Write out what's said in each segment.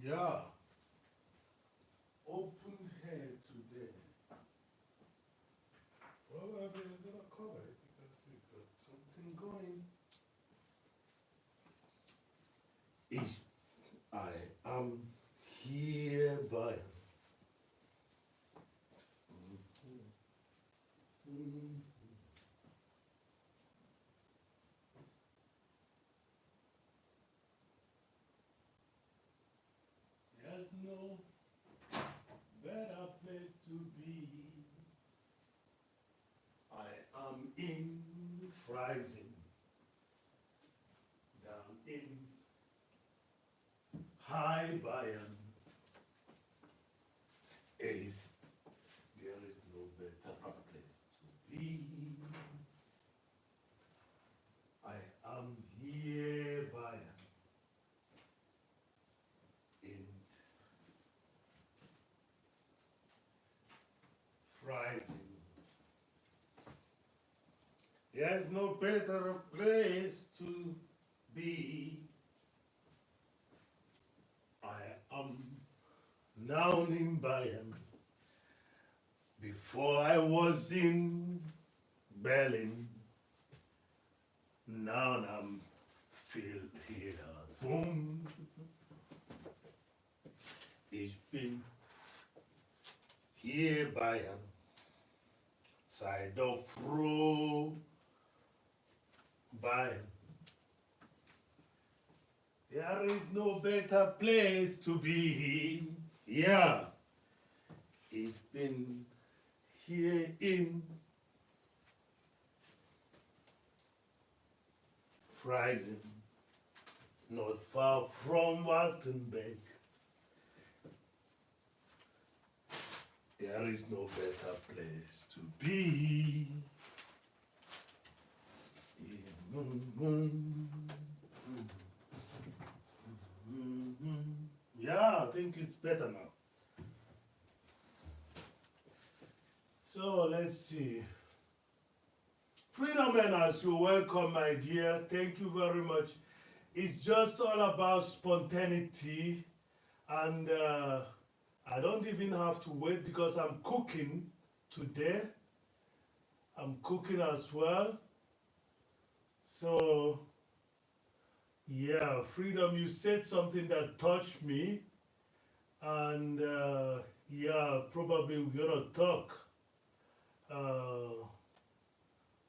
Yeah, open hair today. Probably I'm gonna cover it because we got something going. Is I am hereby. There's no better place to be. I am in Frising, down in High Bayern. Is there is no better place to be. I am here Bayern in Frising. There's no better place to be. I am now in Bayern. Before I was in Berlin. Now I'm feel hier at home. Ich bin hier Bayern. Sei doch froh, Bayern. There is no better place to be. Yeah, ich bin hier in Freising, not far from Wartenberg. There is no better place to be. Yeah, I think it's better now. So let's see. Freedom Manners, you're welcome, my dear. Thank you very much. It's just all about spontaneity, and I don't even have to wait because I'm cooking today. I'm cooking as well. So, yeah, Freedom, you said something that touched me, and yeah, probably we're gonna talk.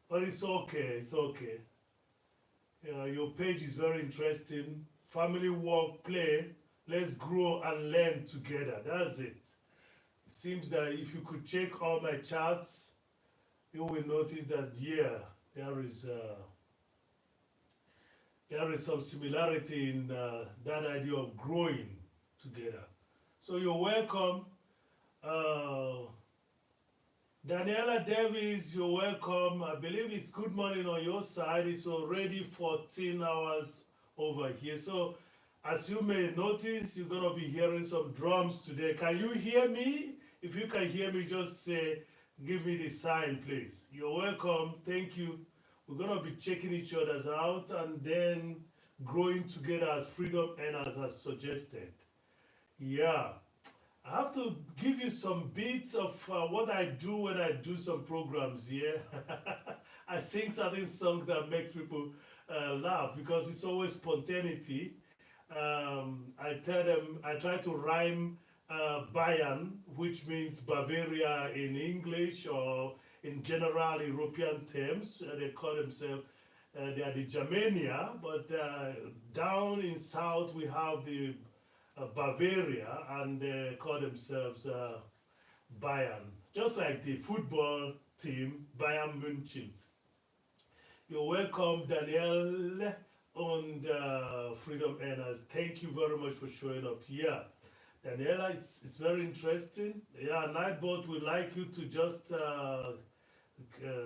But it's okay, it's okay. Your page is very interesting. Family, work, play. Let's grow and learn together. That's it. It seems that if you could check all my charts, you will notice that, yeah, there is some similarity in that idea of growing together. So you're welcome. Daniela Davis, you're welcome. I believe it's good morning on your side. It's already 14 hours over here. So as you may notice, you're going to be hearing some drums today. Can you hear me? If you can hear me, just say, give me the sign, please. You're welcome. Thank you. We're going to be checking each other's out and then growing together as freedom earners as suggested. Yeah. I have to give you some bits of what I do when I do some programs here. I sing certain songs that make people laugh because it's always spontaneity. I tell them, I try to rhyme Bayern, which means Bavaria in English or in general European terms. They call themselves, they are the Germania, but down in south we have the Bavaria, and they call themselves Bayern, just like the football team Bayern München. You're welcome, Danielle, on Freedom Earners. Thank you very much for showing up here. Daniela, it's very interesting. Yeah, Nightbot would like you to just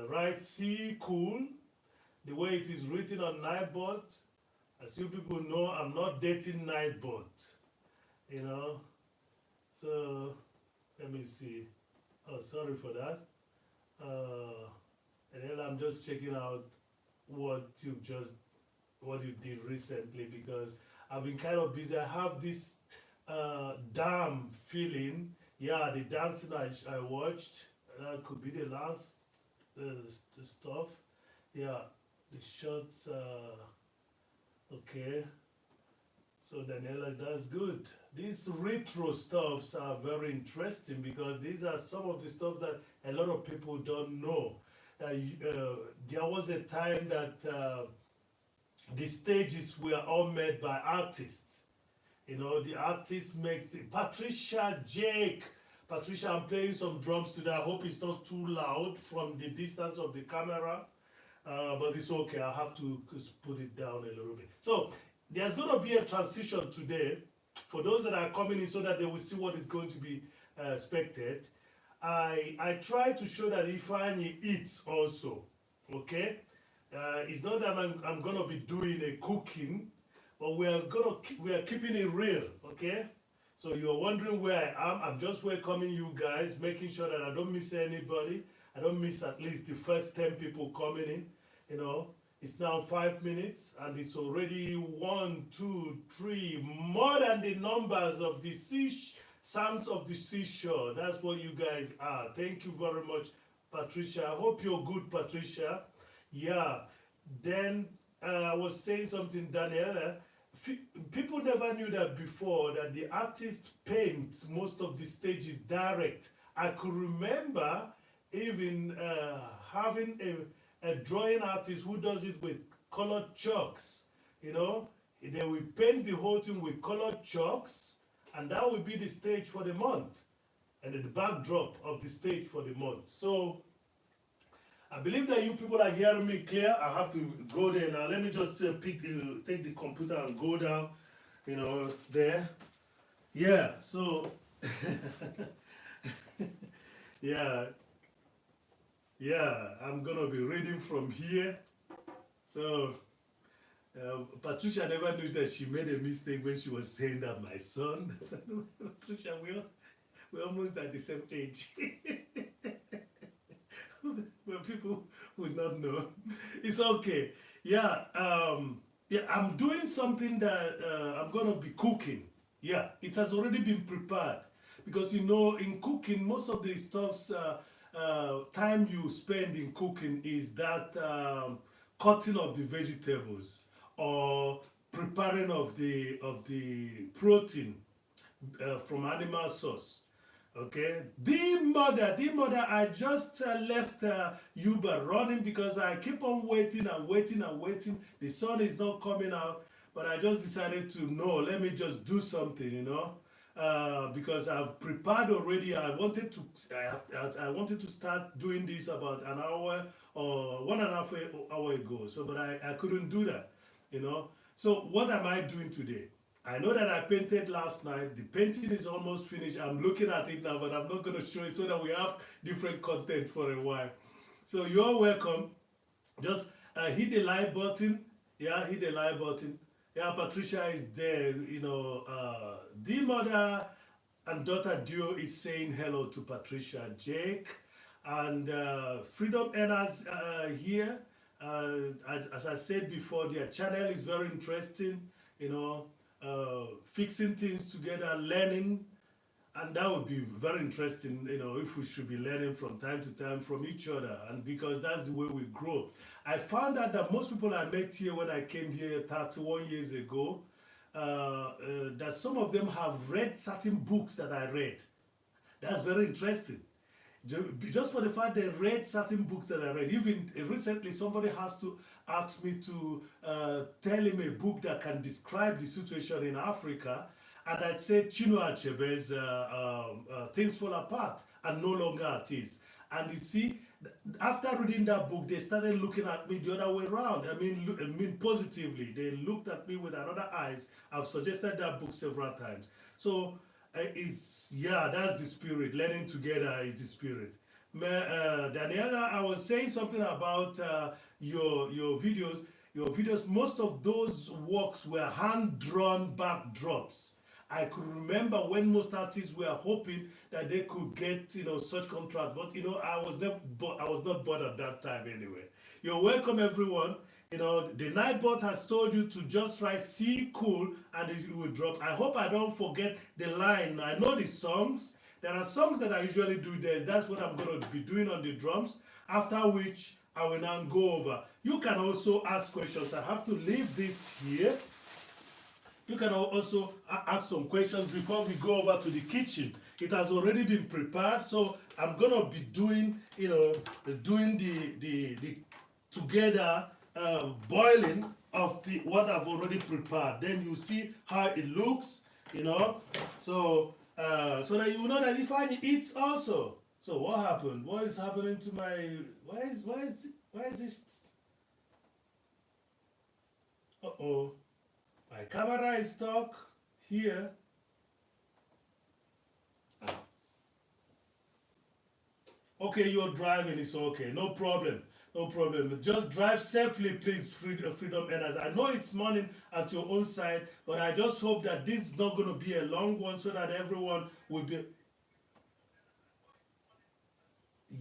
write C cool, the way it is written on Nightbot. As you people know, I'm not dating Nightbot. You know, so let me see. Oh, sorry for that. And then I'm just checking out what you did recently because I've been kind of busy. I have this dam feeling. Yeah, the dancing I watched, that could be the last stuff. Yeah, the shots, okay. So Daniela, that's good. These retro stuffs are very interesting because these are some of the stuff that a lot of people don't know. There was a time that the stages were all made by artists. You know, the artist makes it. Patricia Jake. Patricia, I'm playing some drums today. I hope it's not too loud from the distance of the camera. But it's okay. I have to put it down a little bit. So there's going to be a transition today for those that are coming in so that they will see what is going to be expected. I try to show that Ifeanyi eats also. Okay? It's not that I'm going to be doing a cooking, but we are keeping it real. Okay? So you're wondering where I am. I'm just welcoming you guys, making sure that I don't miss anybody. I don't miss at least the first 10 people coming in. You know, it's now 5 minutes and it's already 1, 2, 3, more than the numbers of the sounds of the seashore. That's what you guys are. Thank you very much, Patricia. I hope you're good, Patricia. Yeah. Then I was saying something, Daniela. People never knew that before, that the artist paints most of the stages direct. I could remember even having a drawing artist who does it with colored chalks. You know, they will paint the whole thing with colored chalks, and that will be the stage for the month, and the backdrop of the stage for the month. So I believe that you people are hearing me clear. I have to go there now. Let me just take the computer and go down, you know, there. Yeah, so, yeah, yeah, I'm going to be reading from here. So, Patricia never knew that she made a mistake when she was saying that my son. Patricia, we're almost at the same age. But people would not know. It's okay. Yeah, yeah, I'm doing something that I'm gonna be cooking. Yeah, it has already been prepared because you know in cooking most of the stuffs time you spend in cooking is that cutting of the vegetables or preparing of the protein from animal source. Okay, the mother, I just left Uber running because I keep on waiting and waiting and waiting. The sun is not coming out, but I just decided to no, let me just do something, you know, because I've prepared already. I wanted to start doing this about an hour or 1.5 hour ago. So, but I couldn't do that, you know. So, what am I doing today? I know that I painted last night. The painting is almost finished. I'm looking at it now, but I'm not going to show it so that we have different content for a while. So you're welcome. Just hit the like button. Yeah, hit the like button. Yeah, Patricia is there. You know, the mother and daughter duo is saying hello to Patricia Jake. And Freedom Earners here. As I said before, their channel is very interesting. You know, fixing things together, learning, and that would be very interesting, you know, if we should be learning from time to time from each other, and because that's the way we grow. I found out that most people I met here when I came here 31 years ago, that some of them have read certain books that I read. That's very interesting. Just for the fact they read certain books that I read. Even recently, somebody has to ask me to tell him a book that can describe the situation in Africa, and I'd say Chinua Achebe's Things Fall Apart, and no longer it is. And you see, after reading that book, they started looking at me the other way around. I mean positively. They looked at me with another eyes. I've suggested that book several times. So yeah, that's the spirit. Learning together is the spirit. Daniela, I was saying something about your videos. Your videos, most of those works were hand-drawn backdrops. I could remember when most artists were hoping that they could get, you know, such contracts, but you know, I was not bothered that time anyway. You're welcome, everyone. You know, the Nightbot has told you to just write C cool and it will drop. I hope I don't forget the line. I know the songs. There are songs that I usually do there. That's what I'm going to be doing on the drums, after which I will now go over. You can also ask questions. I have to leave this here. You can also ask some questions before we go over to the kitchen. It has already been prepared, so I'm gonna be doing, doing the together boiling of the what I've already prepared. Then you see how it looks, so so that you know that Ifeanyi eats also. So what happened? What is happening to my? Why is this? Uh-oh. My camera is stuck here. Okay, you're driving, it's okay. No problem. No problem. Just drive safely, please, Freedom Earners. I know it's morning at your own side, but I just hope that this is not going to be a long one so that everyone will be.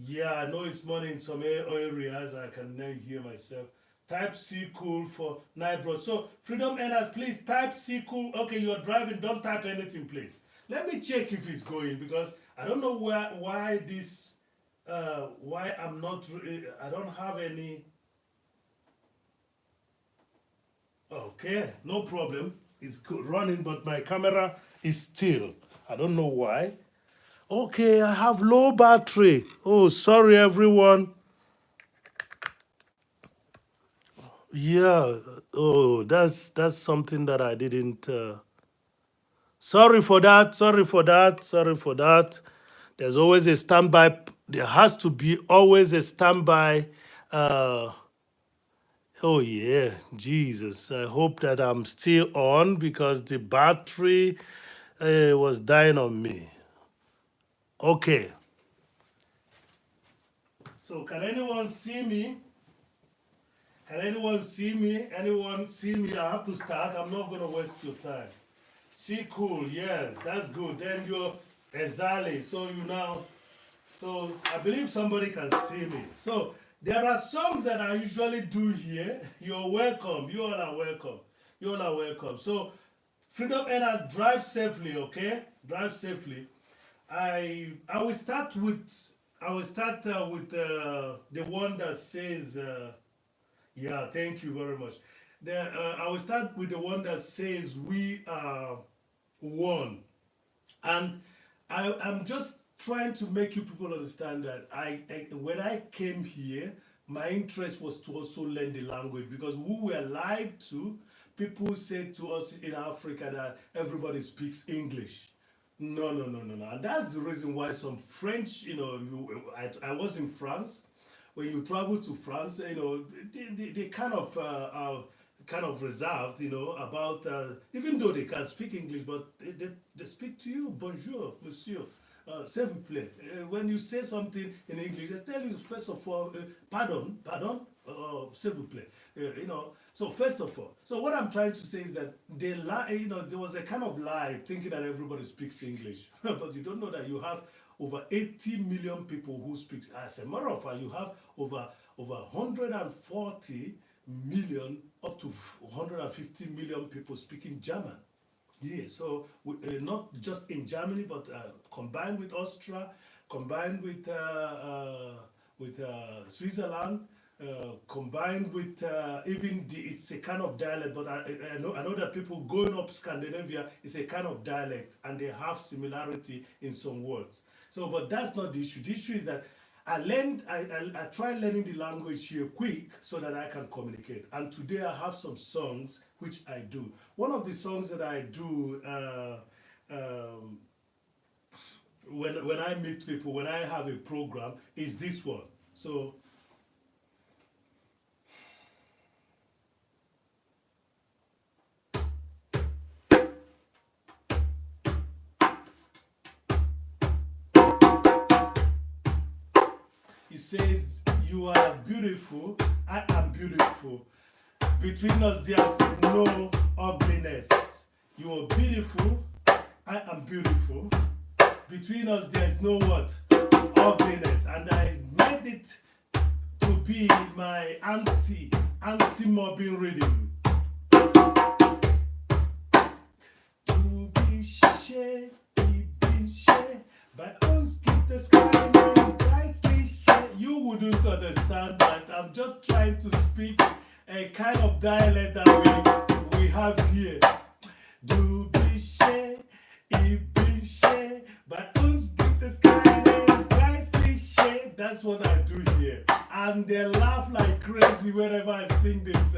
Yeah, I know it's morning in some areas. I can now hear myself. Type C cool for night broad. So, Freedom Earners, please type C cool. Okay, you're driving. Don't type anything, please. Let me check if it's going because I don't know why this why I'm not I don't have any. Okay, no problem. It's running, but my camera is still. I don't know why. Okay, I have low battery. Oh, sorry everyone. Yeah. Oh, that's something that I didn't. Sorry for that. Sorry for that. Sorry for that. There's always a standby. There has to be always a standby. Uh, oh yeah, Jesus. I hope that I'm still on because the battery was dying on me. Okay. So can anyone see me? Can anyone see me? Anyone see me? I have to start. I'm not gonna waste your time. See, cool. Yes, that's good. Then you're exactly. So you now. So I believe somebody can see me. So there are songs that I usually do here. You're welcome. You all are welcome. You all are welcome. So Freedom Earners, drive safely. Okay, drive safely. I will start with the one that says. Yeah, thank you very much. I will start with the one that says we are one. And I'm just trying to make you people understand that when I came here, my interest was to also learn the language because we were lied to. People said to us in Africa that everybody speaks English. No, no, no, no, no. And that's the reason why some French, I was in France. When you travel to France, they kind of reserved, about even though they can speak English, but they speak to you, bonjour, monsieur, s'il vous plaît. When you say something in English, they tell you first of all, pardon, pardon, s'il vous plaît. So first of all, so what I'm trying to say is that they lie, there was a kind of lie thinking that everybody speaks English, but you don't know that you have over 80 million people who speak. As a matter of fact, you have over 140 million, up to 150 million people speaking German. Yeah, so not just in Germany, but combined with Austria, combined with Switzerland, combined with even it's a kind of dialect. But I know that people going up Scandinavia is a kind of dialect, and they have similarity in some words. So, but that's not the issue. The issue is that I try learning the language here quick so that I can communicate. And today I have some songs which I do. One of the songs that I do when I meet people, when I have a program, is this one. So it says, "You are beautiful, I am beautiful. Between us there's no ugliness. You are beautiful, I am beautiful. Between us there's no what? Ugliness." And I made it to be my auntie anti-mobbing rhythm. Du bist schön, ich bin schön, bei uns gibt es keine geistliche. You wouldn't understand that. I'm just trying to speak a kind of dialect that we have here. Du bist schön, ich bin schön, bei uns gibt es keine geistliche. That's what I do here. And they laugh like crazy whenever I sing this.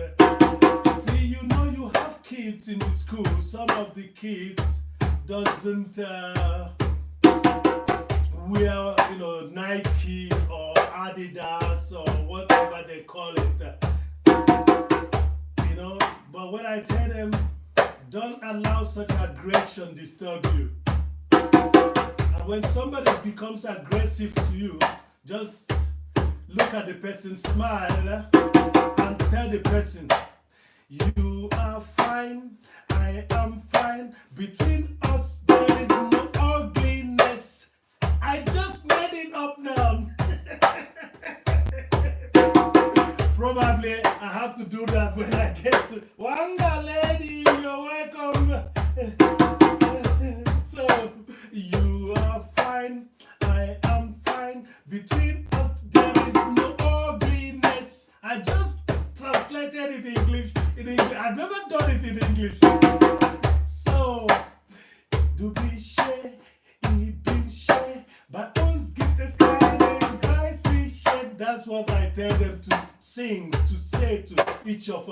See, you know you have kids in the school. Some of the kids doesn't wear, you know, Nike or Adidas or whatever they call it. You know, but when I tell them, don't allow such aggression disturb you. And when somebody becomes aggressive to you, just look at the person, smile, and tell the person, you are fine, I am fine. Between us, there is no ugliness. I just made it up now. Probably I have to do that when I get to Wanga lady, you're welcome. So, you are fine, I am fine. Between us, there is no ugliness. I just translated it in English. I've never done it in English. So, du bist schön, ich bin schön, bei uns gibt es keine geistliche. That's what I tell them to sing, to say to each of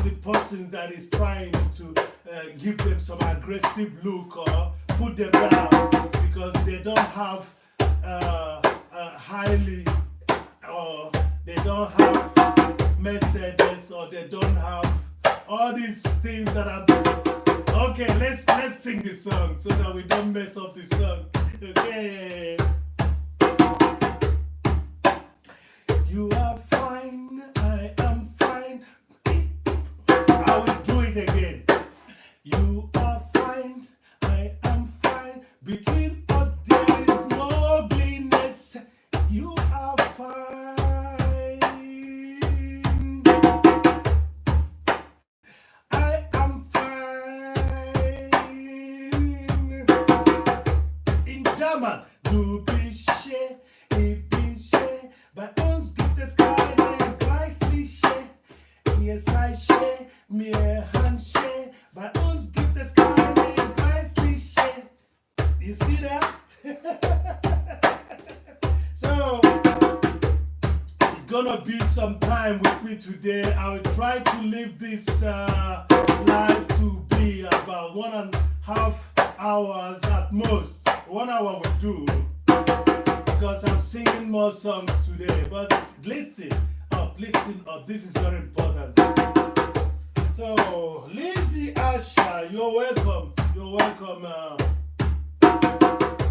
the persons that is trying to give them some aggressive look or put them down because they don't have highly, or they don't have Mercedes, or they don't have all these things that are. Okay, let's sing the song so that we don't mess up the song. Okay. You are fine, I am fine. I will do it again. You are fine, I am fine. Between us there is no ugliness. You are fine. I am fine. In German, du bist schön, ich bin schön. Bei uns gibt es keine geistliche. Ihr seid schön, mir Handschön. Bei uns gibt es keine geistliche. You see that? So, it's gonna be some time with me today. I will try to leave this live to be about 1.5 hours at most. 1 hour will do, because I'm singing more songs today. But listen up, this is very important. So, Lizzie Asha, you're welcome. You're welcome.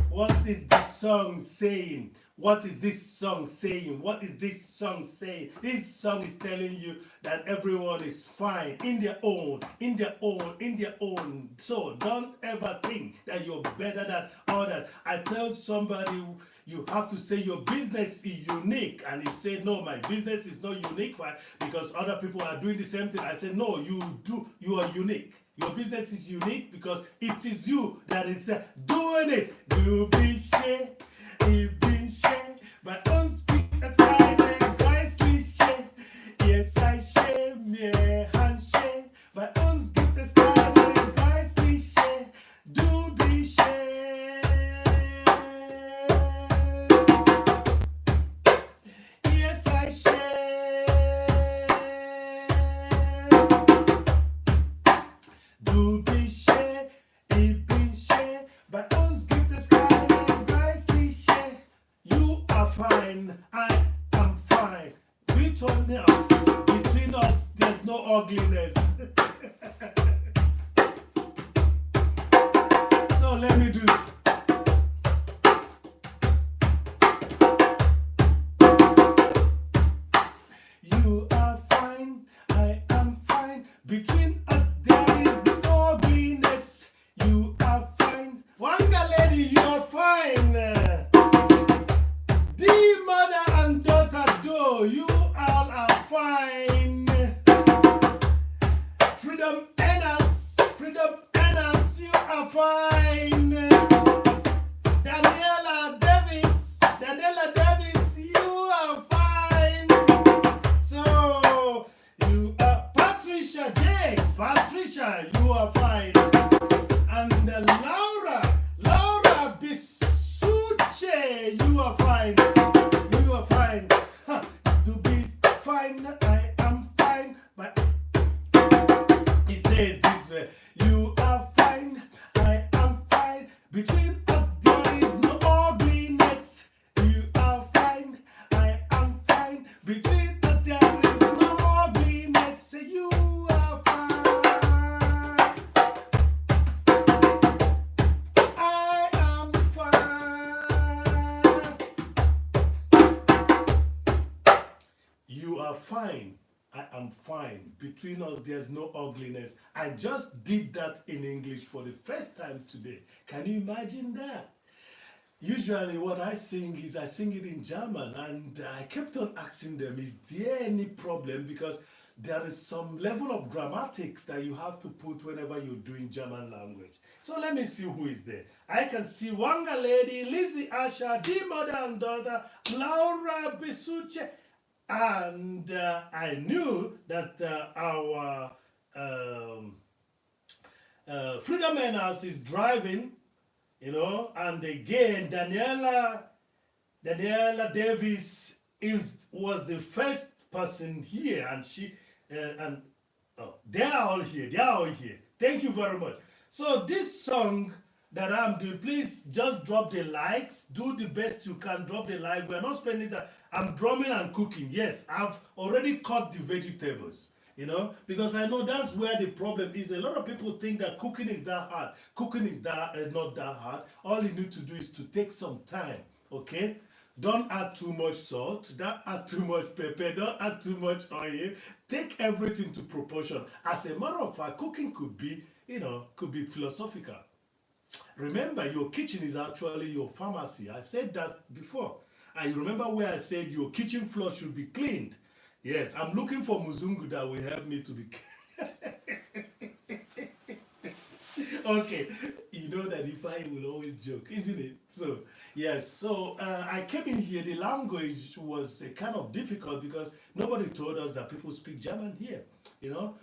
What is this song saying? What is this song saying? What is this song saying? This song is telling you that everyone is fine in their own. So don't ever think that you're better than others. I tell somebody, you have to say your business is unique, and he said, no, my business is not unique because other people are doing the same thing. I said, no, you are unique. Your business is unique because it is you that is doing it. Du bist schön, ich bin schön, bei uns gibt es keine geistliche. Ihr seid schön, mir Handschön, bei uns gibt es keine geistliche. Du bist schön, ihr seid schön. Du bist schön, ich bin schön, bei uns gibt es keine geistliche. You are fine, I am fine. Between us, there's no ugliness. So let me do this. You are fine, I am fine. Between us there is no ugliness. You are fine. Wanga lady, you are fine. The mother and daughter do. You all fine, I am fine. But it says this way, you are fine, I am fine. Between us there is no ugliness. You are fine, I am fine. Between us there is no ugliness. You are fine, I am fine. You are fine, I am fine. Between us, there's no ugliness. I just did that in English for the first time today. Can you imagine that? Usually, what I sing is I sing it in German, and I kept on asking them, is there any problem? Because there is some level of grammatics that you have to put whenever you're doing German language. So let me see who is there. I can see Wanga Lady, Lizzie Asha, the mother and daughter, Laura Besuche, and I knew that our Freedom House is driving, and again, Daniela Davis was the first person here, and and they are all here. They are all here. Thank you very much. So this song that I'm doing, please just drop the likes. Do the best you can. Drop the like. We're not spending that. I'm drumming and cooking. Yes, I've already cut the vegetables. Because I know that's where the problem is. A lot of people think that cooking is that hard. Cooking is not that hard. All you need to do is to take some time, okay? Don't add too much salt. Don't add too much pepper. Don't add too much oil. Take everything to proportion. As a matter of fact, cooking could be philosophical. Remember, your kitchen is actually your pharmacy. I said that before. And you remember where I said your kitchen floor should be cleaned. Yes, I'm looking for Muzungu that will help me to be. Okay, you know that Ifeanyi will always joke, isn't it? So, yes, so I came in here. The language was kind of difficult because nobody told us that people speak German here. We know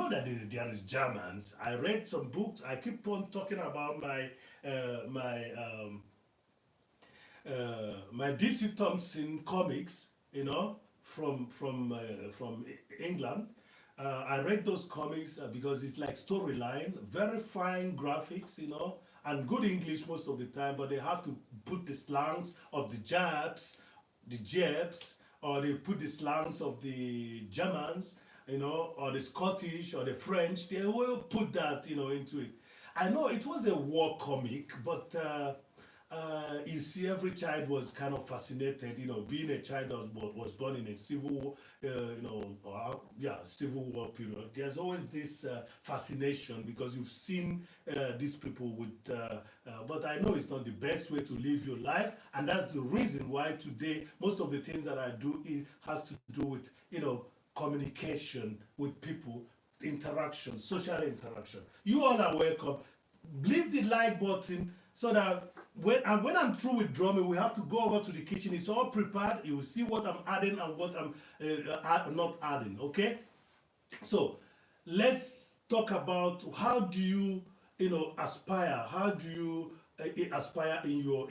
that there is Germans. I read some books. I keep on talking about my DC Thompson comics, from England. I read those comics because it's like storyline, very fine graphics, and good English most of the time, but they have to put the slangs of the Japs, or they put the slangs of the Germans, or the Scottish or the French. They will put that, into it. I know it was a war comic, but you see, every child was kind of fascinated, being a child that was born in a civil war, civil war period. There's always this fascination because you've seen these people but I know it's not the best way to live your life, and that's the reason why today most of the things that I do has to do with, communication with people, interaction, social interaction. You all are welcome. Leave the like button so that when I'm through with drumming, we have to go over to the kitchen. It's all prepared. You will see what I'm adding and what I'm not adding. Okay, so let's talk about how do you aspire. How do you aspire in your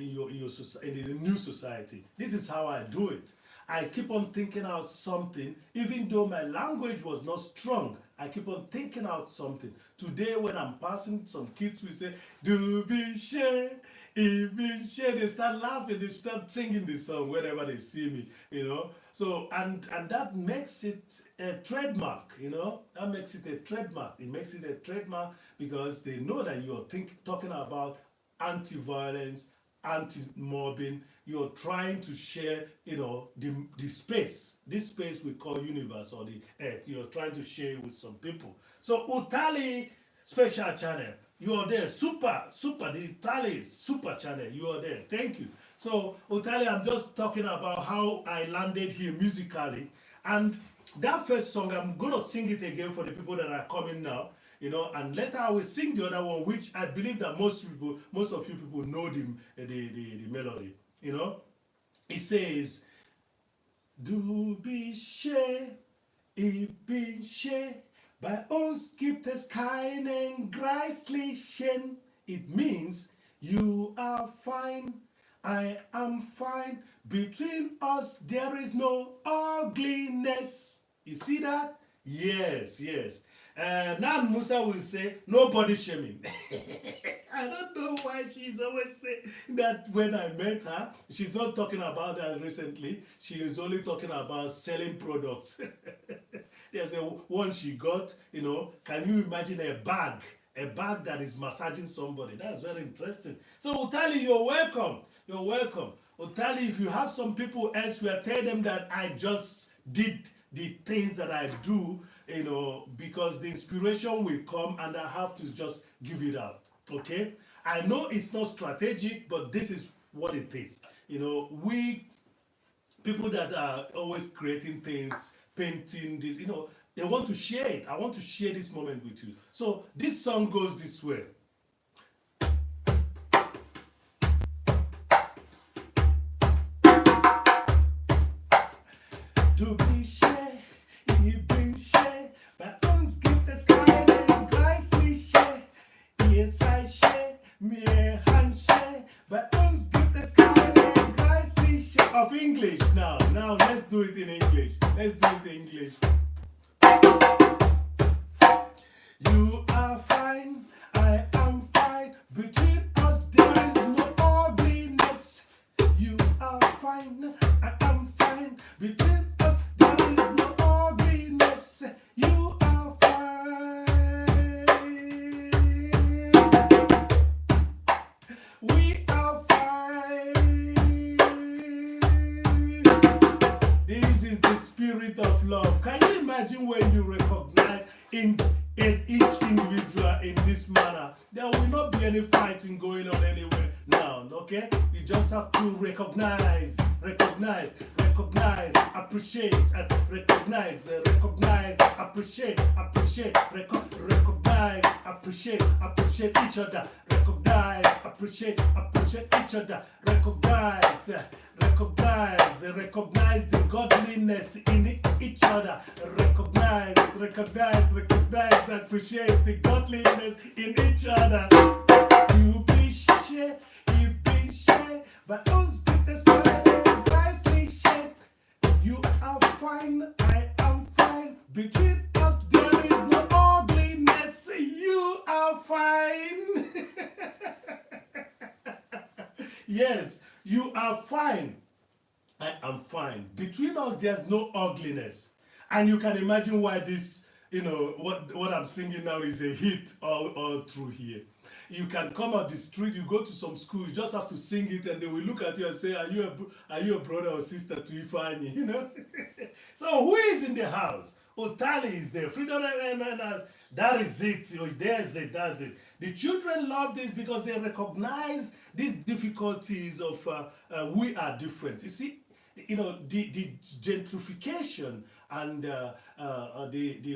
society, in the new society? This is how I do it. I keep on thinking out something, even though my language was not strong. I keep on thinking out something. Today, when I'm passing, some kids will say, "Do be share, be share." They start laughing, they start singing the song whenever they see me. So and that makes it a trademark. That makes it a trademark. It makes it a trademark because they know that you're talking about anti-violence, anti-mobbing. You're trying to share, the space, this space we call universe or the earth. You're trying to share it with some people. So Utali special channel, you are there. Super, the Utali super channel, you are there. Thank you. So Utali, I'm just talking about how I landed here musically. And that first song, I'm going to sing it again for the people that are coming now. And later I will sing the other one, which I believe that most of you people know the melody. It says, "Du bist ich bin bei uns gibt es keinen Greislichen." It means you are fine, I am fine. Between us, there is no ugliness. You see that? Yes, yes. Now Musa will say, nobody shaming. I don't know why she's always saying that when I met her. She's not talking about that recently. She is only talking about selling products. There's a one she got, can you imagine a bag? A bag that is massaging somebody. That's very interesting. So Utali, you're welcome. You're welcome. Utali, if you have some people elsewhere, tell them that I just did the things that I do, because the inspiration will come and I have to just give it out. Okay? I know it's not strategic, but this is what it is. We people that are always creating things, painting this, they want to share it. I want to share this moment with you. So this song goes this way. Du bist schön, ich bin schön, bei uns gibt es keinen Preisliche. Ihr seid schön, wir haben schön, bei uns gibt es keinen Preisliche. Of English now let's do it in English. Let's do it in English. You are fine, I am fine. Between us there is no ugliness. You are fine, I am fine. Between us there is no ugliness. You are fine. We are fine. This is the spirit of love. Can you imagine when you recognize in each individual in this manner? There will not be any fighting going on anywhere now, okay? You just have to recognize, appreciate, recognize, appreciate, recognize, appreciate each other, recognize, appreciate each other, recognize the godliness in each other, recognize, appreciate the godliness in each other. You be share, you be share, but us get this nicely share. You are fine, I am fine. Between us there is no ugliness. You are fine. Yes, you are fine. I am fine. Between us, there's no ugliness. And you can imagine why this, what I'm singing now is a hit all through here. You can come out the street, you go to some school, you just have to sing it, and they will look at you and say, are you a brother or sister to Ifeanyi? So who is in the house? Otali is there. Freedom MNS. That is it. There's it. That's it. The children love this because they recognize these difficulties of we are different. You see, the gentrification and the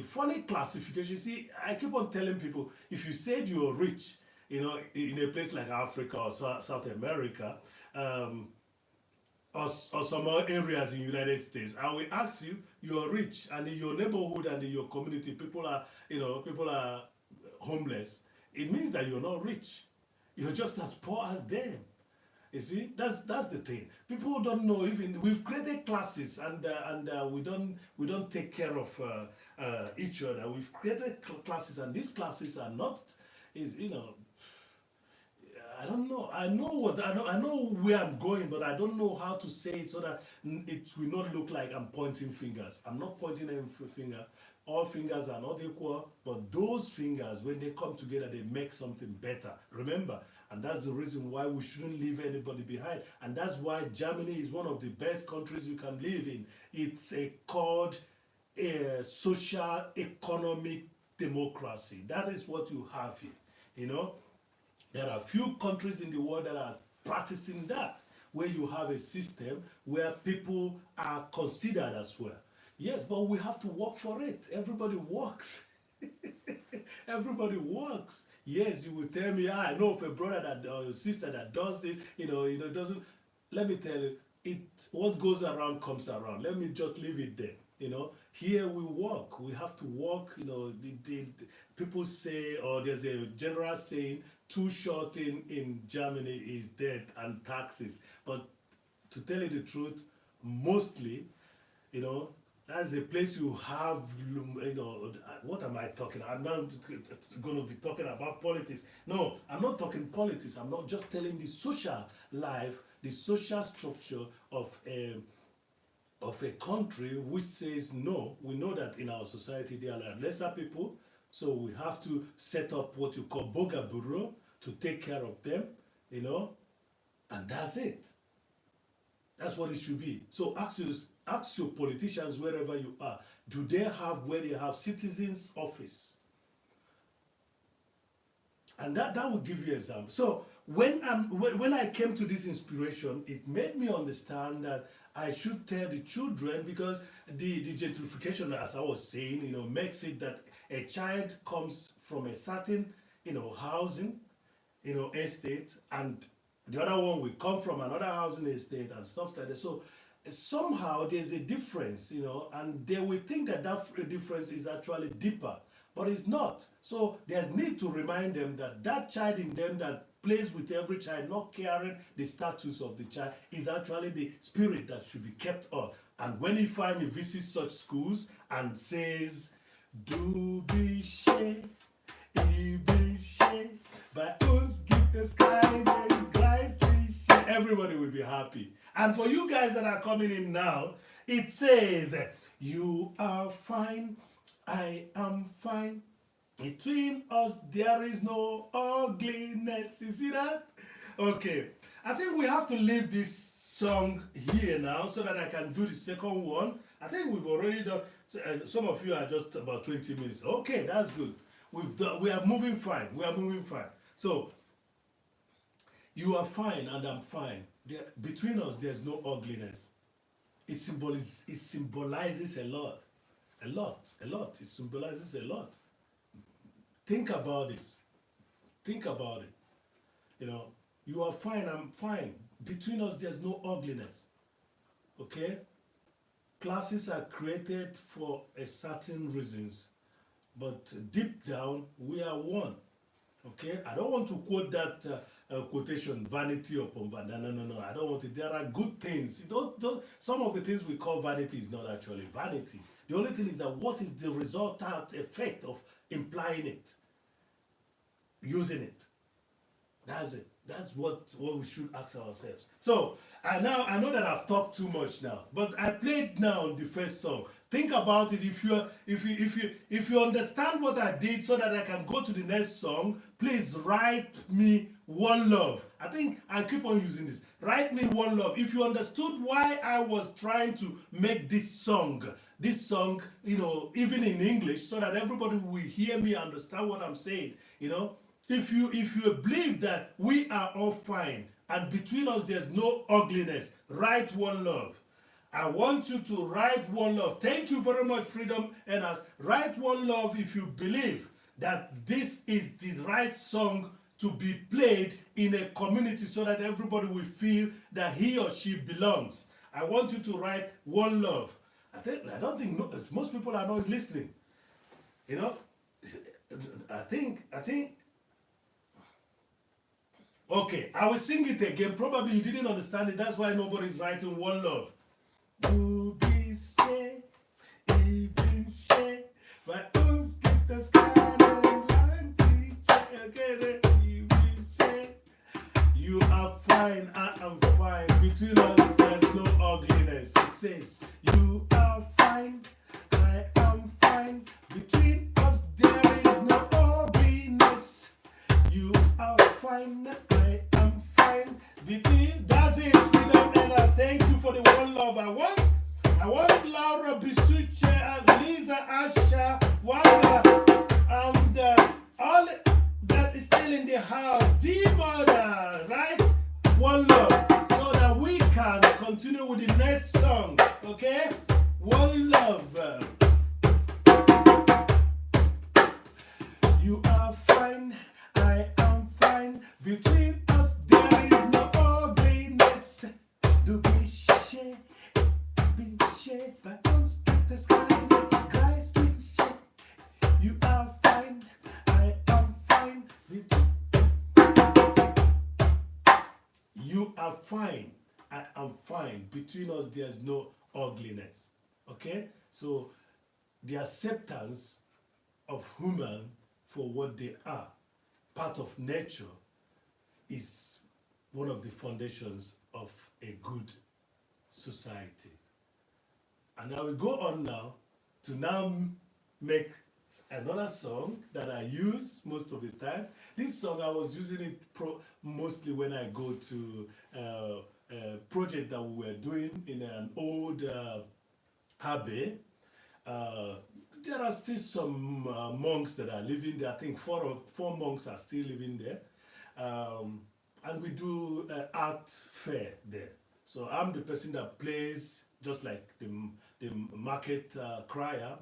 funny classification. You see, I keep on telling people, if you said you're rich, in a place like Africa or South America, or some other areas in the United States, I will ask you, you are rich, and in your neighborhood and in your community, people are homeless. It means that you're not rich. You're just as poor as them. You see, that's the thing. People don't know. Even we've created classes, and we don't take care of each other. We've created classes, and these classes are not, I don't know. I know where I'm going, but I don't know how to say it so that it will not look like I'm pointing fingers. I'm not pointing any finger. All fingers are not equal, but those fingers, when they come together, they make something better. Remember, and that's the reason why we shouldn't leave anybody behind. And that's why Germany is one of the best countries you can live in. It's called a social economic democracy. That is what you have here. There are few countries in the world that are practicing that, where you have a system where people are considered as well. Yes, but we have to work for it. Everybody works. Everybody works. Yes, you will tell me, I know of a brother that or a sister that does this, it doesn't. Let me tell you, what goes around comes around. Let me just leave it there. Here we work. We have to work. The people say, or there's a general saying, too short in Germany is debt and taxes. But to tell you the truth, mostly, that's a place you have, what am I talking? I'm not going to be talking about politics. No, I'm not talking politics. I'm not just telling the social life, the social structure of a country which says no. We know that in our society there are lesser people, so we have to set up what you call boga bureau to take care of them, and that's it. That's what it should be. So ask your politicians wherever you are, do they have where they have citizens office? And that will give you an example. So when I came to this inspiration, it made me understand that I should tell the children, because the gentrification, as I was saying, makes it that a child comes from a certain, housing, estate, and the other one will come from another housing estate and stuff like that. So somehow there's a difference, and they will think that difference is actually deeper, but it's not. So there's need to remind them that that child in them that plays with every child, not caring the status of the child, is actually the spirit that should be kept on. And when Ifeanyi visits such schools and says, "Do be shame, be shame, by us give the sky and Christly shame," everybody will be happy. And for you guys that are coming in now, it says, "You are fine, I am fine. Between us there is no ugliness." You see that? Okay. I think we have to leave this song here now so that I can do the second one. I think we've already done. Some of you are just about 20 minutes. Okay, that's good. We are moving fine. We are moving fine. So, you are fine and I'm fine. Between us, there's no ugliness. It symbolizes a lot. A lot. It symbolizes a lot. Think about this. Think about it. You are fine, I'm fine. Between us, there's no ugliness. Okay? Classes are created for a certain reasons, but deep down, we are one. Okay? I don't want to quote that quotation, vanity upon vanity. No. I don't want it. There are good things. Some of the things we call vanity is not actually vanity. The only thing is that what is the resultant effect of implying it, using it. That's it. That's what we should ask ourselves. So I know that I've talked too much now, but I played now the first song. Think about it. If you understand what I did, so that I can go to the next song, please write me one love. I think I keep on using this. Write me one love. If you understood why I was trying to make this song, even in English, so that everybody will hear me, understand what I'm saying, If you believe that we are all fine and between us there's no ugliness, write one love. I want you to write one love. Thank you very much, Freedom Enas. Write one love if you believe that this is the right song to be played in a community, so that everybody will feel that he or she belongs. I want you to write one love. I don't think most people are not listening. I think. Okay, I will sing it again. Probably you didn't understand it. That's why nobody's writing one love. You be safe, even share, but us get the sky and land teacher. Okay, you be safe. You are fine, I am fine. Between us, there's no ugliness. It says, you are fine, I am fine. Between us, there is no ugliness. You are fine, I am fine. That's it, Freedom Elders. Thank you for the one love. I want Laura Bisuche and Lisa Asha, Wanda, and all that is still in the house. D-Mother, right? One love, so that we can continue with the next song. Okay? One love. You are fine, I am fine. Between us there is no ugliness. Do we share, but don't skip the sky. Guys, we share. You are fine, I am fine. am fine. Between us, there's no ugliness. Okay? So the acceptance of human for what they are, part of nature, is one of the foundations of a good society. And I will go on now to make another song that I use most of the time. This song, I was using it mostly when I go to a project that we were doing in an old abbey. There are still some monks that are living there. I think four monks are still living there. And we do art fair there. So I'm the person that plays just like the market crier,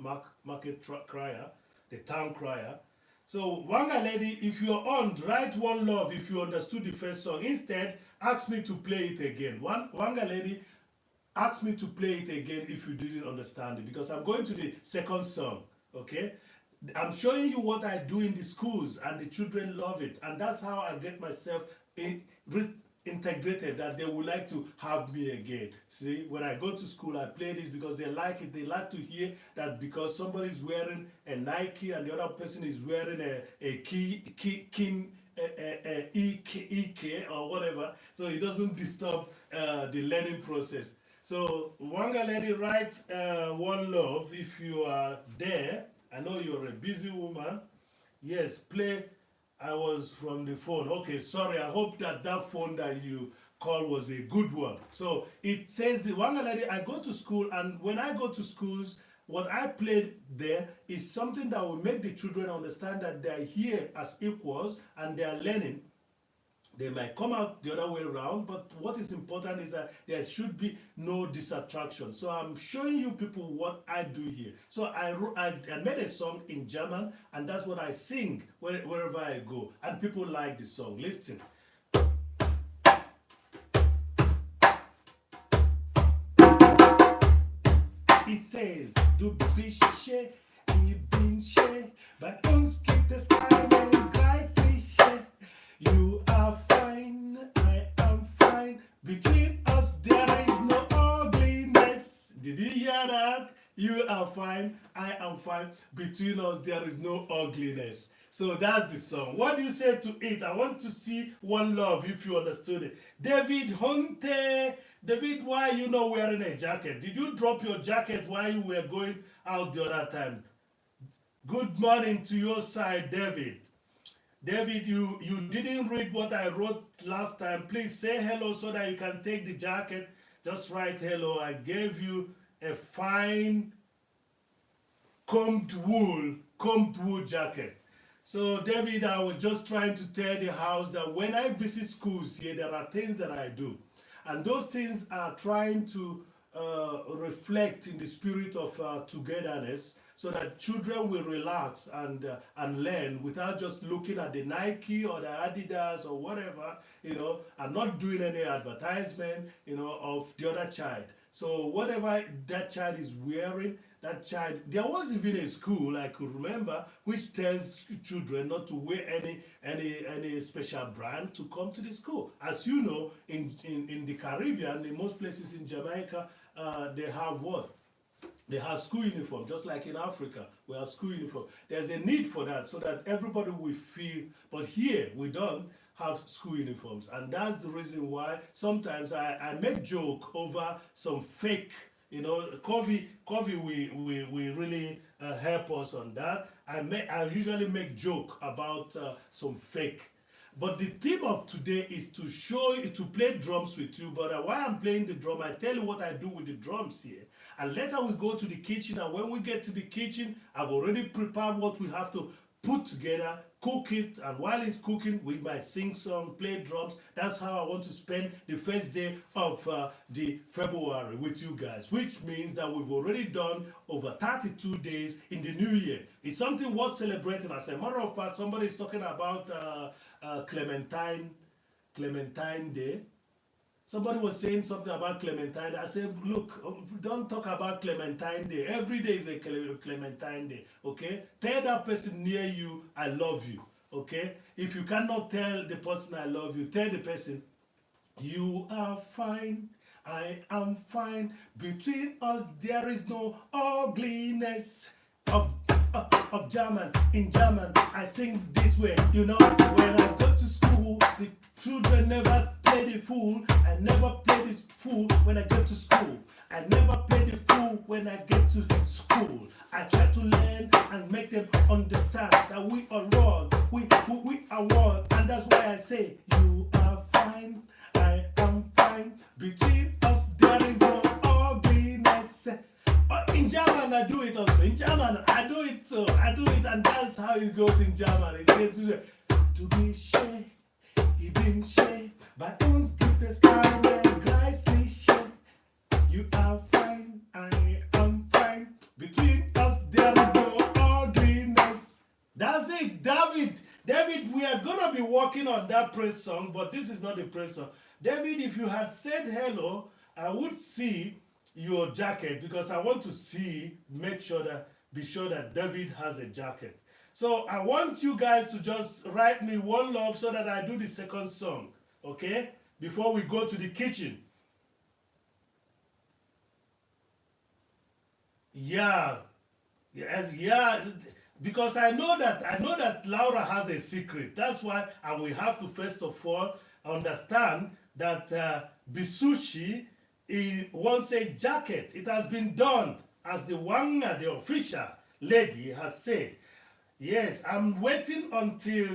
the town crier. So Wanga lady, if you're on, write one love if you understood the first song. Instead, ask me to play it again. Wanga lady, ask me to play it again if you didn't understand it, because I'm going to the second song, okay? I'm showing you what I do in the schools, and the children love it, and that's how I get myself integrated, that they would like to have me again. See, when I go to school, I play this because they like it. They like to hear that because somebody's wearing a Nike and the other person is wearing a King EK or whatever, so it doesn't disturb the learning process. So Wanga lady, write one love if you are there. I know you're a busy woman. Yes, play. I was from the phone. Okay, sorry. I hope that phone that you called was a good one. So it says the Wanga lady, I go to school, and when I go to schools, what I played there is something that will make the children understand that they are here as equals and they are learning. They might come out the other way around, but what is important is that there should be no distraction. So I'm showing you people what I do here. So I made a song in German, and that's what I sing wherever I go. And people like the song. Listen. It says, du bist schön, ich bin schön, bei uns gibt es keinen Geistliche. You are fine, I am fine. Between us there is no ugliness. Did you hear that? You are fine, I am fine. Between us there is no ugliness. So that's the song. What do you say to it? I want to see one love if you understood it. David Hunte. David, why are you not wearing a jacket? Did you drop your jacket while you were going out the other time? Good morning to your side, David. David, you didn't read what I wrote last time. Please say hello so that you can take the jacket. Just write hello. I gave you a fine combed wool jacket. So David, I was just trying to tell the house that when I visit schools here, there are things that I do. And those things are trying to reflect in the spirit of togetherness, so that children will relax and learn without just looking at the Nike or the Adidas or whatever, and not doing any advertisement, of the other child. So whatever that child is wearing, that child, there was even a school I could remember which tells children not to wear any special brand to come to the school. As you know, in the Caribbean, in most places in Jamaica, they have what? They have school uniform, just like in Africa, we have school uniform. There's a need for that so that everybody will feel, but here we don't have school uniforms. And that's the reason why sometimes I make joke over some fake, Coffee we really help us on that. I usually make joke about some fake. But the theme of today is to show you, to play drums with you. But while I'm playing the drum, I tell you what I do with the drums here. And later we go to the kitchen, and when we get to the kitchen, I've already prepared what we have to put together, cook it, and while it's cooking, we might sing song, play drums. That's how I want to spend the first day of the February with you guys, which means that we've already done over 32 days in the new year. It's something worth celebrating. As a matter of fact, somebody is talking about Clementine Day. Somebody was saying something about Clementine. I said, look, don't talk about Clementine Day. Every day is a Clementine Day, okay? Tell that person near you, I love you, okay? If you cannot tell the person I love you, tell the person, you are fine, I am fine. Between us there is no ugliness. Of German, in German, I sing this way. You know, when I go to school, the children never play the fool. I never play this fool when I get to school. I never play the fool when I get to school. I try to learn and make them understand that we are wrong. We are wrong. And that's why I say, you are fine, I am fine. Between us there is no ugliness. In German, I do it also. In German, I do it too. I do it, and that's how it goes in German. It says, du bist schön, ich bin schön. Bei uns gibt es keine Gleichliche. You are fine, I am fine. Between us, there is no ugliness. That's it, David. David, we are going to be working on that praise song, but this is not a praise song. David, if you had said hello, I would see your jacket, because I want to be sure that David has a jacket. So I want you guys to just write me one love so that I do the second song, okay? Before we go to the kitchen. Yeah. Yes, yeah. Because I know that Laura has a secret. That's why I will have to first of all understand that Bisushi wants a jacket. It has been done, as the Wanga, the official lady, has said. Yes, I'm waiting until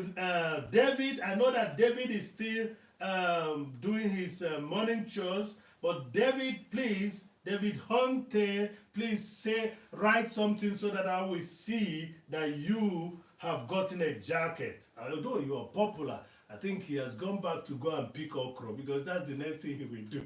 David. I know that David is still doing his morning chores, but David, please, David Hunter, please write something so that I will see that you have gotten a jacket. Although you are popular, I think he has gone back to go and pick okra, because that's the next thing he will do.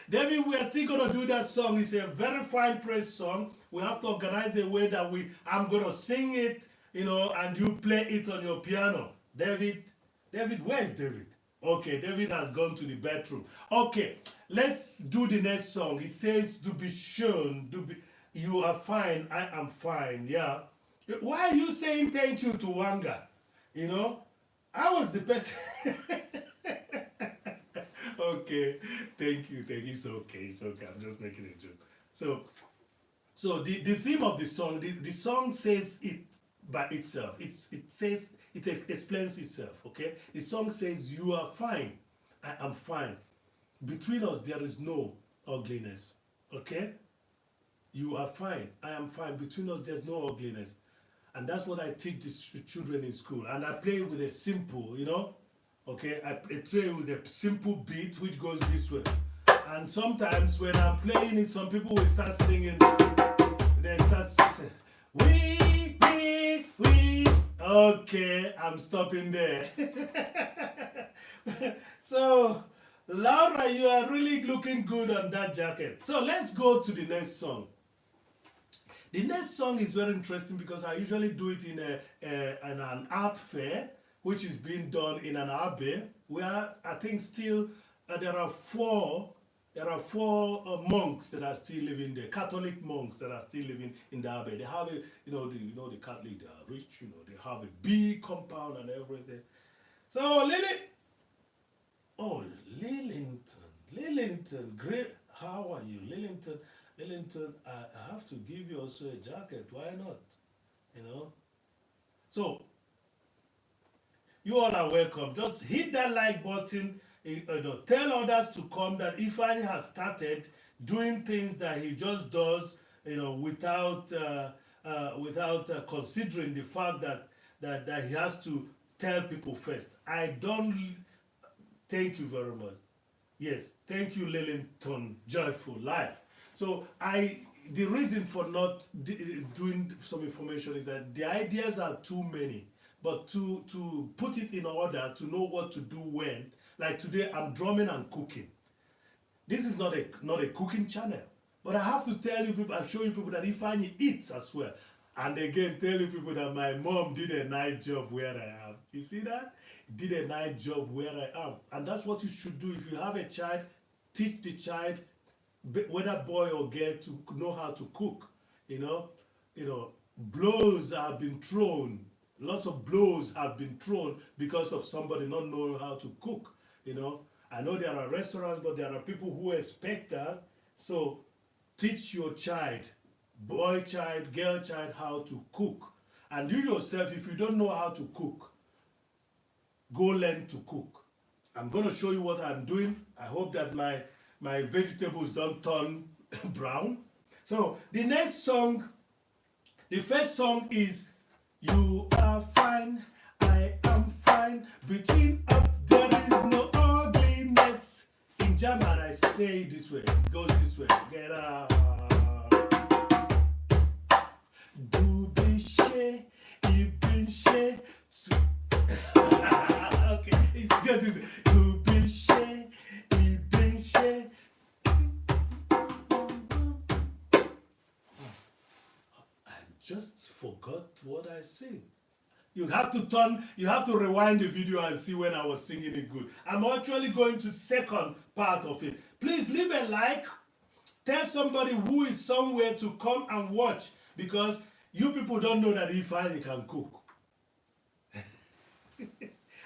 David, we are still going to do that song. It's a very fine praise song. We have to organize a way that I'm going to sing it, and you play it on your piano. David, where is David? Okay, David has gone to the bedroom. Okay, let's do the next song. It says, to be shown, you are fine, I am fine. Yeah. Why are you saying thank you to Wanga? I was the person. Okay, thank you. It's okay. I'm just making a joke. So the theme of the song, the song says it by itself. It explains itself. Okay, the song says, "You are fine, I am fine. Between us there is no ugliness." Okay, you are fine, I am fine. Between us there's no ugliness, and that's what I teach the children in school. And I play with a simple, Okay, I play with a simple beat which goes this way. And sometimes when I'm playing it, some people will start singing. They start saying, we. Okay, I'm stopping there. So, Laura, you are really looking good on that jacket. So let's go to the next song. The next song is very interesting because I usually do it in an art fair, which is being done in an abbey, where I think still there are four monks that are still living there, Catholic monks that are still living in the abbey. They have the Catholic, they are rich, they have a big compound and everything. So Lillington, great. How are you, Lillington? I have to give you also a jacket. Why not? So you all are welcome. Just hit that like button. Tell others to come that Ifeanyi has started doing things that he just does, without considering the fact that he has to tell people first. I don't. Thank you very much. Yes, thank you, Lillington. Joyful Life. So the reason for not doing some information is that the ideas are too many. But to put it in order, to know what to do when, like today I'm drumming and cooking. This is not a cooking channel. But I have to tell you people, I'll show you people that Ifeanyi eats as well. And again, tell you people that my mom did a nice job where I am. You see that? Did a nice job where I am. And that's what you should do. If you have a child, teach the child, whether boy or girl, to know how to cook. Blows have been thrown. Lots of blows have been thrown because of somebody not knowing how to cook. I know there are restaurants, but there are people who expect that. So teach your child, boy child, girl child, how to cook. And you yourself, if you don't know how to cook, go learn to cook. I'm going to show you what I'm doing. I hope that my vegetables don't turn brown. So the next song, the first song is You Are Fine, I Am Fine. Between us there is no ugliness. In German I say it this way. It goes this way. Get up. Du bist schön, ich bin schön. Okay, it's good to say. Du bist schön, ich bin schön. I just forgot what I sing. You have to rewind the video and see when I was singing it good. I'm actually going to second part of it. Please leave a like. Tell somebody who is somewhere to come and watch, because you people don't know that Ifeanyi can cook.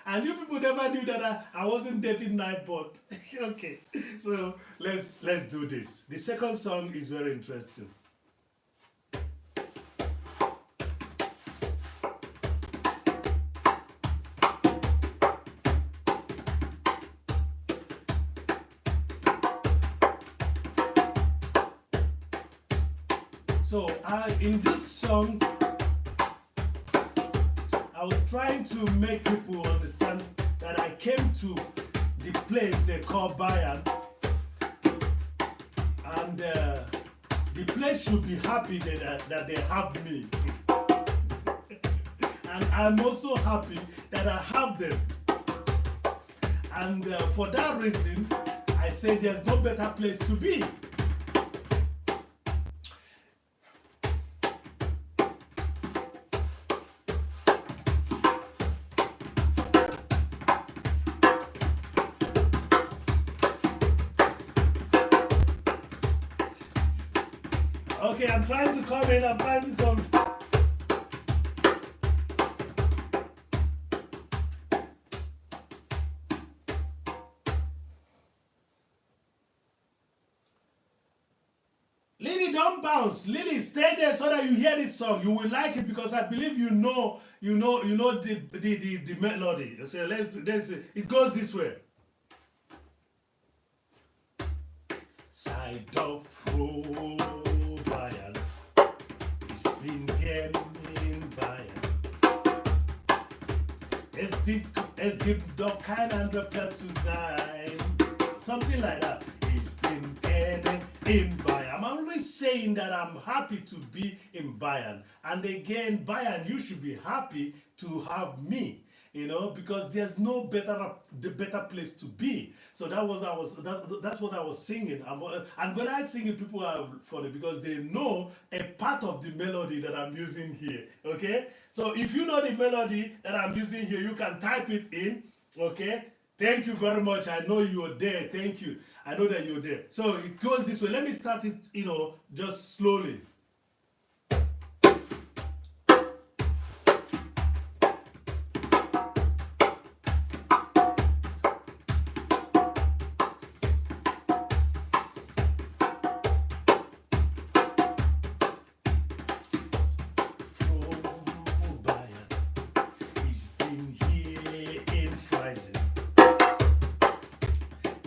And you people never knew that I wasn't dating Nightbot. Okay, so let's do this. The second song is very interesting. So in this song, I was trying to make people understand that I came to the place they call Bayan, and the place should be happy that they have me. And I'm also happy that I have them. And for that reason, I say there's no better place to be. Okay, I'm trying to come in, I'm trying to come. Lily, don't bounce. Lily, stay there so that you hear this song. You will like it because I believe you know the melody. So it goes this way. Side of froh Bayern, ich bin gern in Bayern. Es gibt doch kein anderer Platz zu sein. Something like that. Ich bin gern in Bayern. I'm always saying that I'm happy to be in Bayern. And again, Bayern, you should be happy to have me. You know, because there's no better place to be. So that's what I was singing. And when I sing it, people are funny because they know a part of the melody that I'm using here. Okay, so if you know the melody that I'm using here, you can type it in. Okay, thank you very much. I know you're there. Thank you. I know that you're there. So it goes this way. Let me start it, just slowly.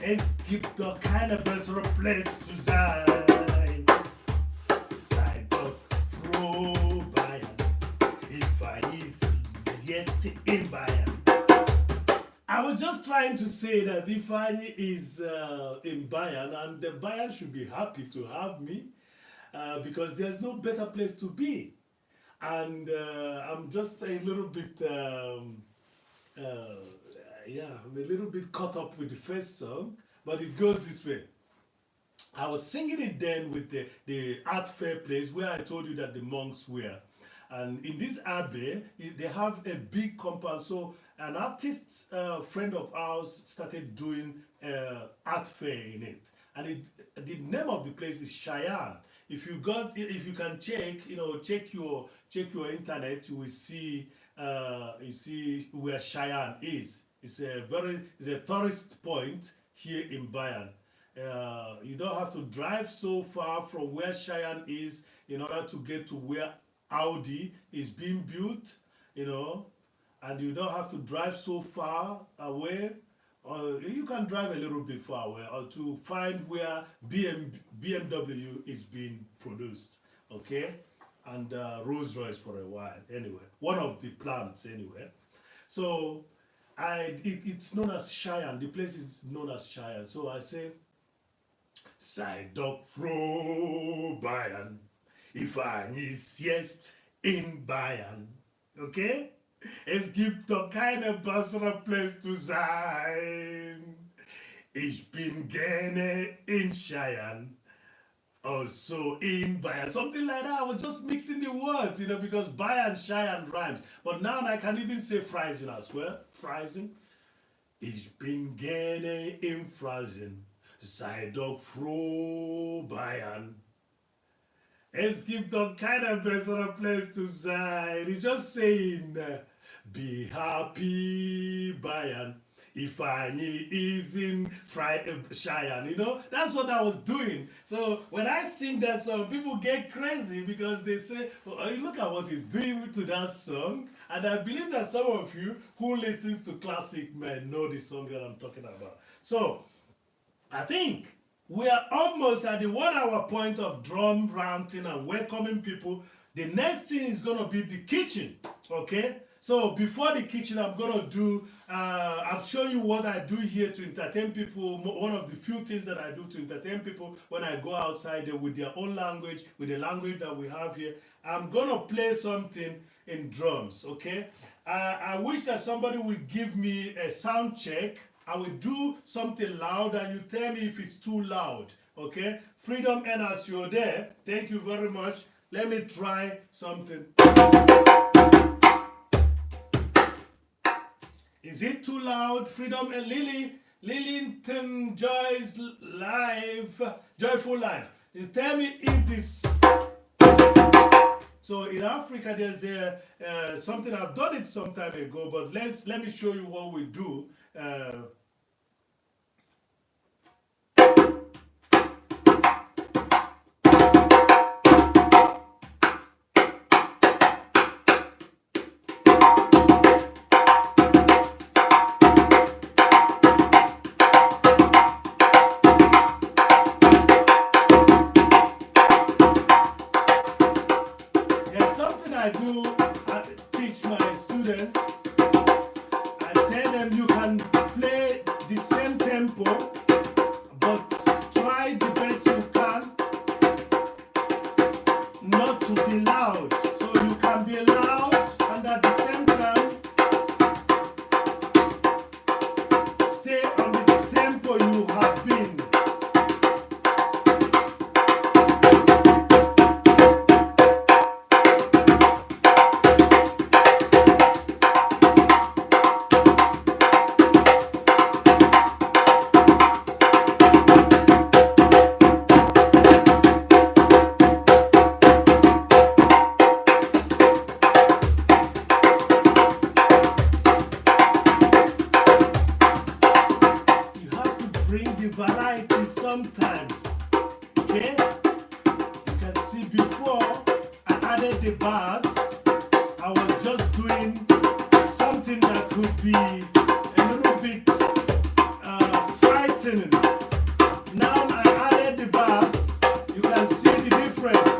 Es gibt doch keine bessere Platz zu sein. Sei doch froh, Bayern. Ifeanyi is jetzt in Bayern. I was just trying to say that Ifeanyi is in Bayern, and the Bayern should be happy to have me because there's no better place to be. And I'm just a little bit I'm a little bit caught up with the first song, but it goes this way. I was singing it then with the art fair place where I told you that the monks were. And in this abbey, they have a big compound. So an artist friend of ours started doing art fair in it. And the name of the place is Cheyenne. If you can check, check your internet, you will see where Cheyenne is. It's a tourist point. here in Bayan. You don't have to drive so far from where Cheyenne is in order to get to where Audi is being built, you know, and you don't have to drive so far away. Or you can drive a little bit far away or to find where BMW is being produced, okay? And Rolls Royce for a while, anyway. One of the plants, anyway. So it's known as Cheyenne. The place is known as Cheyenne. So I say, side up fro Bayan, Ifeanyi ist in Bayan. Okay? Es gibt doch keine bessere Place zu sein. Ich bin gerne in Cheyenne, also in Bayan. Something like that. I was just mixing the words, you know, because Bayan, Cheyenne rhymes. But now I can even say Freising as well. Freising. Ich bin gerne in Freising. Sei doch froh, Bayan. Es gibt doch keine bessere Place to sein. He's just saying, be happy, Bayan. Ifeanyi is in Cheyenne. You know, that's what I was doing. So when I sing that song, people get crazy because they say, oh, look at what he's doing to that song. And I believe that some of you who listens to classic men know the song that I'm talking about. So I think we are almost at the 1 hour point of drum ranting and welcoming people. The next thing is going to be the kitchen, okay? So before the kitchen, I'm going to do, I've shown you what I do here to entertain people. One of the few things that I do to entertain people when I go outside there with their own language, with the language that we have here. I'm going to play something in drums, okay? I wish that somebody would give me a sound check. I will do something loud and you tell me if it's too loud, okay? Freedom and as you're there, thank you very much. Let me try something. Is it too loud? Freedom and Lillington Joy's life, joyful life. You tell me if this. So in Africa, there's something I've done it some time ago, but let me show you what we do. I do, I teach my students. I tell them you can play the same tempo, but try the best you can not to be loud. So you can be loud and at the same time stay on the tempo you have been. Variety sometimes, okay? You can see before I added the bass, I was just doing something that could be a little bit frightening. Now I added the bass, you can see the difference.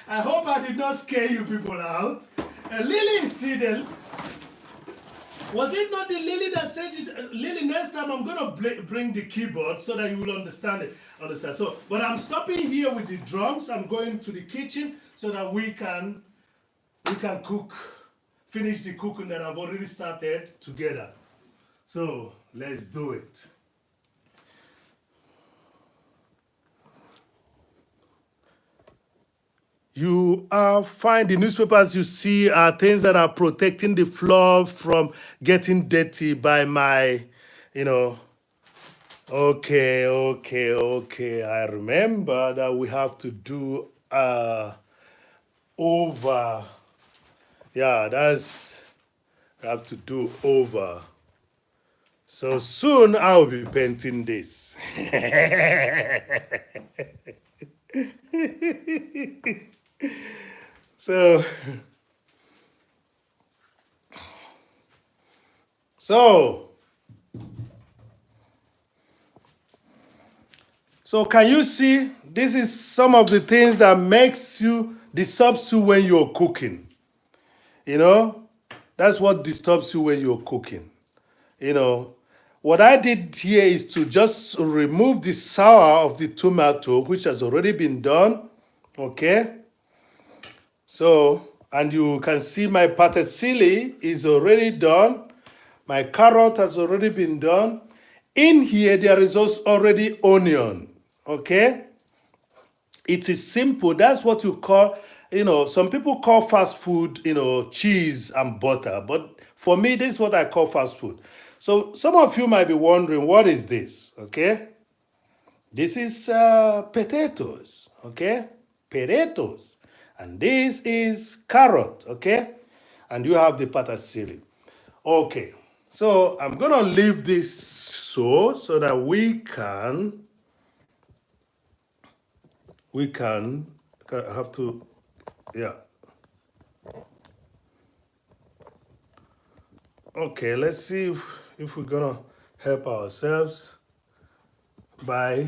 I hope I did not scare you people out. Lily is still there. Was it not the Lily that said it? Lily, next time I'm gonna bring the keyboard so that you will understand it. Understand? So, but I'm stopping here with the drums. I'm going to the kitchen so that we can cook, finish the cooking that I've already started together. So let's do it. You find the newspapers you see are things that are protecting the floor from getting dirty by my, you know. Okay. I remember that we have to do over. Yeah, I have to do over. So soon I'll be painting this. So, so, so can you see? This is some of the things that makes you disturbs you when you're cooking. You know, that's what disturbs you when you're cooking. You know, what I did here is to just remove the sour of the tomato, which has already been done. Okay. So, and you can see my petersilie is already done. My carrot has already been done. In here, there is also already onion. Okay. It is simple. That's what you call, some people call fast food, cheese and butter. But for me, this is what I call fast food. So some of you might be wondering, what is this? Okay. This is potatoes. Okay. Potatoes. And this is carrot. Okay. And you have the petersilie. Okay. So I'm going to leave this so that we can have to, yeah. Okay, let's see if we're gonna help ourselves by,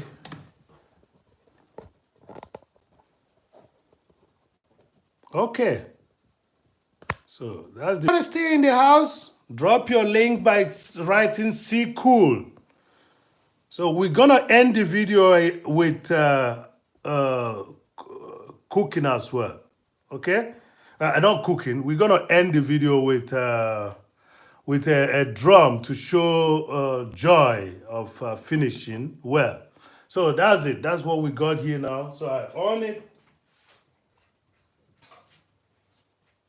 okay. So that's the, stay in the house, drop your link by writing C cool. So we're gonna end the video with cooking as well. Okay? Not cooking. We're gonna end the video with a drum to show joy of finishing well. So that's it. That's what we got here now. So I on it.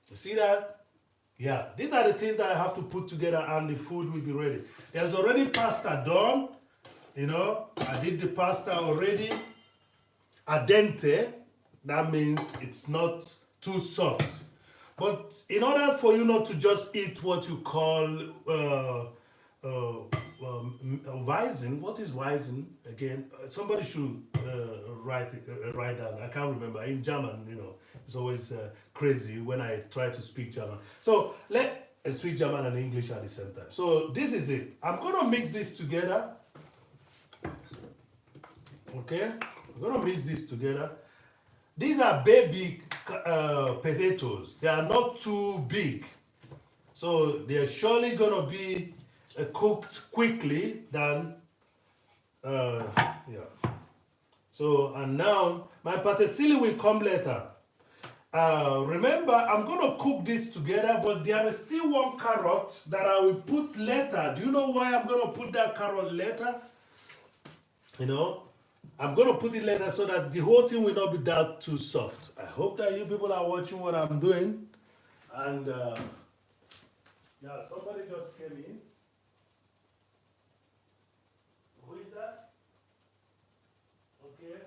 You see that? Yeah, these are the things that I have to put together and the food will be ready. There's already pasta done. I did the pasta already. Al dente, that means it's not too soft. But in order for you not to just eat what you call Weizen, what is Weizen again? Somebody should write down. I can't remember. In German, it's always crazy when I try to speak German. So let's speak German and English at the same time. So this is it. I'm gonna mix this together. Okay, I'm gonna mix this together. These are baby potatoes. They are not too big. So they're surely going to be cooked quickly than, yeah. So, and now my petersilie will come later. Remember, I'm going to cook this together, but there is still one carrot that I will put later. Do you know why I'm going to put that carrot later? I'm going to put it later so that the whole thing will not be that too soft. I hope that you people are watching what I'm doing. And yeah, somebody just came in. Who is that? Okay.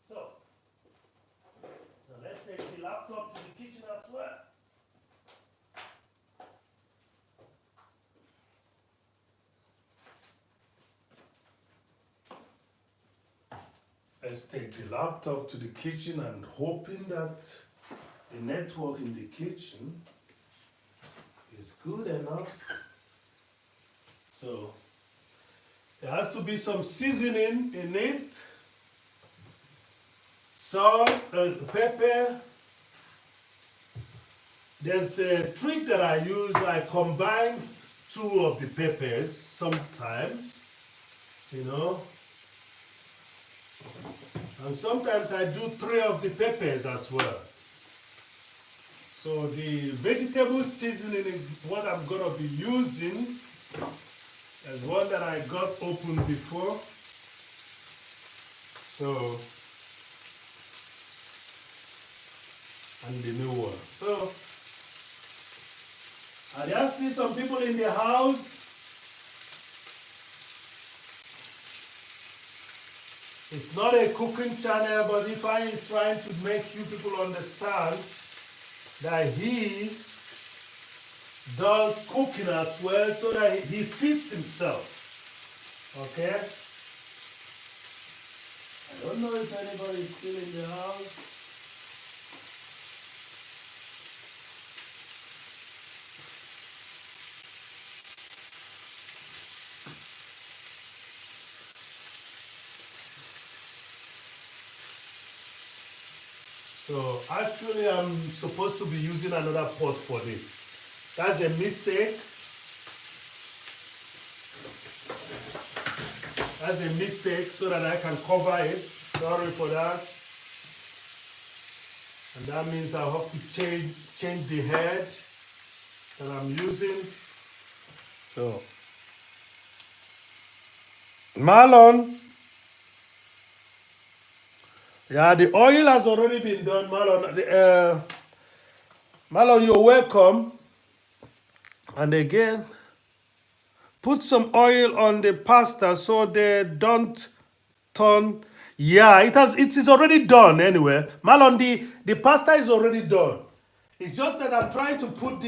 So let's take the laptop to the kitchen as well. Let's take the laptop to the kitchen and hoping that the network in the kitchen is good enough. So there has to be some seasoning in it. salt, pepper. There's a trick that I use. I combine two of the peppers sometimes, you know, and sometimes I do three of the peppers as well. So the vegetable seasoning is what I'm gonna be using. There's one that I got open before. So, and the new one. So, are there still some people in the house? It's not a cooking channel, but Ifeanyi is trying to make you people understand that he does cooking as well so that he feeds himself. Okay? I don't know if anybody is still in the house. So actually I'm supposed to be using another pot for this. That's a mistake. That's a mistake so that I can cover it. Sorry for that. And that means I'll have to change the head that I'm using. So Marlon. Yeah, the oil has already been done, Marlon. Marlon, you're welcome. And again, put some oil on the pasta so they don't turn. Yeah, it is already done anyway. Marlon, the pasta is already done. It's just that I'm trying to put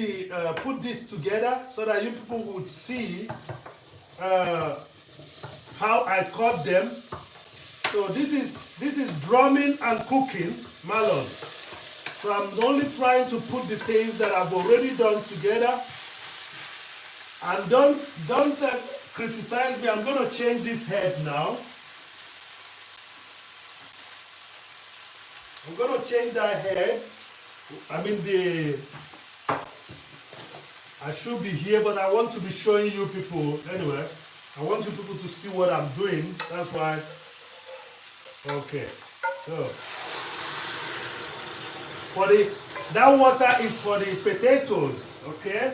this together so that you people would see how I cut them. So this is drumming and cooking, Marlon. So I'm only trying to put the things that I've already done together. And don't criticize me. I'm gonna change this head now. I'm gonna change that head. I mean I should be here, but I want to be showing you people anyway. I want you people to see what I'm doing. That's why. Okay, so that water is for the potatoes, okay?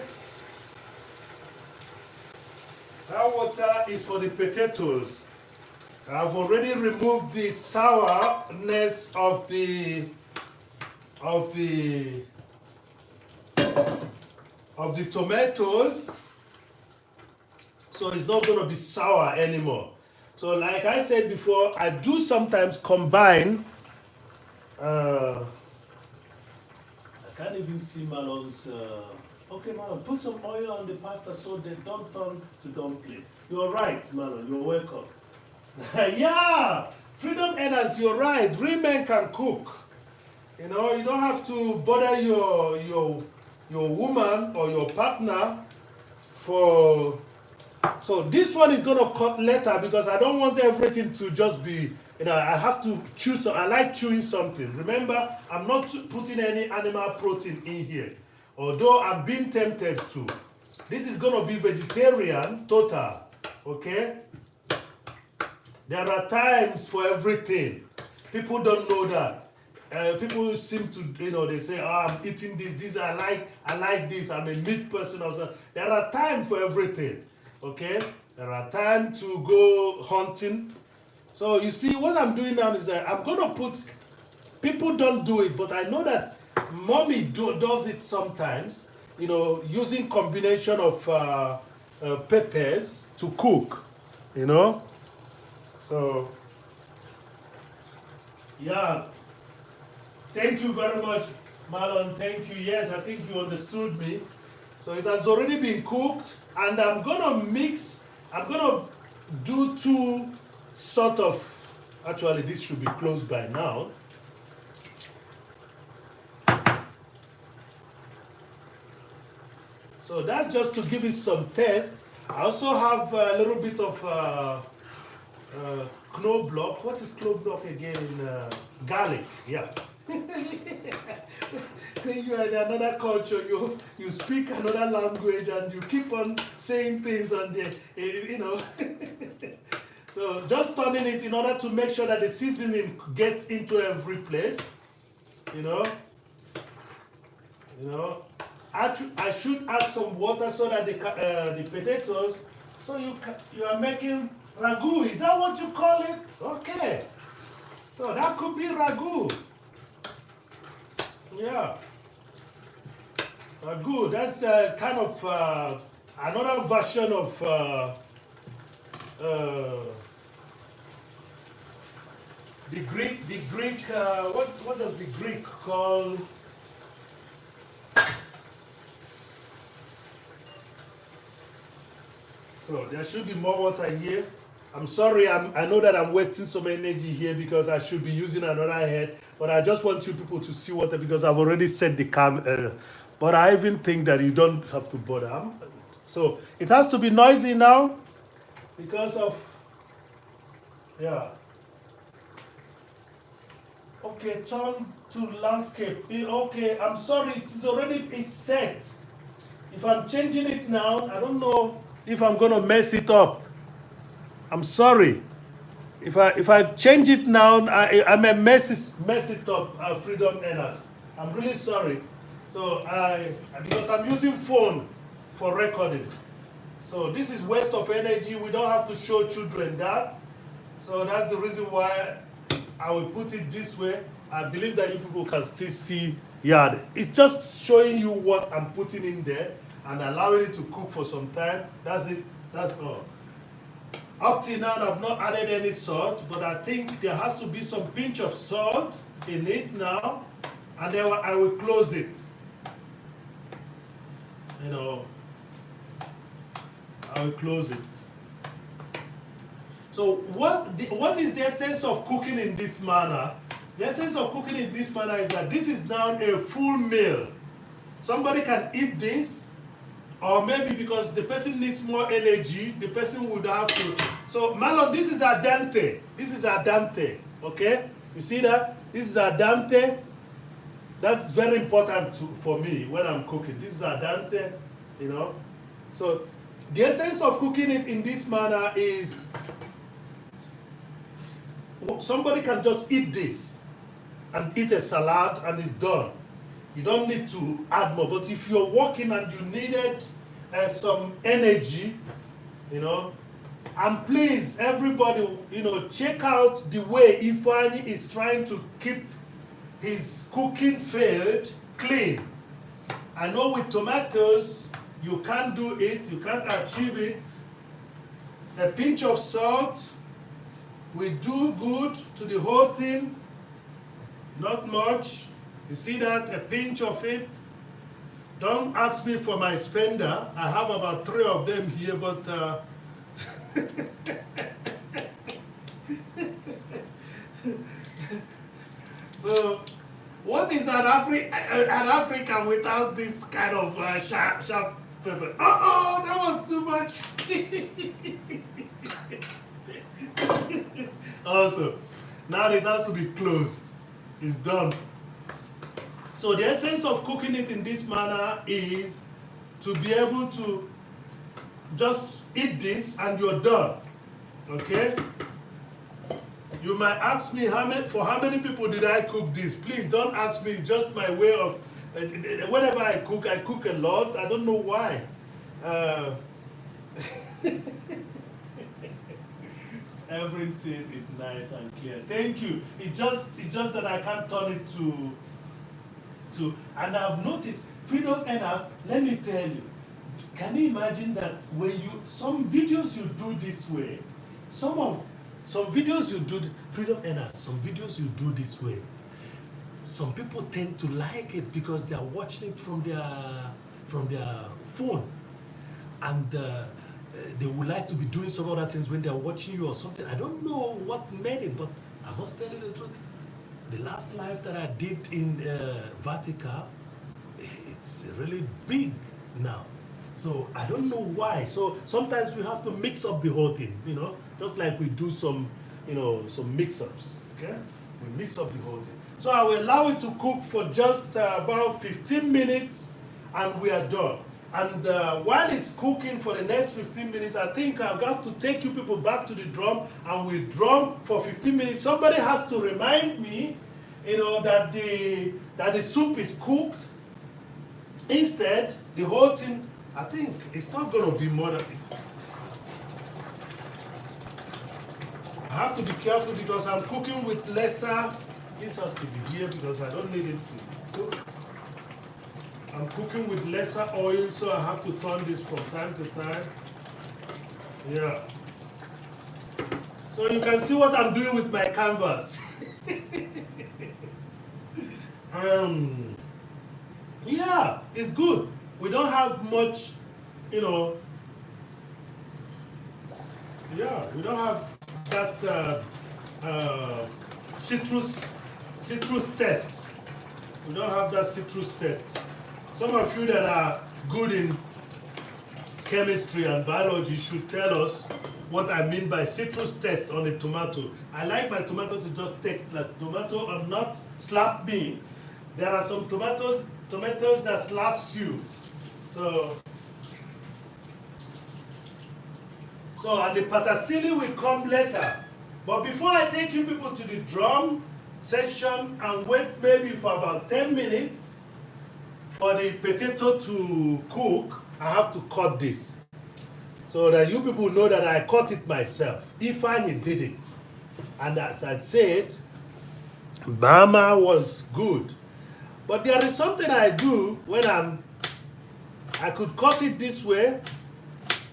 That water is for the potatoes. I've already removed the sourness of the tomatoes, so it's not going to be sour anymore. So like I said before, I do sometimes combine. I can't even see Marlon's. Okay, Marlon, put some oil on the pasta so they don't turn to dumpling. You're right, Marlon. You're welcome. Yeah, freedom elders, you're right. Real men can cook. You know, you don't have to bother your woman or your partner for. So this one is gonna cut later because I don't want everything to just be, you know, I have to chew some. I like chewing something. Remember, I'm not putting any animal protein in here, although I'm being tempted to. This is gonna be vegetarian total, okay? There are times for everything. People don't know that. People seem to, you know, they say, oh, I'm eating this, I like this, I'm a meat person or something. There are times for everything. Okay, there are times to go hunting. So you see, what I'm doing now is that I'm gonna put. People don't do it, but I know that mommy does it sometimes. You know, using combination of peppers to cook. You know, so yeah. Thank you very much, Marlon. Thank you. Yes, I think you understood me. So it has already been cooked, and I'm gonna do two sort of, actually this should be closed by now. So that's just to give it some taste. I also have a little bit of knoblauch. What is knoblauch again? garlic. Yeah. When you are in another culture, you speak another language and you keep on saying things on the, you know. So just turning it in order to make sure that the seasoning gets into every place, you know. I should add some water so that the potatoes. So you are making ragu. Is that what you call it? Okay. So that could be ragu. Yeah. Ragu. That's kind of another version of the Greek. What does the Greek call? So there should be more water here. I'm sorry, I know that I'm wasting some energy here because I should be using another head, but I just want you people to see water because I've already set the cam. But I even think that you don't have to bother. So it has to be noisy now because of, yeah. Okay, turn to landscape. Okay, I'm sorry, it's set. If I'm changing it now, I don't know if I'm gonna mess it up. I'm sorry. If I change it now, I may mess it up, Freedom Earners. I'm really sorry. So because I'm using phone for recording. So this is waste of energy. We don't have to show children that. So that's the reason why I will put it this way. I believe that you people can still see. Yeah, it's just showing you what I'm putting in there and allowing it to cook for some time. That's it. That's all. Up till now, I've not added any salt, but I think there has to be some pinch of salt in it now, and then I will close it. You know, I will close it. So what is the essence of cooking in this manner? The essence of cooking in this manner is that this is now a full meal. Somebody can eat this, or maybe because the person needs more energy, the person would have to. So, Marlon, this is al dente. This is al dente, okay? You see that? This is al dente. That's very important for me when I'm cooking. This is al dente, you know? So, the essence of cooking it in this manner is somebody can just eat this and eat a salad and it's done. You don't need to add more. But if you're working and you needed some energy, you know, and please, everybody, you know, check out the way Ifeanyi is trying to keep his cooking field clean. I know with tomatoes, you can't do it, you can't achieve it. A pinch of salt will do good to the whole thing, not much. You see that? A pinch of it. Don't ask me for my spender. I have about 3 of them here, but so what is an African without this kind of sharp pepper? Oh, that was too much. Also, now it has to be closed. It's done. So the essence of cooking it in this manner is to be able to just eat this and you're done. Okay? You might ask me for how many people did I cook this? Please don't ask me. It's just my way of whenever I cook a lot. I don't know why. Everything is nice and clear. Thank you. It's just that I can't turn it to and I've noticed, Freedom Earners, let me tell you, can you imagine that when some videos you do this way, some videos you do, Freedom Earners, some videos you do this way, some people tend to like it because they are watching it from their phone, and they would like to be doing some other things when they are watching you or something. I don't know what made it, but I must tell you the truth. The last live that I did in Vatican, it's really big now. So I don't know why. So sometimes we have to mix up the whole thing, you know, just like we do some, you know, some mix-ups, okay? We mix up the whole thing. So I will allow it to cook for just about 15 minutes and we are done. And while it's cooking for the next 15 minutes, I think I'll have to take you people back to the drum and we drum for 15 minutes. Somebody has to remind me, that the soup is cooked. Instead, the whole thing, I think it's not going to be more than... I have to be careful because I'm cooking with lesser... This has to be here because I don't need it to cook. I'm cooking with lesser oil, so I have to turn this from time to time. Yeah. So you can see what I'm doing with my canvas. Yeah, it's good. We don't have much, yeah, we don't have that citrus test. We don't have that citrus test. Some of you that are good in chemistry and biology should tell us what I mean by citrus test on a tomato. I like my tomato to just take the tomato and not slap me. There are some tomatoes that slaps you. So and the patasili will come later. But before I take you people to the drum session and wait maybe for about 10 minutes for the potato to cook, I have to cut this. So that you people know that I cut it myself. Ifeanyi did it. And as I said, Mama was good. But there is something I do when I could cut it this way,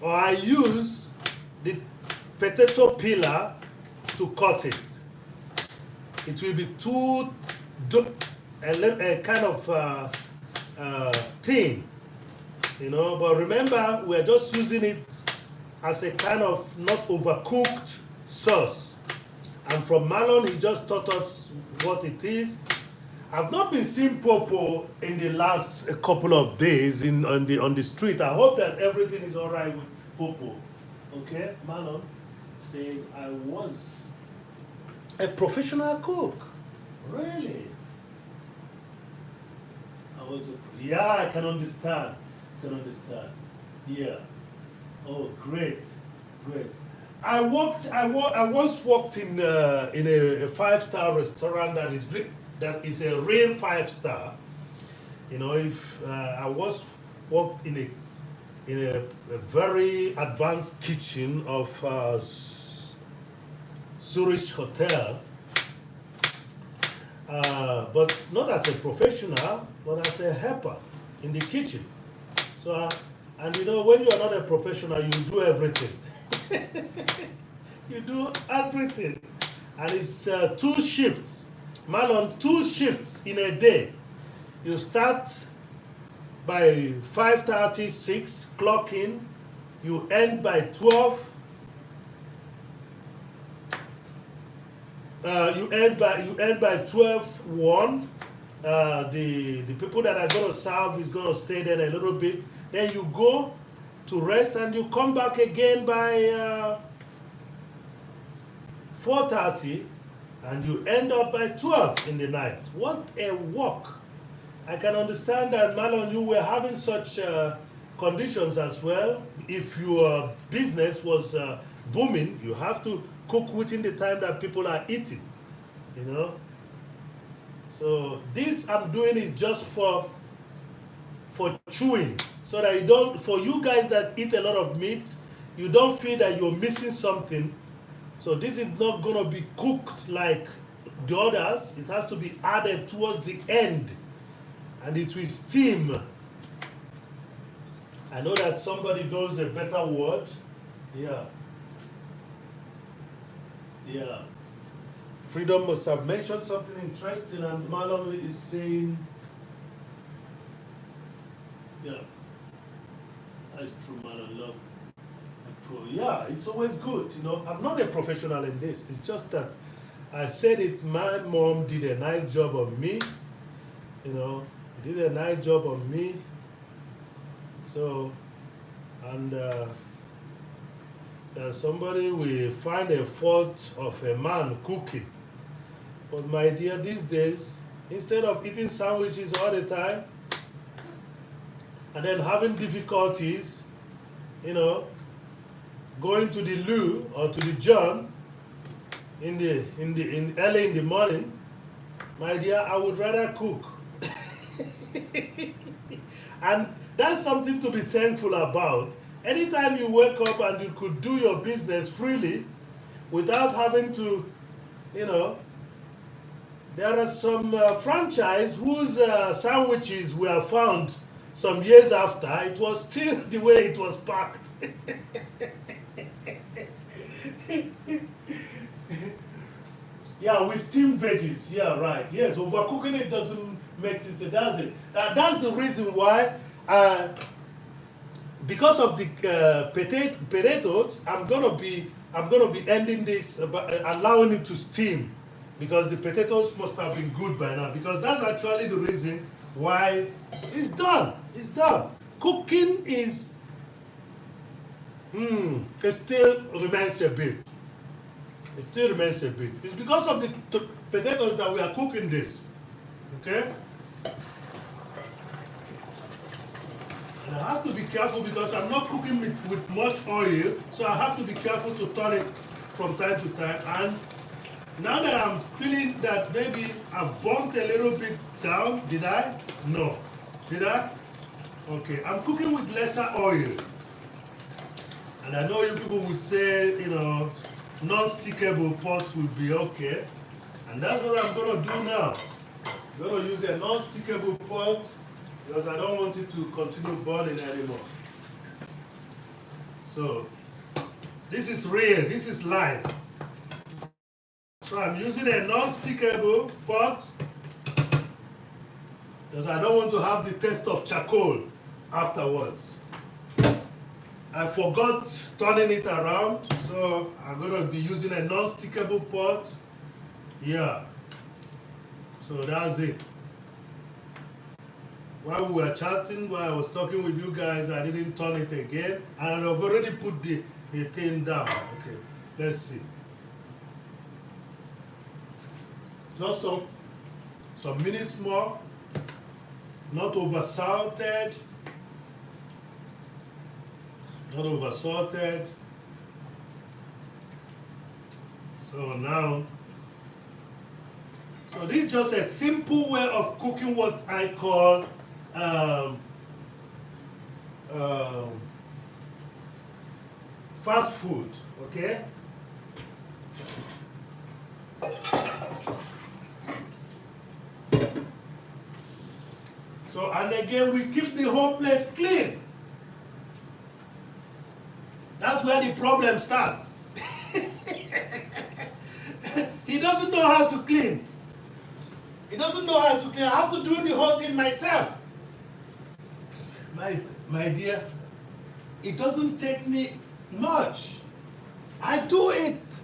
or I use the potato peeler to cut it. It will be too kind of thin, but remember, we're just using it as a kind of not overcooked sauce. And from Marlon, he just taught us what it is. I've not been seeing Popo in the last couple of days on the street. I hope that everything is all right with Popo. Okay, Marlon said I was a professional cook. Really? Yeah, I can understand. Yeah. Oh, great. I once worked in a 5-star restaurant that is a real 5-star. I worked in a very advanced kitchen of Zurich Hotel, but not as a professional, but as a helper in the kitchen. So, and when you are not a professional, you do everything. You do everything. And it's 2 shifts. Marlon, 2 shifts in a day. You start by 5:30, 6, clock in. You end by 12. You end by 12:01. The people that are going to serve is going to stay there a little bit. Then you go to rest and you come back again by 4:30 and you end up by 12 in the night. What a work. I can understand that, Marlon, you were having such conditions as well. If your business was booming, you have to cook within the time that people are eating, So this I'm doing is just for chewing, so that for you guys that eat a lot of meat, you don't feel that you're missing something. So this is not going to be cooked like the others. It has to be added towards the end, and it will steam. I know that somebody knows a better word. Yeah. Freedom must have mentioned something interesting, and Marlon is saying, yeah, that's true, Marlon. Love a pro. Yeah, it's always good. I'm not a professional in this. It's just that I said it. My mom did a nice job on me. Did a nice job on me. So, and somebody will find a fault of a man cooking. But my dear, these days, instead of eating sandwiches all the time and then having difficulties, you know, going to the loo or to the John in early in the morning, my dear, I would rather cook. And that's something to be thankful about. Anytime you wake up and you could do your business freely without having to, you know, there are some franchise whose sandwiches were found some years after. It was still the way it was packed. Yeah, with steamed veggies. Yeah, right. Yes, overcooking it doesn't make sense, does it? That's the reason why, because of the potatoes, I'm gonna be ending this by allowing it to steam, because the potatoes must have been good by now. Because that's actually the reason why it's done. It's done. Cooking is, it still remains a bit. It still remains a bit. It's because of the potatoes that we are cooking this. Okay? And I have to be careful because I'm not cooking with much oil, so I have to be careful to turn it from time to time. And now that I'm feeling that maybe I've bumped a little bit down, did I? No. Did I? Okay, I'm cooking with lesser oil. And I know you people would say, you know, non-stickable pots would be okay. And that's what I'm going to do now. I'm going to use a non-stickable pot because I don't want it to continue burning anymore. So, this is real. This is live. So I'm using a non-stickable pot because I don't want to have the taste of charcoal afterwards. I forgot turning it around, so I'm going to be using a non-stickable pot. Yeah. So that's it. While we were chatting, while I was talking with you guys, I didn't turn it again. And I've already put the thing down. Okay, let's see. Just some minutes more. Not over salted. Not over salted. So now, so this is just a simple way of cooking what I call fast food, okay? So, and again, we keep the whole place clean. That's where the problem starts. He doesn't know how to clean. He doesn't know how to clean. I have to do the whole thing myself. My dear, it doesn't take me much. I do it.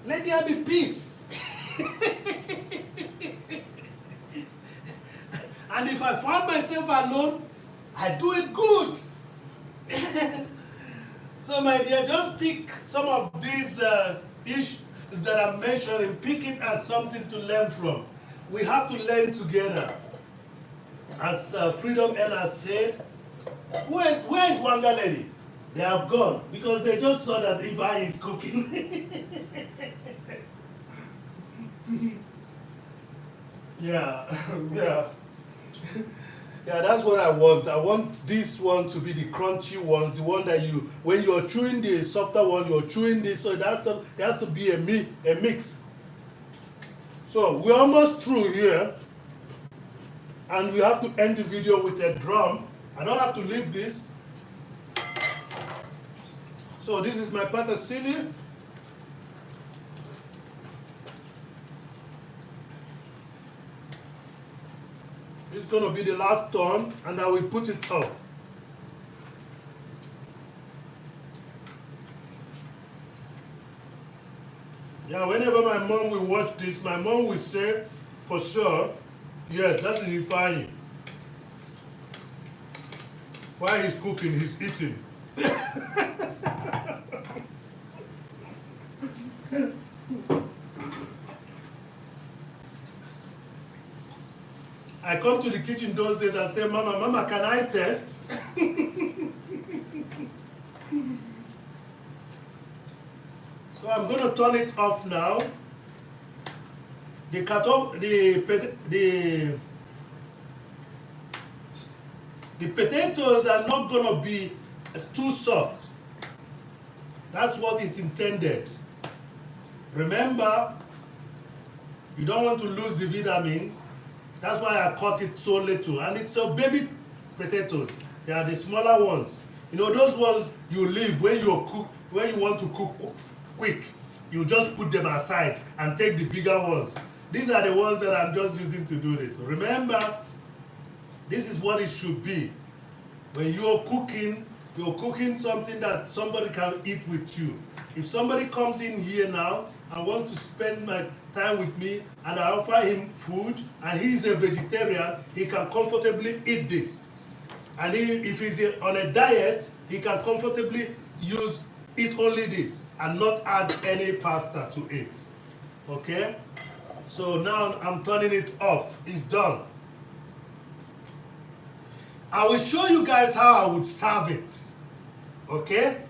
Let there be peace. And if I find myself alone, I do it good. So my dear, just pick some of these issues that I'm mentioning, pick it as something to learn from. We have to learn together. As Freedom Ella said, where is Wanga Lady? They have gone because they just saw that Ifeanyi is cooking. Yeah, yeah. Yeah, that's what I want. I want this one to be the crunchy ones, the one that you, when you're chewing the softer one, you're chewing this, so there has to be a mix. So we're almost through here, and we have to end the video with a drum. I don't have to leave this. So this is my patasili. This is going to be the last turn, and I will put it up. Yeah, whenever my mom will watch this, my mom will say, for sure, yes, that is Ifeanyi. While he's cooking, he's eating. I come to the kitchen those days and say, Mama, can I test? So I'm going to turn it off now. The potatoes are not going to be too soft. That's what is intended. Remember, you don't want to lose the vitamins. That's why I cut it so little. And it's a baby potatoes. They are the smaller ones. You know, those ones you leave when you want to cook quick. You just put them aside and take the bigger ones. These are the ones that I'm just using to do this. Remember, this is what it should be. When you're cooking something that somebody can eat with you. If somebody comes in here now and wants to spend my time with me and I offer him food and he's a vegetarian, he can comfortably eat this. And if he's on a diet, he can comfortably eat only this and not add any pasta to it. Okay? So now I'm turning it off. It's done. I will show you guys how I would serve it. Okay?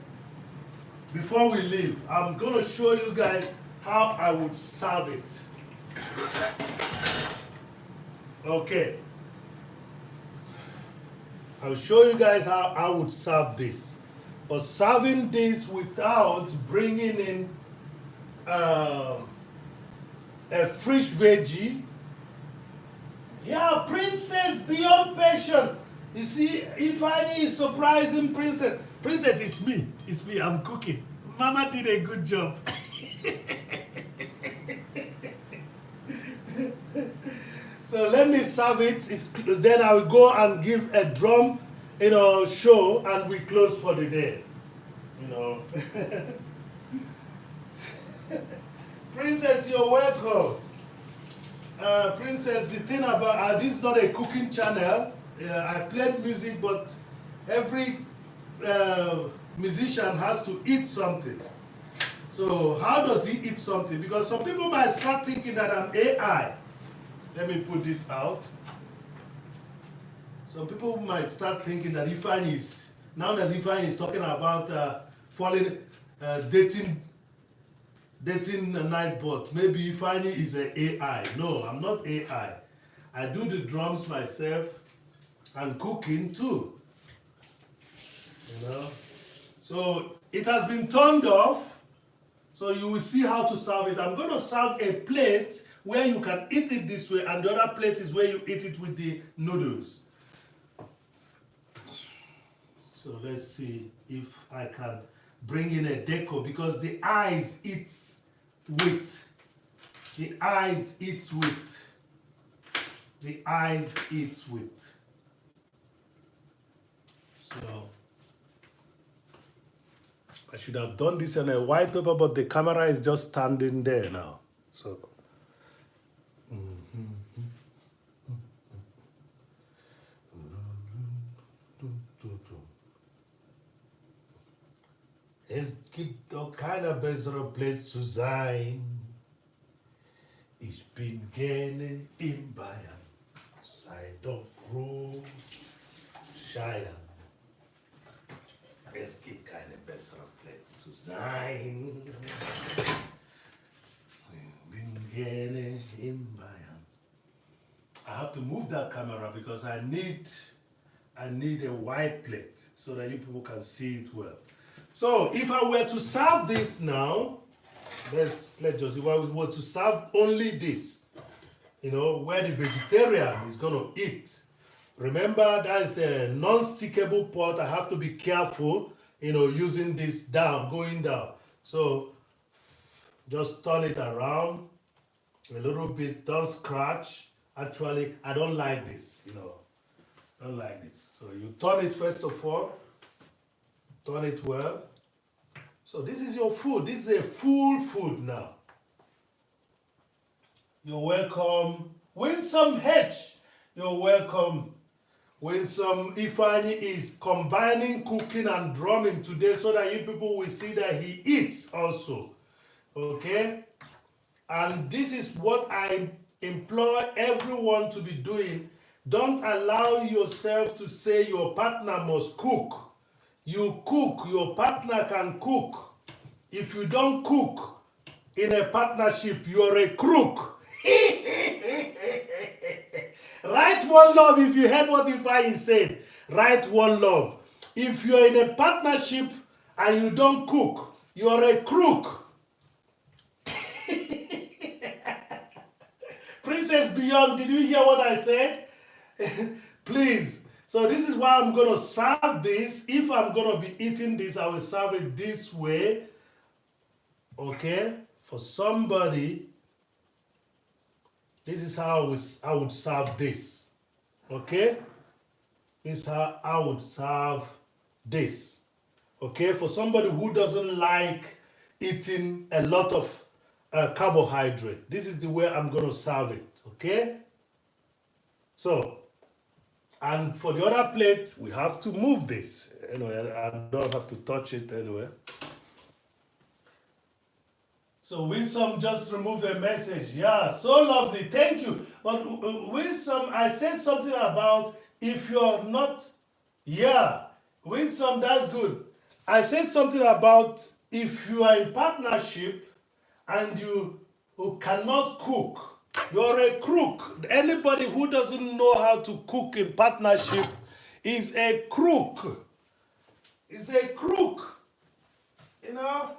Before we leave, I'm going to show you guys how I would serve it. Okay. I'll show you guys how I would serve this. But serving this without bringing in a fresh veggie. Yeah, princess beyond passion. You see, Ifeanyi is surprising princess. Princess, it's me. It's me. I'm cooking. Mama did a good job. So let me serve it. Then I will go and give a drum, show, and we close for the day. Princess, you're welcome. Princess, the thing about this is not a cooking channel. I played music, but every musician has to eat something. So how does he eat something? Because some people might start thinking that I'm AI. Let me put this out. Some people might start thinking that Ifeanyi is, now that Ifeanyi is talking about dating a night bot, maybe Ifeanyi is an AI. No, I'm not AI. I do the drums myself and cooking too. So it has been turned off, so you will see how to serve it. I'm going to serve a plate where you can eat it this way, and the other plate is where you eat it with the noodles. So let's see if I can bring in a deco, because the eyes eats with. The eyes eats with. The eyes eats with. So I should have done this on a white paper, but the camera is just standing there now. So es gibt doch keiner bessere Platz zu sein. Ich bin gerne in Bayern. Sei doch froh, Scheiern. Es gibt keine bessere Platz zu sein. Ich bin gerne in Bayern. I have to move that camera because I need a white plate so that you people can see it well. So if I were to serve this now, let's just, if I were to serve only this, where the vegetarian is going to eat. Remember, that is a non-stickable pot. I have to be careful, using this going down. So just turn it around a little bit. Don't scratch. Actually, I don't like this, don't like this. So you turn it first of all. Turn it well. So this is your food. This is a full food now. You're welcome. Win some H. You're welcome. When some Ifeanyi is combining cooking and drumming today so that you people will see that he eats also. Okay? And this is what I implore everyone to be doing Don't allow yourself to say your partner must cook. You cook, your partner can cook. If you don't cook in a partnership, you're a crook. Write one love if you heard what Ifeanyi said. Write one love. If you're in a partnership and you don't cook, you're a crook. Princess Beyond, did you hear what I said? Please. So this is why I'm going to serve this. If I'm going to be eating this, I will serve it this way. Okay? For somebody, this is how I would serve this. Okay? This is how I would serve this. Okay? For somebody who doesn't like eating a lot of carbohydrate, this is the way I'm going to serve it. Okay? So, and for the other plate, we have to move this. Anyway, I don't have to touch it anyway. So Winsome just removed a message. Yeah, so lovely. Thank you. But Winsome, I said something about if you're not, yeah, Winsome, that's good. I said something about if you are in partnership and you cannot cook, you're a crook. Anybody who doesn't know how to cook in partnership is a crook. Is a crook. You know?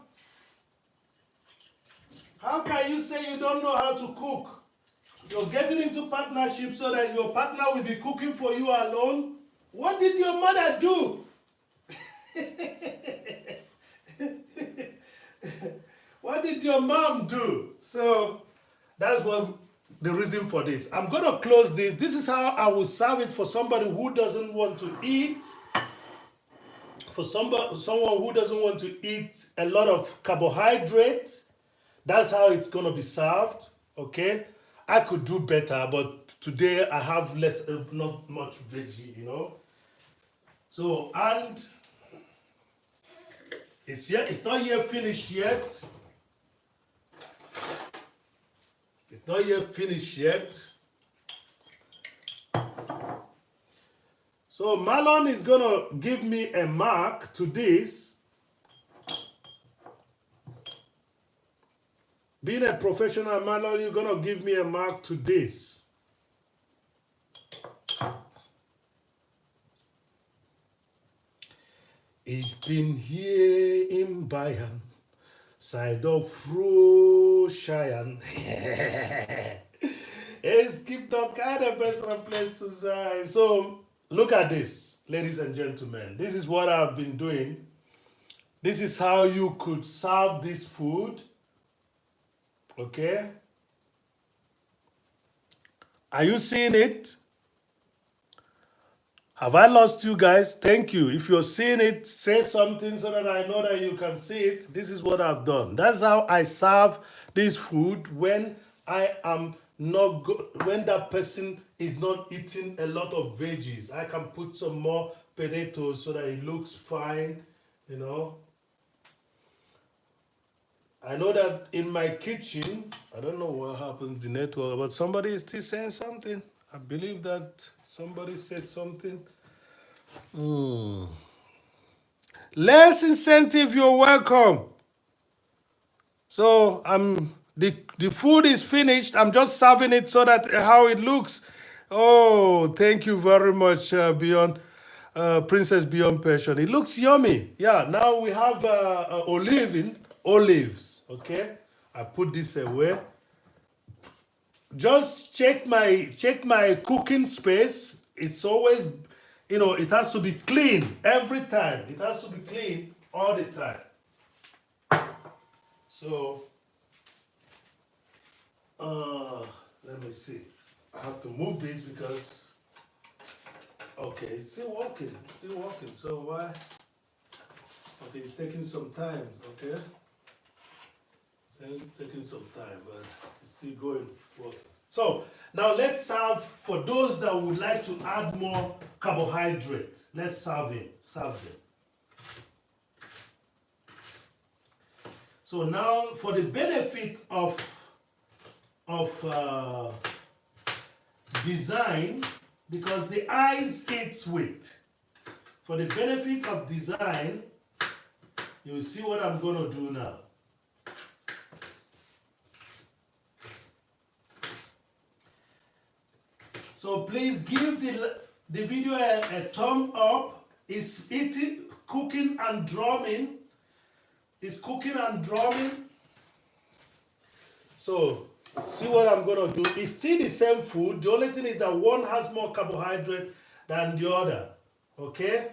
How can you say you don't know how to cook? You're getting into partnership so that your partner will be cooking for you alone? What did your mother do? What did your mom do? So that's what the reason for this. I'm going to close this. This is how I will serve it for somebody who doesn't want to eat. For someone who doesn't want to eat a lot of carbohydrates. That's how it's going to be served. Okay? I could do better, but today I have not much veggie, you know. So, and it's not yet finished yet. It's not yet finished yet. So Marlon is going to give me a mark to this. Being a professional, Marlon, you're going to give me a mark to this. Ich bin hier in Bayern, seit auf Frühschein. Es gibt doch keine bessere Place zu sein. So, look at this, ladies and gentlemen. This is what I've been doing. This is how you could serve this food. Okay? Are you seeing it? Have I lost you guys? Thank you. If you're seeing it, say something so that I know that you can see it. This is what I've done. That's how I serve this food when I am not when that person is not eating a lot of veggies. I can put some more potatoes so that it looks fine, you know. I know that in my kitchen, I don't know what happened to the network, but somebody is still saying something. I believe that somebody said something. Less incentive, you're welcome. So the food is finished. I'm just serving it so that how it looks. Oh, thank you very much, Beyond Princess Beyond Passion. It looks yummy. Yeah, now we have olives. Okay, I put this away. Just check my cooking space. It's always, you know, it has to be clean every time. It has to be clean all the time. So, let me see. I have to move this because, okay, it's still working. It's still working. So why? Okay, it's taking some time. Okay, it's taking some time, but it's still going. So now let's serve for those that would like to add more carbohydrate. Let's serve them. So now for the benefit of design, because the eyes eats with. For the benefit of design, you will see what I'm going to do now. So please give the video a thumb up. It's eating, cooking and drumming. It's cooking and drumming. So see what I'm going to do. It's still the same food. The only thing is that one has more carbohydrate than the other. Okay?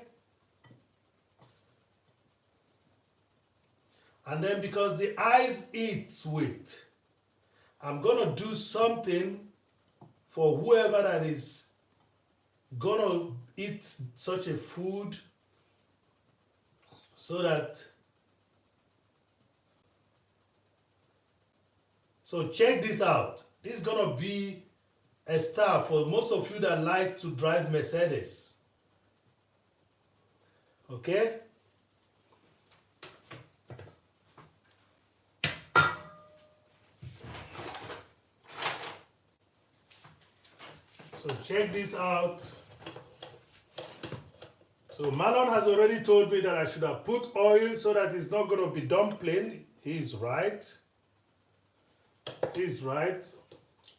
And then because the eyes eats with, I'm going to do something for whoever that is going to eat such a food, so check this out. This is going to be a star for most of you that like to drive Mercedes. Okay? So check this out. So Marlon has already told me that I should have put oil so that it's not going to be dumpling. He's right. He's right.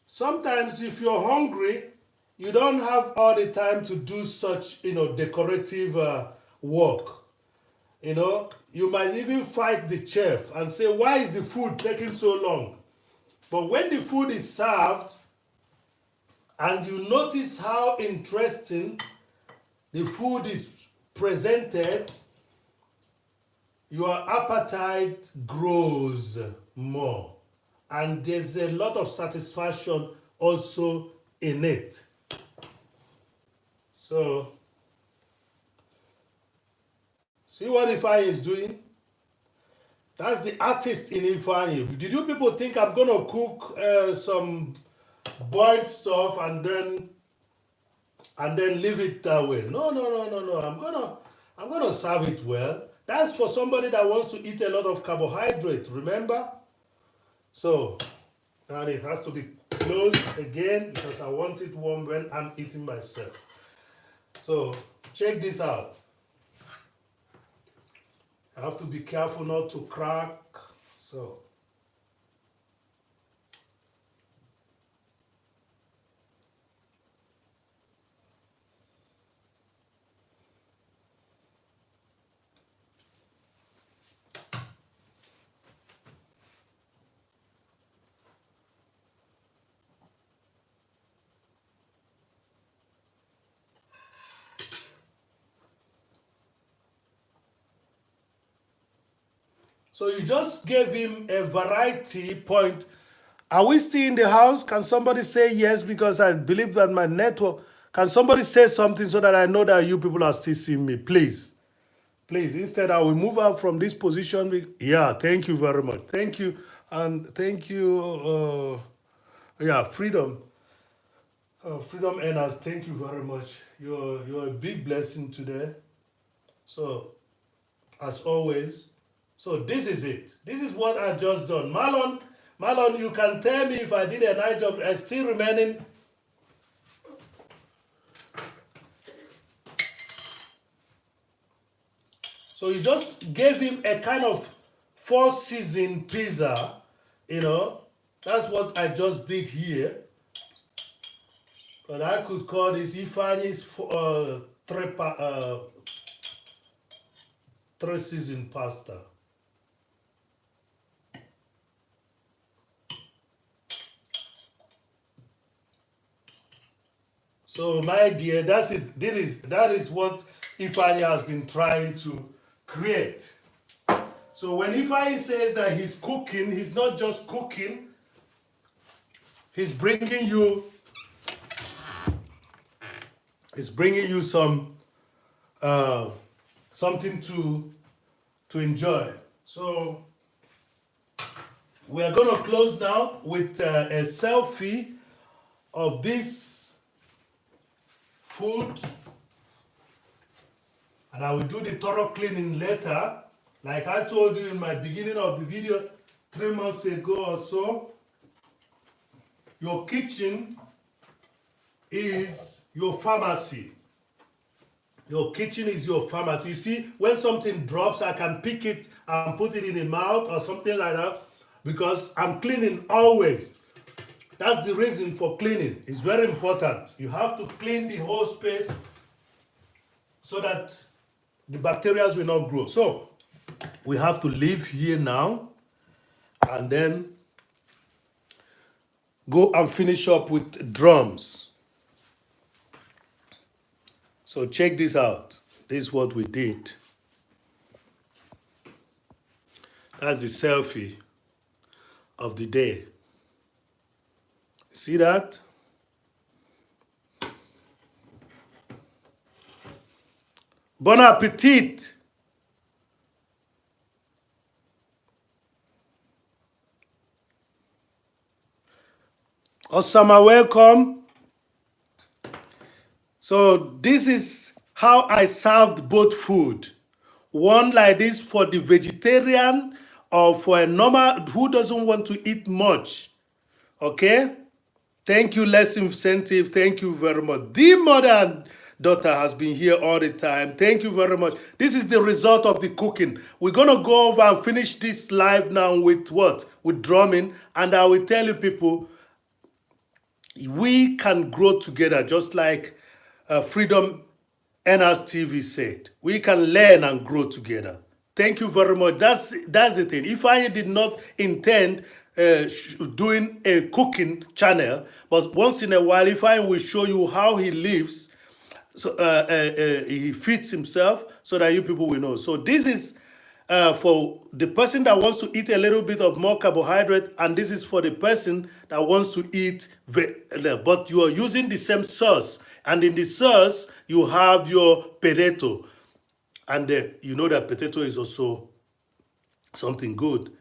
Sometimes if you're hungry, you don't have all the time to do such, decorative work. You might even fight the chef and say, why is the food taking so long? But when the food is served, and you notice how interesting the food is presented, your appetite grows more. And there's a lot of satisfaction also in it. So, see what Ifeanyi is doing? That's the artist in Ifeanyi. Did you people think I'm going to cook some boiled stuff and then leave it that way? No. I'm gonna serve it well. That's for somebody that wants to eat a lot of carbohydrate, remember? So now it has to be closed again because I want it warm when I'm eating myself. So check this out. I have to be careful not to crack. So you just gave him a variety point. Are we still in the house? Can somebody say yes? Because I believe that my network. Can somebody say something so that I know that you people are still seeing me? Please. Please. Instead, I will move out from this position. Yeah, thank you very much. Thank you. And thank you. Freedom. Freedom Earners, thank you very much. You're a big blessing today. So, as always. So this is it. This is what I just done. Marlon, you can tell me if I did a nice job. I still remaining. So you just gave him a kind of 4-season pizza, That's what I just did here. But I could call this Ifeanyi's 3-season pasta. So my dear, that is what Ifeanyi has been trying to create. So when Ifeanyi says that he's cooking, he's not just cooking. He's bringing you some something to enjoy. So we are going to close now with a selfie of this food, and I will do the thorough cleaning later. Like I told you in my beginning of the video 3 months ago or so, your kitchen is your pharmacy. Your kitchen is your pharmacy. You see, when something drops, I can pick it and put it in the mouth or something like that because I'm cleaning always. That's the reason for cleaning. It's very important. You have to clean the whole space so that the bacteria will not grow. So we have to leave here now and then go and finish up with drums. So check this out. This is what we did. That's the selfie of the day. See that? Bon appetit. Osama, welcome. So this is how I served both food. One like this for the vegetarian or for a normal who doesn't want to eat much. Okay? Thank you, less incentive. Thank you very much. The mother and daughter has been here all the time. Thank you very much. This is the result of the cooking. We're going to go over and finish this live now with what? With drumming. And I will tell you people, we can grow together just like Freedom NS TV said. We can learn and grow together. Thank you very much. That's the thing. If I did not intend doing a cooking channel, but once in a while, if I will show you how he lives, so he feeds himself, so that you people will know. So this is for the person that wants to eat a little bit of more carbohydrate, and this is for the person that wants to eat, but you are using the same sauce. And in the sauce, you have your potato. And you know that potato is also something good.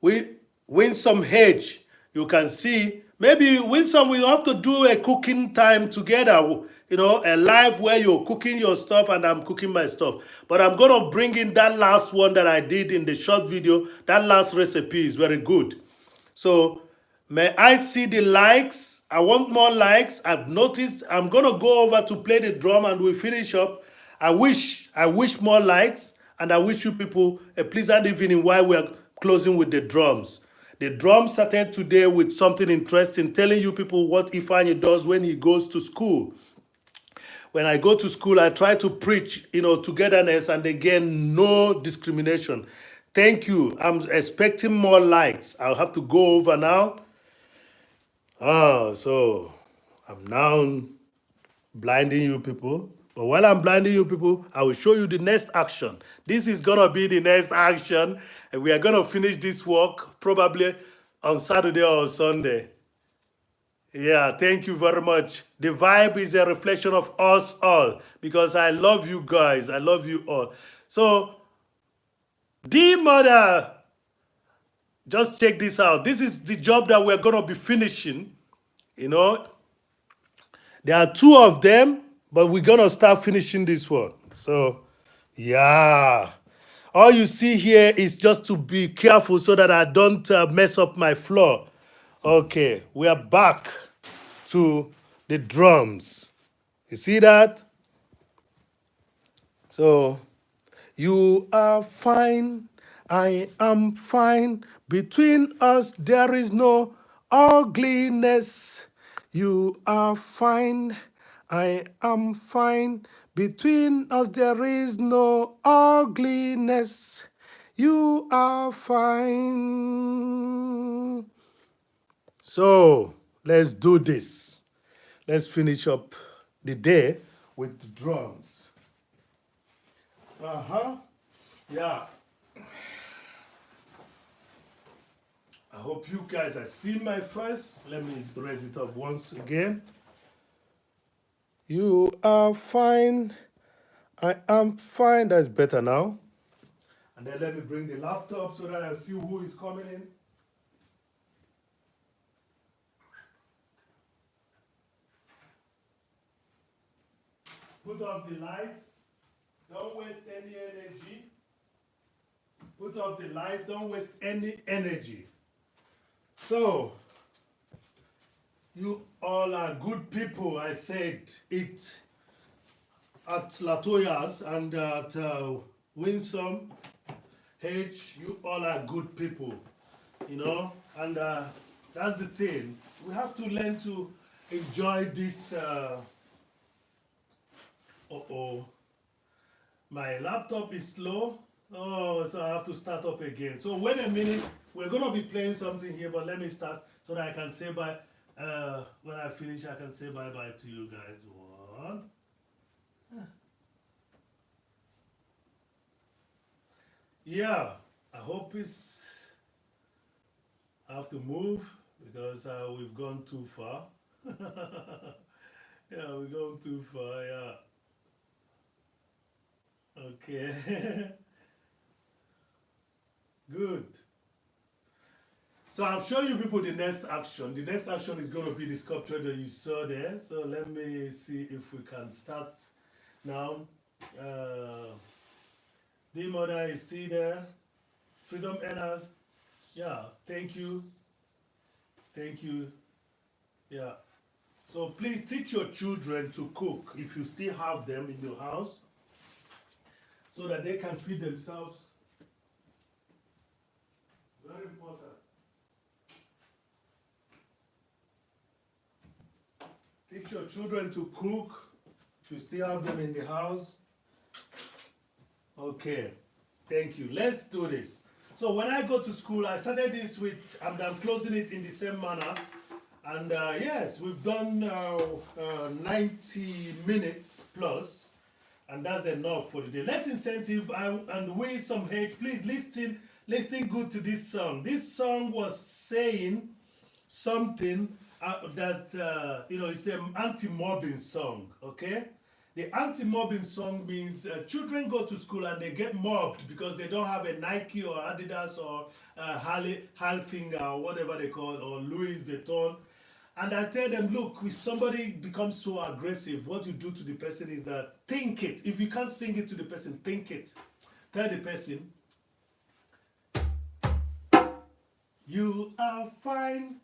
We win some hedge. You can see, maybe win some, we have to do a cooking time together, you know, a live where you're cooking your stuff and I'm cooking my stuff. But I'm going to bring in that last one that I did in the short video. That last recipe is very good. So may I see the likes? I want more likes. I've noticed. I'm going to go over to play the drum and we finish up. I wish more likes, and I wish you people a pleasant evening while we're closing with the drums. The drum started today with something interesting, telling you people what Ifeanyi does when he goes to school. When I go to school, I try to preach, you know, togetherness and again, no discrimination. Thank you. I'm expecting more likes. I'll have to go over now. So I'm now blinding you people. But while I'm blinding you people, I will show you the next action. This is going to be the next action. And we are going to finish this work probably on Saturday or Sunday. Yeah, thank you very much. The vibe is a reflection of us all because I love you guys. I love you all. So, dear mother, just check this out. This is the job that we're going to be finishing. You know, there are two of them, but we're going to start finishing this one. So, yeah. All you see here is just to be careful so that I don't mess up my floor. Okay, we are back to the drums. You see that? So, you are fine, I am fine. Between us there is no ugliness. You are fine, I am fine. Between us there is no ugliness. You are fine. So, let's do this. Let's finish up the day with the drums. Yeah. I hope you guys have seen my first. Let me raise it up once again. You are fine. I am fine. That's better now. And then let me bring the laptop so that I see who is coming in. Put off the lights. Don't waste any energy. Put off the light. Don't waste any energy. So, You all are good people. I said it at Latoya's and at Winsome H. You all are good people, you know, and that's the thing. We have to learn to enjoy this. My laptop is slow. Oh, so I have to start up again. So wait a minute. We're gonna be playing something here, but let me start so that I can say bye. When I finish, I can say bye bye to you guys. One. Yeah, I hope it's. I have to move because we've gone too far. Yeah, we've gone too far. Yeah. Okay. Good. So I've shown you people the next action. The next action is going to be the sculpture that you saw there. So let me see if we can start now. The mother is still there. Freedom Earners. Yeah, thank you. Thank you. Yeah. So please teach your children to cook if you still have them in your house so that they can feed themselves. Very important. Teach your children to cook if you still have them in the house. Okay, thank you. Let's do this. So when I go to school, I started this with, and I'm closing it in the same manner. And yes, we've done 90 minutes plus, and that's enough for the day. Let's incentive and we some hate. Please listen good to this song. This song was saying something that you know, it's an anti-mobbing song. Okay, the anti-mobbing song means children go to school and they get mobbed because they don't have a Nike or Adidas or Halfinger or whatever they call, or Louis Vuitton. And I tell them, look, if somebody becomes so aggressive, what you do to the person is that think it. If you can't sing it to the person, think it. Tell the person, you are fine.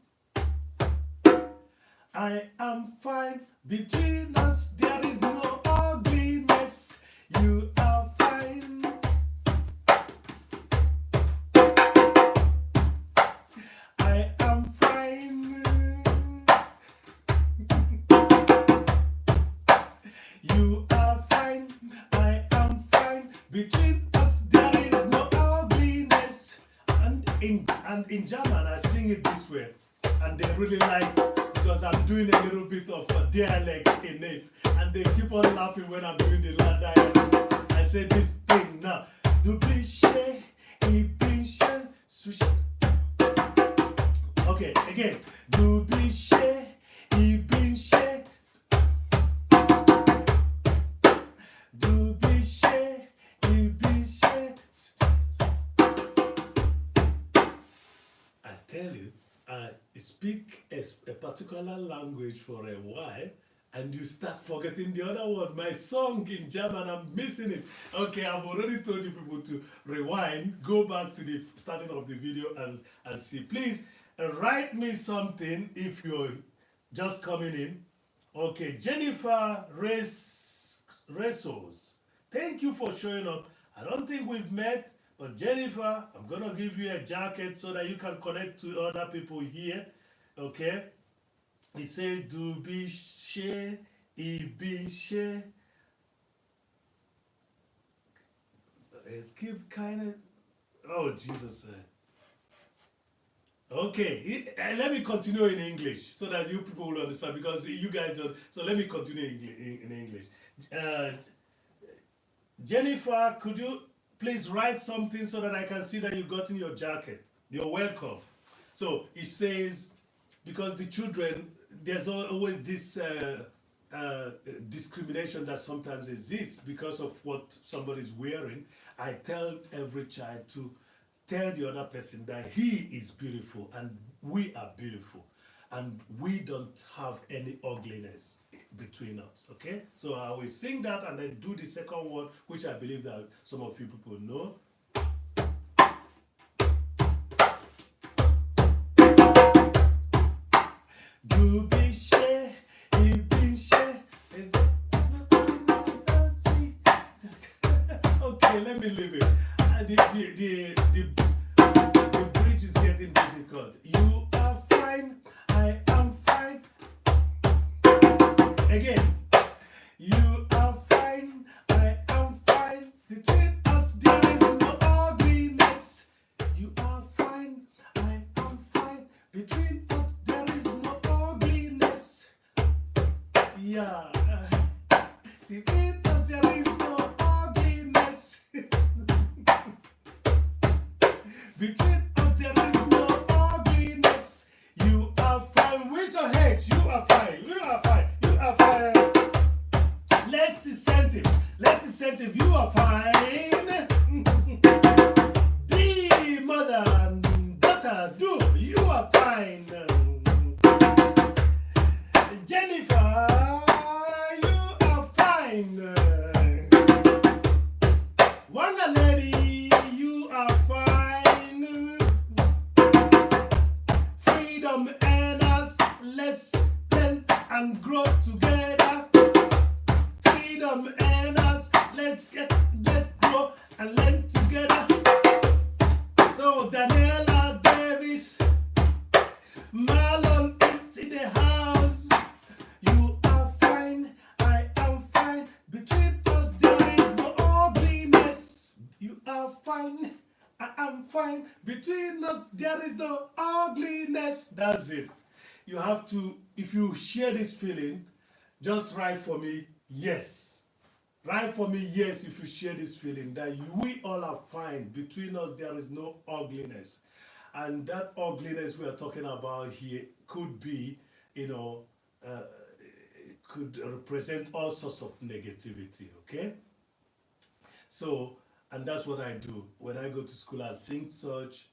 I am fine. Between us, there is no ugliness. You are fine. I am fine. You are fine. I am fine. Between us, there is no ugliness. And in German, I sing it this way. And they really like, because I'm doing a little bit of a dialect in it, and they keep on laughing when I'm doing the dialect. I say this thing now. Du bist ich bin schön, okay, again. Du bist ich bin schön. Du bist ich bin schön. I tell you, speak a particular language for a while and you start forgetting the other one. My song in German, I'm missing it. Okay, I've already told you people to rewind, go back to the starting of the video and see. Please write me something if you're just coming in. Okay, Jennifer Resos, thank you for showing up. I don't think we've met. But Jennifer, I'm going to give you a jacket so that you can connect to other people here. Okay? It says, du bist ich bin schön. Let's keep kind of... Oh, Jesus. Okay, let me continue in English so that you people will understand, because you guys don't... So let me continue in English. Jennifer, could you... Please write something so that I can see that you got in your jacket. You're welcome. So it says, because the children, there's always this discrimination that sometimes exists because of what somebody's wearing. I tell every child to tell the other person that he is beautiful and we are beautiful. And we don't have any ugliness between us, okay? So I will sing that and then do the second one, which I believe that some of you people know. Du bist schön, ich bin schön. Okay, let me leave it. The bridge is getting difficult. You are fine, I am fine. Again. You are fine, I am fine. Between us there is no ugliness. You are fine, I am fine. Between us there is no ugliness. Yeah. Between us there is no ugliness. Between us there is no ugliness. You are fine. With your head, you are fine. You are fine. You are fine. Let's incentive. Let's incentive. You are fine. The mother and daughter do. You are fine. Jennifer, you are fine. Wonder lady, you are fine. Freedom and us. Let's learn and grow together. Freedom and us, let's grow and learn together. So Daniela Davis, Marlon is in the house. You are fine, I am fine. Between us there is no ugliness. You are fine, I am fine. Between us there is no ugliness. That's it. You have to, if you share this feeling, just write for me, yes. Write for me, yes, if you share this feeling that we all are fine. Between us, there is no ugliness. And that ugliness we are talking about here could be, could represent all sorts of negativity, okay? So, and that's what I do. When I go to school, I sing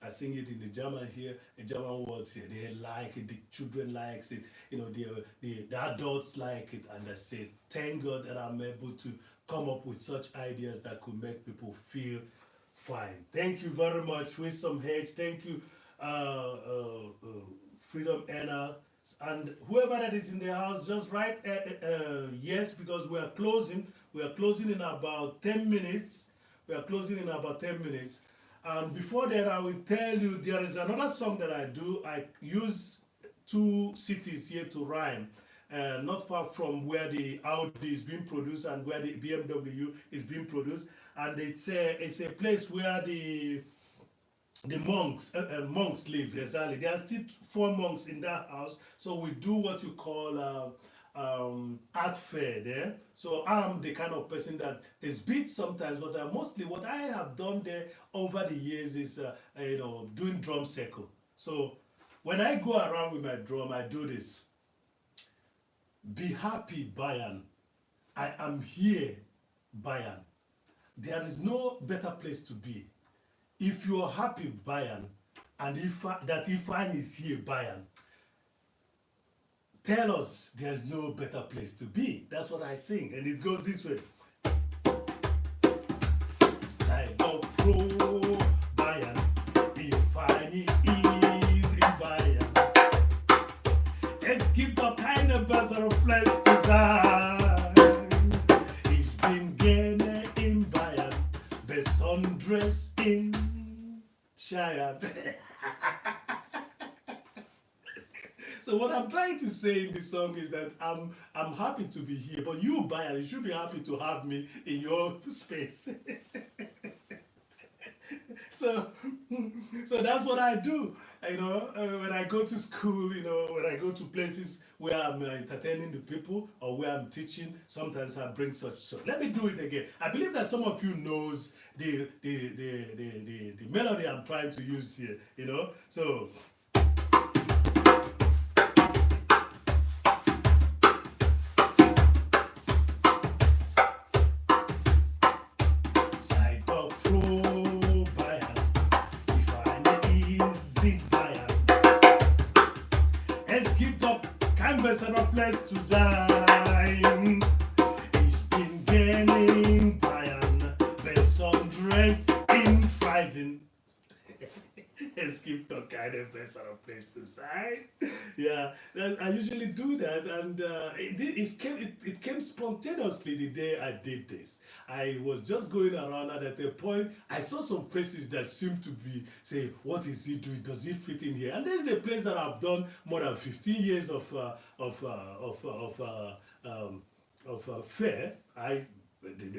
I sing it in the German here, the German words here. They like it, the children likes it, the adults like it, and I say, thank God that I'm able to come up with such ideas that could make people feel fine. Thank you very much. With some H, thank you, Freedom Anna, and whoever that is in the house, just write yes, because we are closing. We are closing in about 10 minutes. We are closing in about 10 minutes. And before that, I will tell you there is another song that I do. I use two cities here to rhyme. Not far from where the Audi is being produced and where the BMW is being produced. And it's a place where the monks live. Exactly. There are still 4 monks in that house. So we do what you call art fair there. So I'm the kind of person that is beat sometimes, but mostly what I have done there over the years is doing drum circle. So when I go around with my drum, I do this. Be happy, Bayan. I am here, Bayan. There is no better place to be. If you are happy, Bayan, and that Ifeanyi is here, Bayan, tell us there's no better place to be. That's what I sing, and it goes this way. Side of flow, Bayan, Ifeanyi is in Bayan. Es gibt doch keine bessere Place zu sein. Ich bin gerne in Bayern, besonders in Cheyenne. So what I'm trying to say in this song is that I'm happy to be here, but you, Bayern, you should be happy to have me in your space. So that's what I do. When I go to school, when I go to places where I'm entertaining the people or where I'm teaching, sometimes I bring such. So let me do it again. I believe that some of you knows the melody I'm trying to use here. So. Besserer Place zu sein. Ich bin gerne in Bayern, besonders in Freising. Es gibt doch keine best sort of place to sign. Yeah, I usually do that, and it came spontaneously the day I did this. I was just going around, and at a point, I saw some faces that seemed to be saying, "What is he doing? Does he fit in here?" And there's a place that I've done more than 15 years of fair.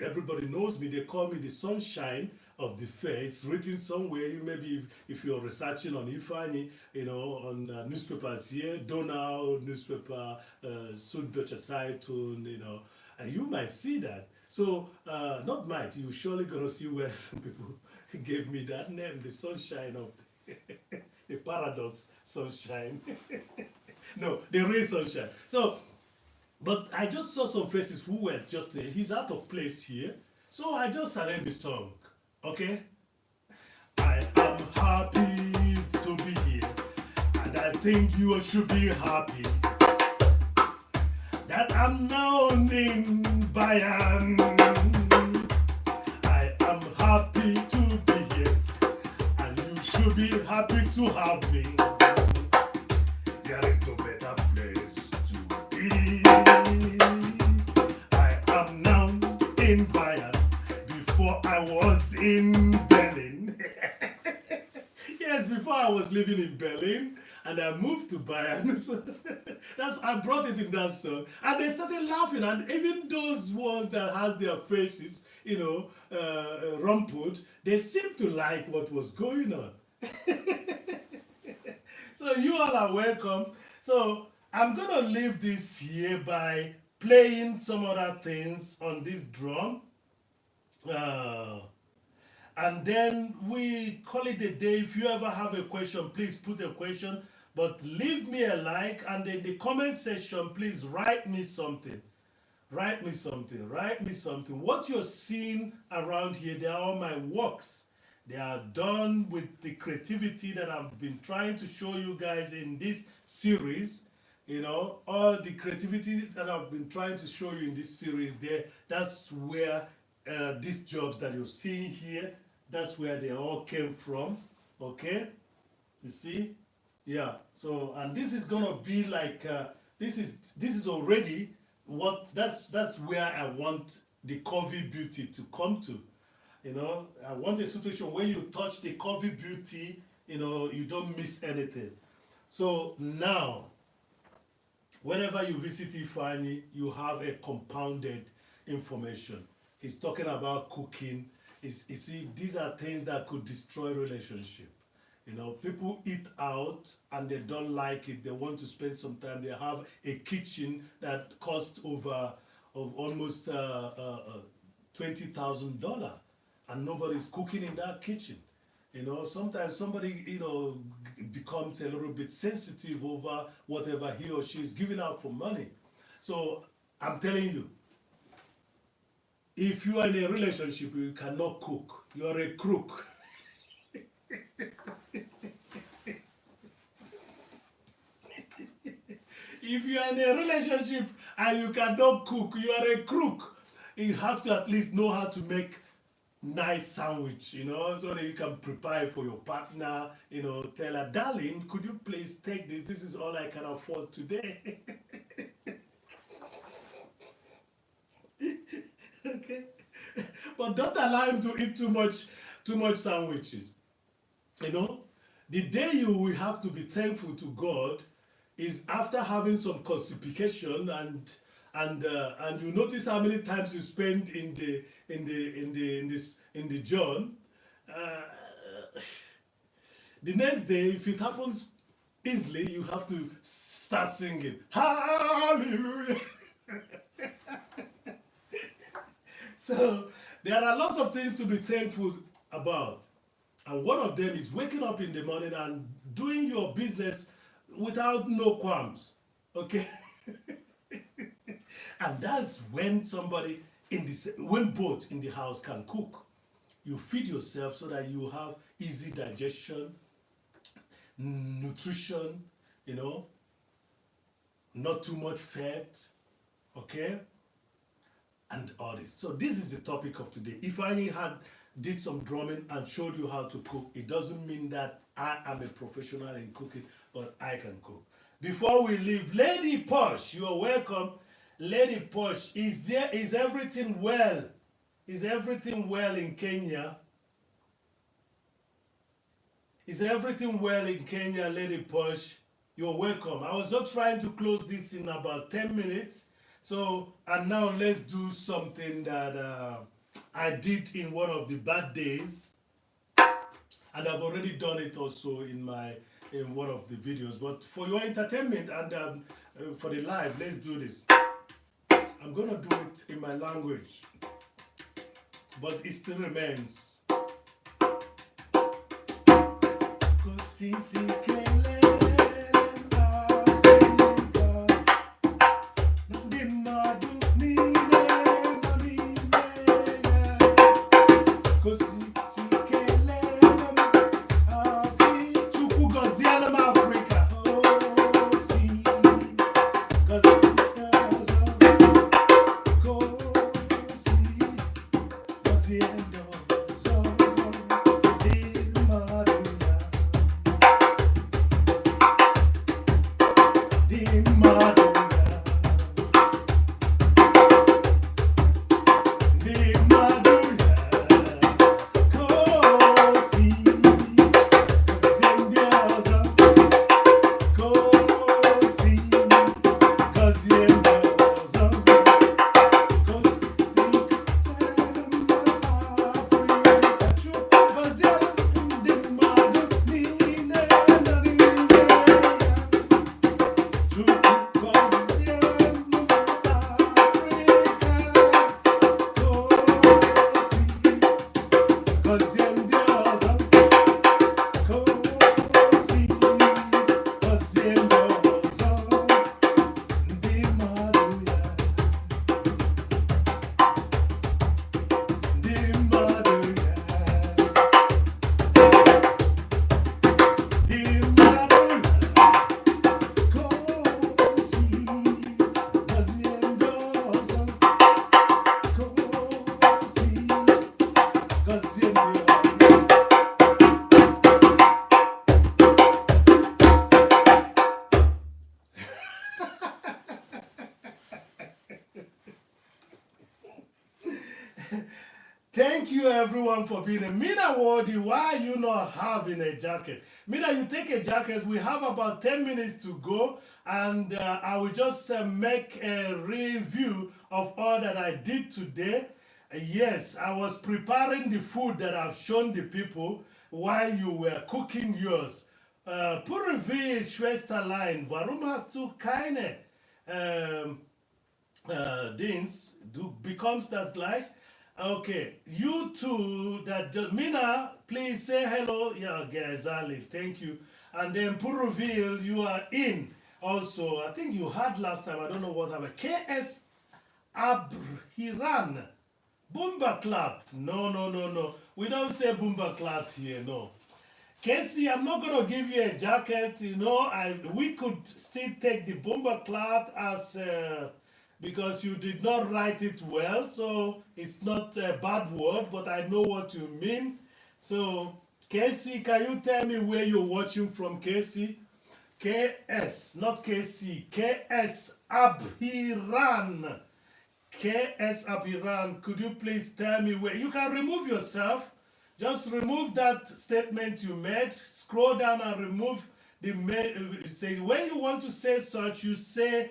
Everybody knows me. They call me the sunshine of the fair. It's written somewhere. You maybe if you're researching on Ifeanyi, on newspapers here, Donau newspaper, Süddeutsche Zeitung, and you might see that. So not might. You surely gonna see where some people gave me that name, the sunshine of the paradox sunshine. No, the real sunshine. So. But I just saw some faces who were just, he's out of place here. So I just started the song, okay? I am happy to be here, and I think you should be happy that I'm known in Bayern. I am happy to be here, and you should be happy to have me. There is no better place to be. I am now in Bayern. Before I was in Berlin. Yes, before I was living in Berlin, and I moved to Bayern. So I brought it in that song, and they started laughing. And even those ones that has their faces, rumpled, they seemed to like what was going on. So you all are welcome. So I'm gonna leave this here by playing some other things on this drum. And then we call it a day. If you ever have a question, please put a question. But leave me a like, and in the comment section, please write me something. Write me something. Write me something. What you're seeing around here, they are all my works. They are done with the creativity that I've been trying to show you guys in this series. All the creativity that I've been trying to show you in this series there, that's where these jobs that you're seeing here, that's where they all came from. Okay? You see? Yeah. So, and this is gonna be like this is already that's where I want the curvy beauty to come to. I want a situation where you touch the curvy beauty, you don't miss anything. So now, whenever you visit Ifeanyi, you have a compounded information. He's talking about cooking. You see, these are things that could destroy relationship. People eat out and they don't like it. They want to spend some time. They have a kitchen that costs over of almost $20,000, and nobody's cooking in that kitchen. Sometimes somebody, becomes a little bit sensitive over whatever he or she is giving out for money. So I'm telling you, if you are in a relationship, you cannot cook. You're a crook. If you are in a relationship and you cannot cook, you are a crook. You have to at least know how to make nice sandwich, so that you can prepare for your partner, tell her, darling, could you please take this? This is all I can afford today. Okay? But don't allow him to eat too much sandwiches. The day you will have to be thankful to God is after having some constipation, and you notice how many times you spend in the John. The next day, if it happens easily, you have to start singing hallelujah. So there are lots of things to be thankful about, and one of them is waking up in the morning and doing your business without no qualms. Okay. And that's when when both in the house can cook. You feed yourself so that you have easy digestion, nutrition, not too much fat, okay? and all this. So this is the topic of today. If I did some drumming and showed you how to cook, it doesn't mean that I am a professional in cooking, but I can cook. Before we leave, Lady Posh, you are welcome. Lady Posh, is everything well? Is everything well in Kenya? Is everything well in Kenya, Lady Posh? You're welcome. I was just trying to close this in about 10 minutes. So, and now let's do something that I did in one of the bad days. And I've already done it also in one of the videos. But for your entertainment and for the live, let's do this. I'm going to do it in my language. But it still remains. Thank you everyone for being a Mina Wardy. Why are you not having a jacket? Mina, you take a jacket. We have about 10 minutes to go, and I will just make a review of all that I did today. Yes, I was preparing the food that I've shown the people while you were cooking yours. Pure wie Schwesterlein, warum hast du keine Dings? Du bekommst das gleich? Okay, you two that just Mina, please say hello. Yeah, guys, Ali, thank you. And then Puruville, you are in. Also, I think you had last time. I don't know what happened. KS Abhiran. Boomba No, no, no, no. We don't say Boomba here, no. Casey, I'm not going to give you a jacket. You know, we could still take the Boomba as because you did not write it well, so it's not a bad word, but I know what you mean. So, Casey, can you tell me where you're watching from, Casey? KS, not KC, KS Abhiran. KS Abhiran, could you please tell me where? You can remove yourself. Just remove that statement you made. Scroll down and remove the say when you want to say such, you say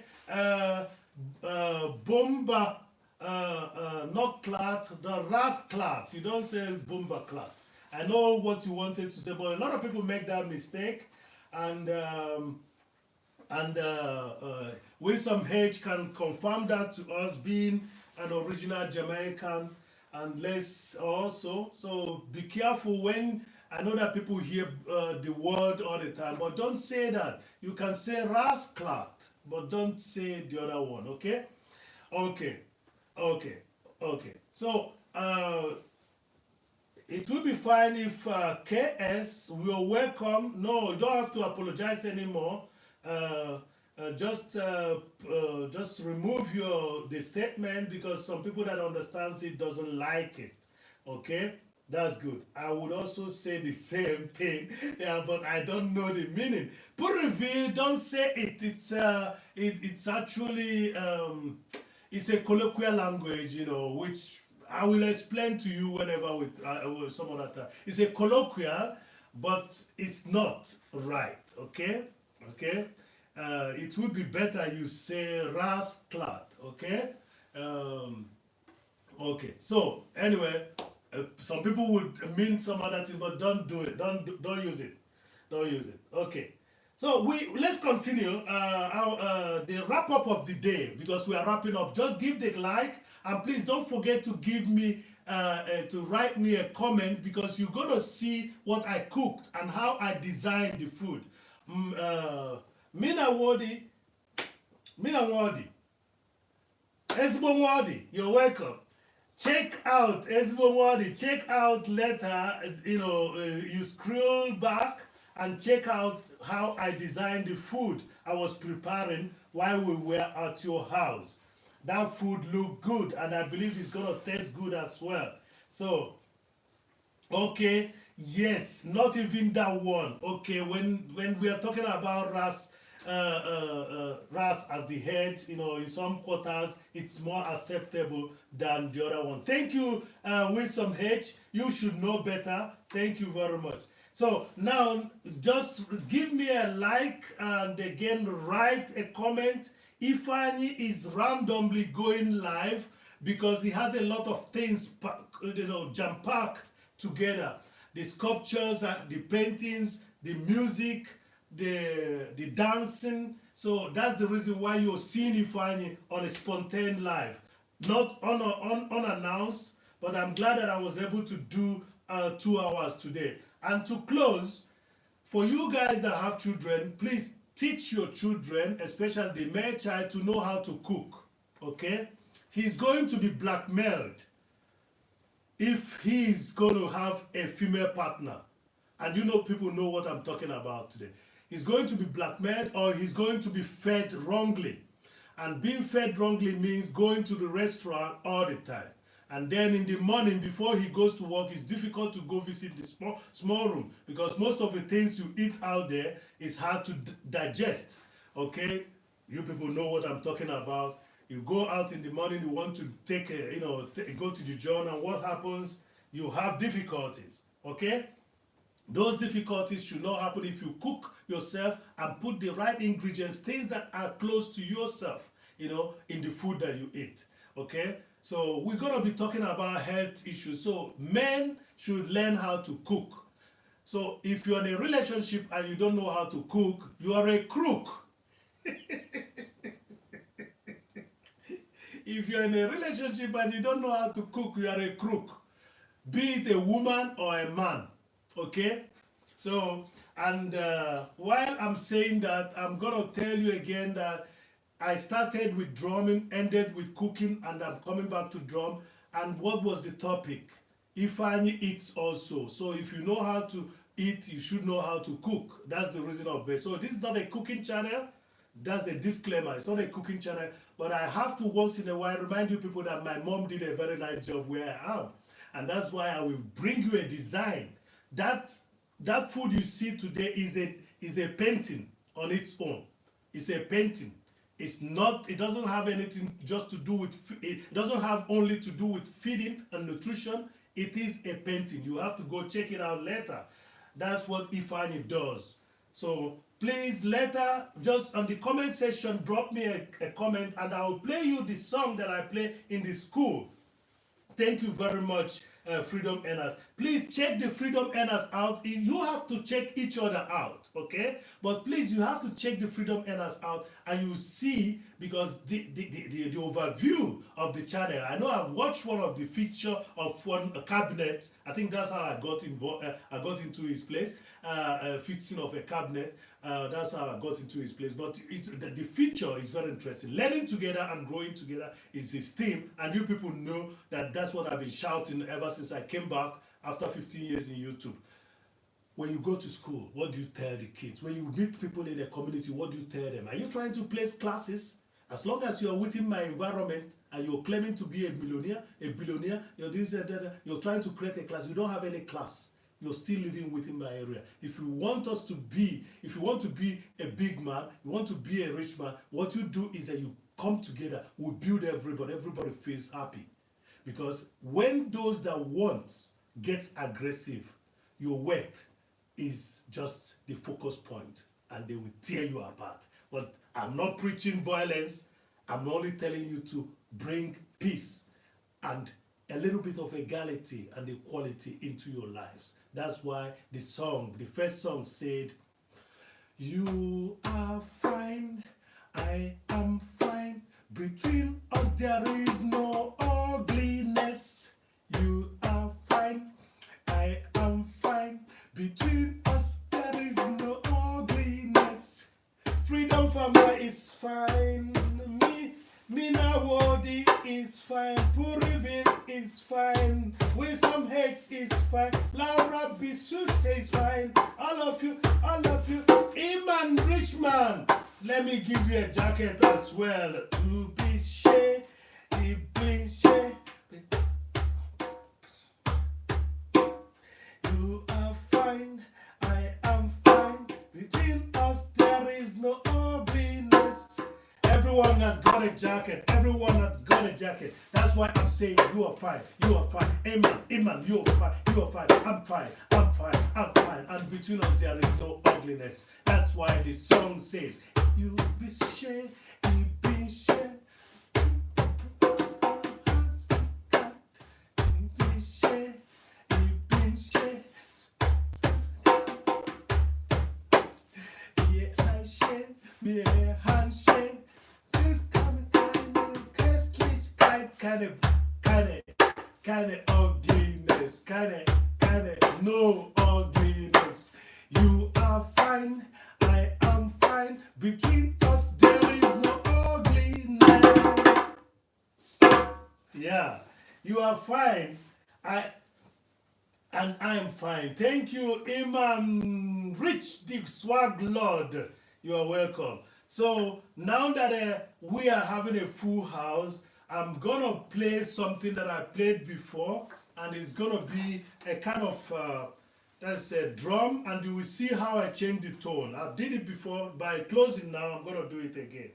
bomba not clat, the ras clat. You don't say bomba clat. I know what you wanted to say, but a lot of people make that mistake, and Wilson H can confirm that to us being an original Jamaican. And let's also, so be careful when, I know that people hear the word all the time, but don't say that. You can say rasclat, but don't say the other one, okay? Okay, okay, okay. So, it will be fine if KS will welcome. No, you don't have to apologize anymore. just remove the statement, because some people that understands it doesn't like it. Okay, that's good. I would also say the same thing, yeah, but I don't know the meaning. Put reveal, don't say it. It's actually it's a colloquial language, which I will explain to you whenever with some other time. It's a colloquial, but it's not right. Okay, okay. It would be better you say ras clat. Okay. Um, okay. So anyway, some people would mean some other thing, but don't do it. Don't use it. Don't use it. Okay. So let's continue the wrap up of the day, because we are wrapping up. Just give the like, and please don't forget to give me to write me a comment, because you're gonna see what I cooked and how I designed the food. Mina Wadi, Mina Wadi, Ezbo Wadi, you're welcome. Check out Ezbo Wadi. Check out later. You scroll back and check out how I designed the food I was preparing while we were at your house. That food looked good, and I believe it's gonna taste good as well. So, okay, yes, not even that one. Okay, when we are talking about ras as the head, in some quarters it's more acceptable than the other one. Thank you, Wilson H. You should know better. Thank you very much. So now just give me a like, and again write a comment. Ifeanyi is randomly going live because he has a lot of things jam-packed together. The sculptures, the paintings, the music, the dancing. So that's the reason why you're seeing Ifeanyi on a spontaneous live, not unannounced. But I'm glad that I was able to do 2 hours today. And to close, for you guys that have children, please teach your children, especially the male child, to know how to cook. Okay, he's going to be blackmailed if he's going to have a female partner. And people know what I'm talking about today. He's going to be blackmailed, or he's going to be fed wrongly. And being fed wrongly means going to the restaurant all the time. And then in the morning, before he goes to work, it's difficult to go visit the small room, because most of the things you eat out there is hard to digest. Okay, you people know what I'm talking about. You go out in the morning, you want to take go to the job, and what happens? You have difficulties. Okay, those difficulties should not happen if you cook yourself and put the right ingredients, things that are close to yourself, in the food that you eat. Okay. So we're going to be talking about health issues. So men should learn how to cook. So if you're in a relationship and you don't know how to cook, you are a crook. If you're in a relationship and you don't know how to cook, you are a crook. Be it a woman or a man. Okay? So, and while I'm saying that, I'm going to tell you again that I started with drumming, ended with cooking, and I'm coming back to drum. And what was the topic? Ifeanyi eats also. So if you know how to eat, you should know how to cook. That's the reason of it. So this is not a cooking channel. That's a disclaimer. It's not a cooking channel. But I have to once in a while remind you people that my mom did a very nice job where I am. And that's why I will bring you a design. That food you see today is a painting on its own. It's a painting. It's not, it doesn't have anything just to do with, it doesn't have only to do with feeding and nutrition. It is a painting. You have to go check it out later. That's what Ifeanyi does. So please later, just on the comment section, drop me a comment, and I will play you the song that I play in the school. Thank you very much, Freedom Earners. Please check the Freedom Earners out. You have to check each other out, okay? But please, you have to check the Freedom Earners out, and you see, because the overview of the channel. I know I've watched one of the feature of one cabinet. I think that's how I got involved. I got into his place, fixing of a cabinet. That's how I got into his place. But the feature is very interesting. Learning together and growing together is his theme, and you people know that that's what I've been shouting ever since I came back after 15 years in YouTube. When you go to school, what do you tell the kids? When you meet people in the community, what do you tell them? Are you trying to place classes? As long as you are within my environment and you're claiming to be a millionaire, a billionaire, you're this and that, you're trying to create a class. You don't have any class. You're still living within my area. If you want if you want to be a big man, you want to be a rich man, what you do is that you come together, we build everybody feels happy. Because when those that want gets aggressive, your worth is just the focus point and they will tear you apart. But I'm not preaching violence. I'm only telling you to bring peace and a little bit of equality and equality into your lives. That's why the first song said, you are fine, I am fine. Between us there is no ugliness. You are fine, I am fine. Between us there is no ugliness. Freedom farmer is fine. Me Nawodi is fine. Purivin is fine. Wilson H is fine. Laura Bisute is fine. All of you. Iman Richman. Let me give you a jacket as well. To be share, be share. You are fine, I am fine. Between us there is no ugliness. Everyone has got a jacket. Everyone has got a jacket. That's why I'm saying you are fine. You are fine. Amen. You are fine. You are fine. I'm fine. I'm fine. I'm fine. And between us there is no ugliness. That's why the song says, you be share, you be share. Yes, I share. Me a handshake. This coming kind of ugliness, kind of no ugliness. You are fine, I am fine. Between us there is no ugliness. Yeah, you are fine. I am fine. Thank you, Imam Rich the Swag Lord. You are welcome. So now that we are having a full house, I'm gonna play something that I played before, and it's gonna be a kind of that's a drum, and you will see how I change the tone. I did it before. By closing now, I'm gonna do it again.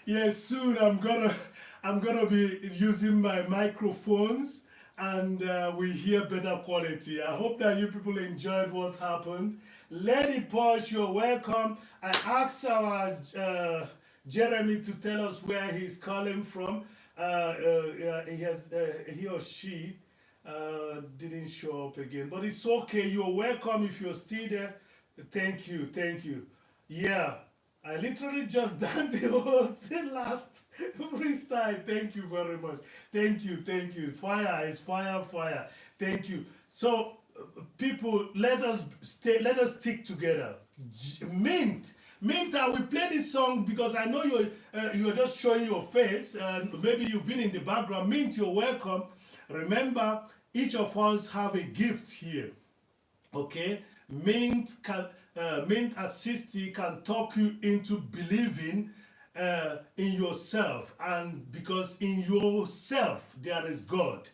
Yes, soon I'm gonna be using my microphones and we hear better quality. I hope that you people enjoyed what happened. Lady Posh, you're welcome. I asked our Jeremy to tell us where he's calling from. He or she didn't show up again, but it's okay. You're welcome if you're still there. Thank you. Yeah, I literally just danced the whole thing last freestyle. Thank you very much. Thank you. Fire is fire. Thank you. So, people, let us stay. Let us stick together. Mint Meantime, we play this song because I know you're just showing your face, and maybe you've been in the background. Mint, you're welcome. Remember, each of us have a gift here. Okay, Mint assist you, can talk you into believing in yourself, and because in yourself there is God,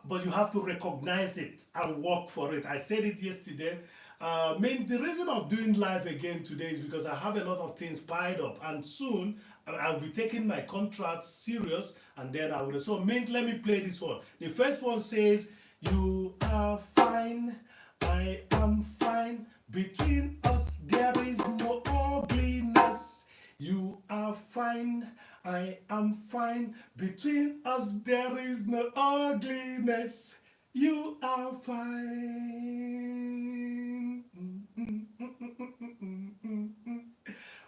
but you have to recognize it and work for it. I said it yesterday. The reason of doing live again today is because I have a lot of things piled up, and soon I'll be taking my contract serious, and then I will. So, Mint, let me play this one. The first one says, "You are fine, I am fine. Between us there is no ugliness. You are fine, I am fine. Between us there is no ugliness. You are fine.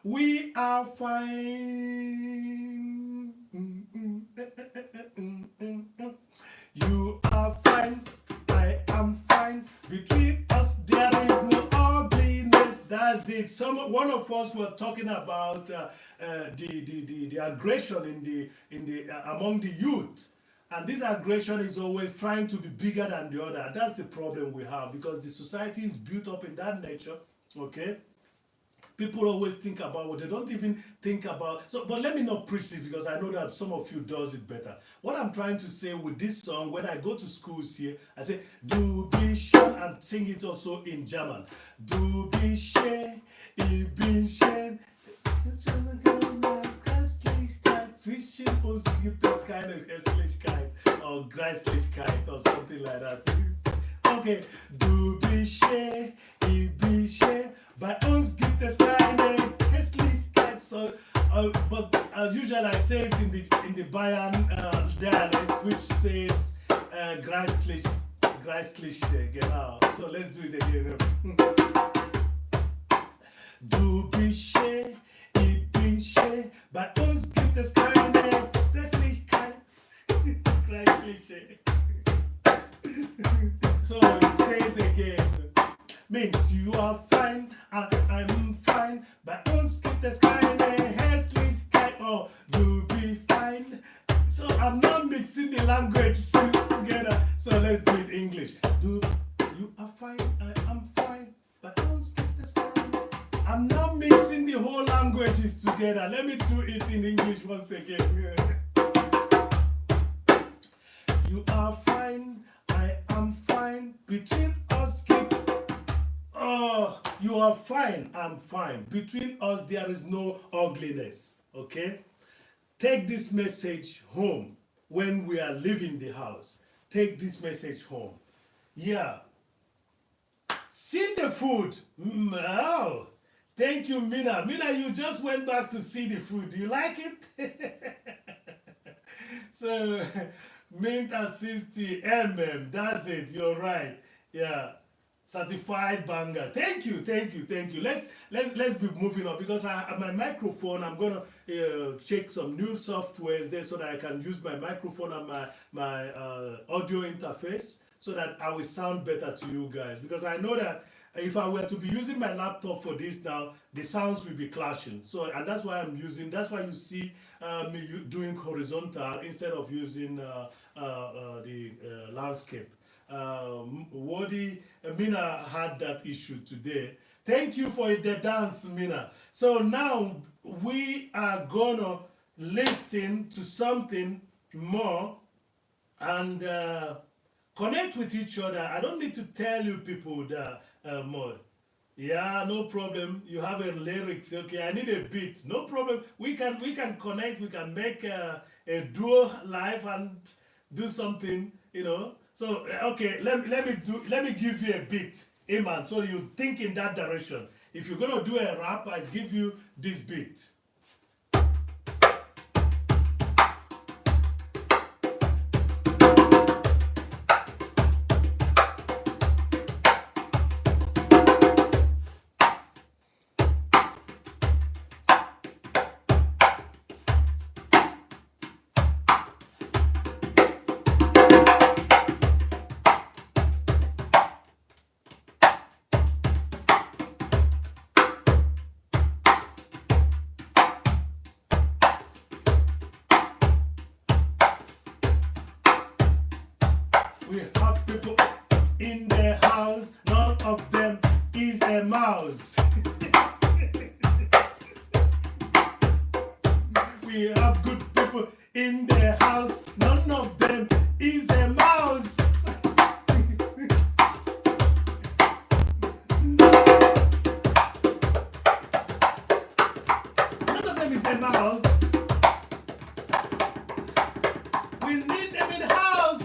We are fine. You are fine, I am fine. Between us there is no ugliness." That's it. One of us were talking about the aggression in the among the youth, and this aggression is always trying to be bigger than the other. That's the problem we have, because the society is built up in that nature. Okay, people always think about what they don't even think about. So, but let me not preach this, because I know that some of you does it better. What I'm trying to say with this song, when I go to schools here, I say, "Du bist schön," and sing it also in German. "Du bist schön, ich bin schön. Zwischen uns gibt es keine Hässlichkeit or Geistlichkeit or something like that." Okay, "Du bist schön, ich bin schön. Bei uns gibt es keine Hässlichkeit." So, but usually I say it in the Bayern dialect, which says Geistlich, genau. So let's do it again. "Du bist schön, ich bin schön. Bei uns gibt es keine Hässlichkeit, Geistliche." So it says again, "Mint, you are fine, I'm fine. Bei uns gibt es keine Hässlichkeit." Oh, "du bist fine." So I'm not mixing the languages together. So let's do it English. You are fine, I am fine. Bei uns gibt es keine. I'm not mixing the whole languages together. Let me do it in English once again. You are fine, I am fine. Between us you are fine, I'm fine. Between us there is no ugliness. Okay? Take this message home when we are leaving the house. Take this message home. Yeah. See the food. Oh, thank you, Mina. Mina, you just went back to see the food. Do you like it? So, Mint assist that's it. You're right. Yeah. Certified banger. Thank you. Let's be moving on, because my microphone, I'm gonna check some new softwares there so that I can use my microphone and my audio interface, so that I will sound better to you guys, because I know that if I were to be using my laptop for this now, the sounds will be clashing. So, and that's why that's why you see me doing horizontal instead of using the landscape. Wadi Mina had that issue today. Thank you for the dance, Mina. So now we are gonna listen to something more and connect with each other. I don't need to tell you people that more. Yeah, no problem. You have a lyrics. Okay, I need a beat. No problem. We can connect. We can make a duo live and do something. So okay, let me give you a beat, Iman, so you think in that direction. If you're gonna do a rap, I give you this beat. in the house, none of them is a mouse. We have good people in the house, none of them is a mouse. None of them is a mouse. We need them in the house.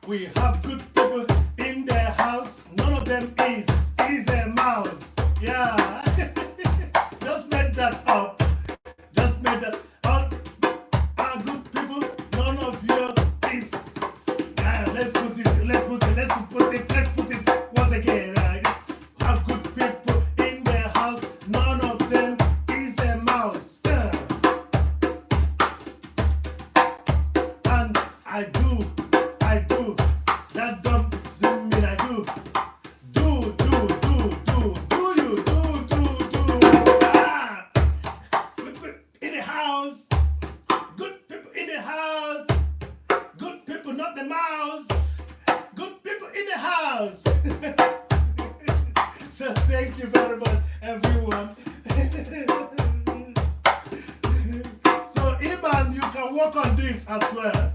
We have good people in the house. None of them is a mouse. Yeah. Just made that up. Just made that up. Are good people. None of you is. Let's put it once again. Have good people in the house. None of them is a mouse. And I do. That doesn't mean I do. Do you do. In the house. Good people in the house. Good people, not the mouse. Good people in the house. So thank you very much, everyone. So Iman, you can work on this as well.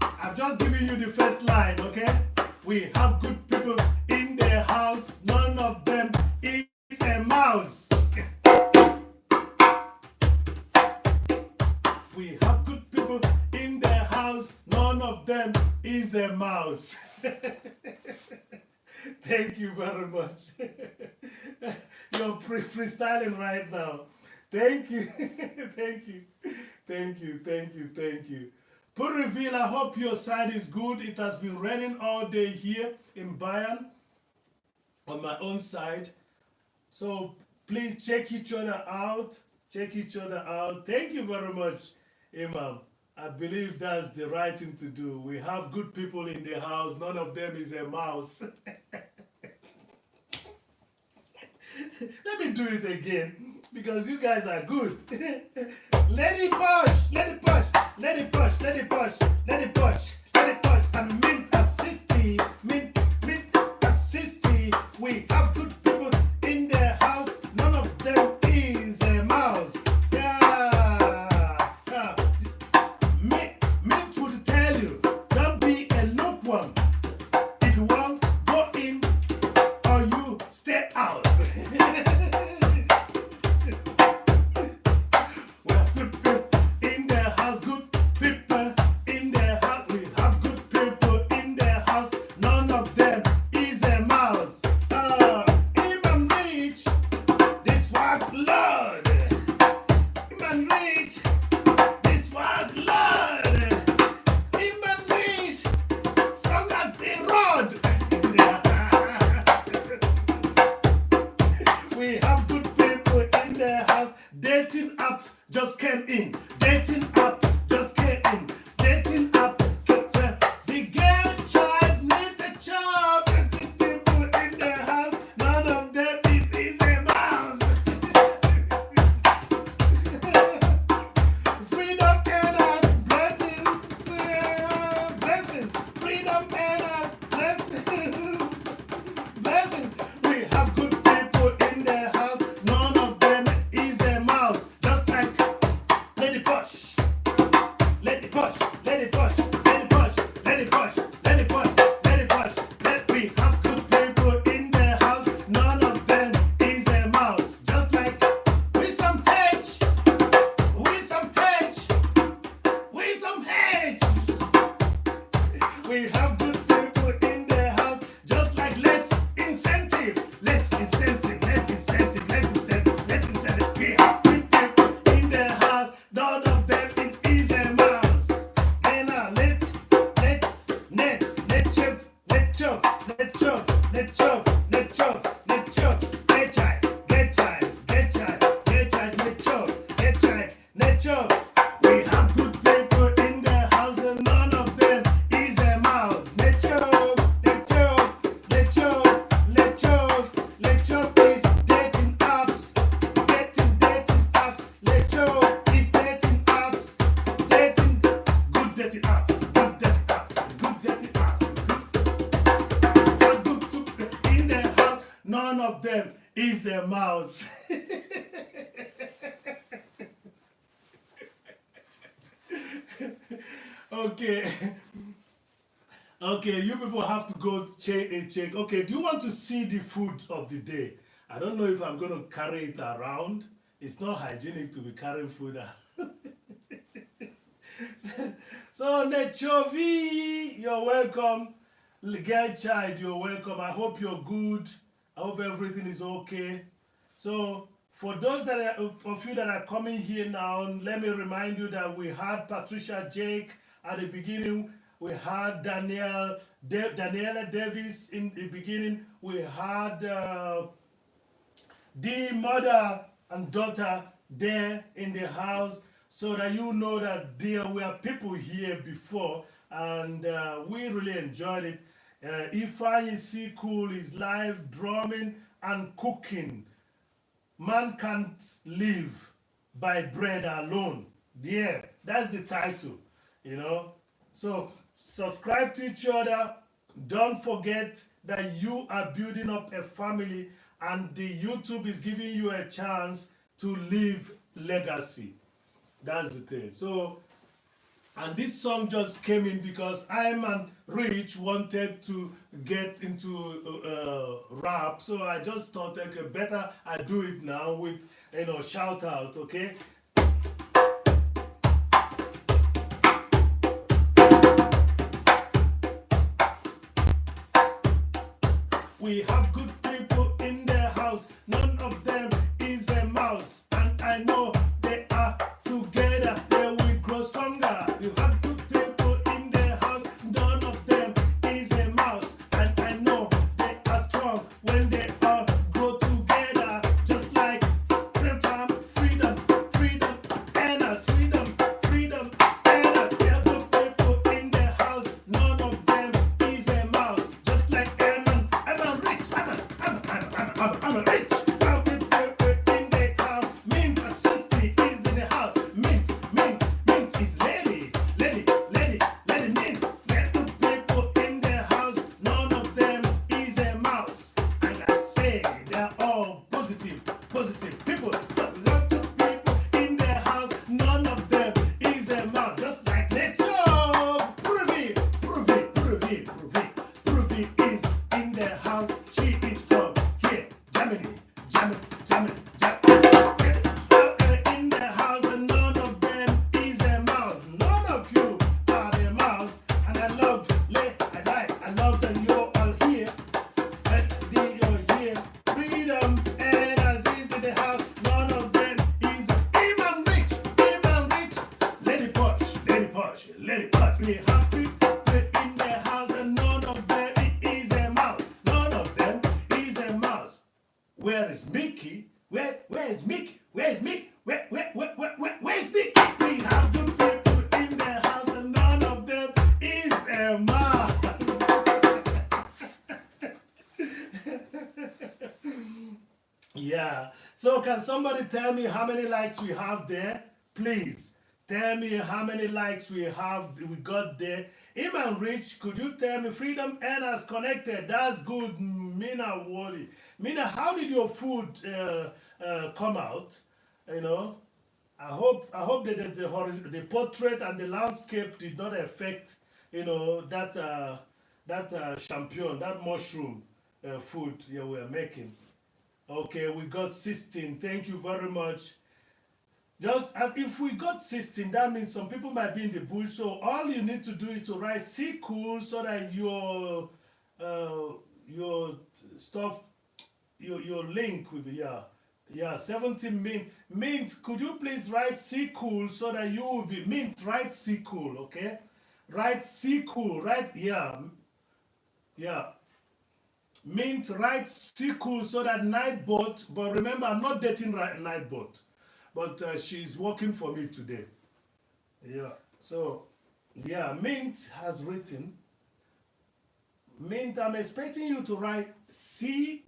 I'm just giving you the first line, okay? We have good people in the house. None of them is a mouse. We have good people in the house. None of them is a mouse. Thank you very much. You're freestyling right now. Thank you. Thank you. Put reveal, I hope your side is good. It has been raining all day here in Bayern on my own side. So please check each other out. Thank you very much, Imam. I believe that's the right thing to do. We have good people in the house. None of them is a mouse. Let me do it again because you guys are good. Let it push. And mint assisty. We have good people in the house. None of them is a mouse. Yeah. Mint would tell you, don't be a lukewarm. If you want, go in or you stay out. We have good people in the house. Good people in the house. We have good people in the house. None of them is a mouse. Even rich, this work Lord. Even rich, this work Lord. Even rich, strong as the road. We have good people in the house. Dating app just came in. Dating app just came in. Dating app. The girl child need a job. Good people in the house. None of them is a mouse. Freedom and us blessings. Freedom and us blessings. We have good people in the house. None of them is a mouse. Just like let it push. We have good people in the house. None of them is a mouse. Just like with some hedge. We have good people in the house. Just like less incentive. We have good people in the house. None of them is a mouse. And dirty apps, good dirty apps, good dirty apps, good to in the house. None of them is a mouse. Okay. Okay, you people have to go check. Okay, do you want to see the food of the day? I don't know if I'm going to carry it around. It's not hygienic to be carrying food around. So, Nechovi, you're welcome. Girl child, you're welcome. I hope you're good. I hope everything is okay. So, for those that are, of you that are coming here now, let me remind you that we had Patricia Jake at the beginning. We had Daniela Davis in the beginning. We had the mother and daughter there in the house, so that you know that there were people here before, and we really enjoyed it. Ifeanyickool is live drumming and cooking. Man can't live by bread alone. Yeah, that's the title, you know. So subscribe to each other. Don't forget that you are building up a family, and the YouTube is giving you a chance to leave legacy. That's the thing. So, and this song just came in because I'm and Rich wanted to get into rap, so I just thought, okay, better I do it now with, you know, shout out, okay? We have good people in the house, none of them is a mouse, and I know they are together, they will grow stronger. You have good people in the house, none of them is a mouse, and I know they are strong when they all grow together, just like freedom, freedom, freedom, and us, freedom, freedom, and us. We have good people in the house, none of them is a mouse, just like I'm rich. I'm a rich. I'll be in the house. Mint assisty is in the house. Mint is lady, mint. Let the people in the house. None of them is a mouse. And I say they're all positive people. Let the people in the house. None of them is a mouse. Just like nature. Prove it. Is in the house. She is from here, Germany. In the house, and none of them is a mouse. None of you are a mouse, and I love that you're all here. You're here. Freedom and Aziz in the house. None of them is even rich. Lady Posh. We have people in the house, and none of them is a mouse. None of them is a mouse. Where is Mickey? Where is Mickey? Where's Mickey? Where's Mickey? We have good people in the house, and none of them is a mouse. Yeah. So can somebody tell me how many likes we have there? Please tell me how many likes we got there. Iman Rich, could you tell me? Freedom Earners connected. That's good. Mina Wally. Mina, how did your food come out? You know, I hope that the portrait and the landscape did not affect, you know, that champion, that mushroom food you were making. Okay, we got 16. Thank you very much. Just and if we got 16, that means some people might be in the bush. So all you need to do is to write "C cool" so that your stuff, your link will be 17 mint. Could you please write "C cool" so that you will be mint? Write "C cool," okay? Write "C cool." Write Mint, write "C cool" so that Nightbot. But remember, I'm not dating Nightbot. But she's working for me today. Yeah. So, yeah, Mint has written. Mint, I'm expecting you to write CKOOL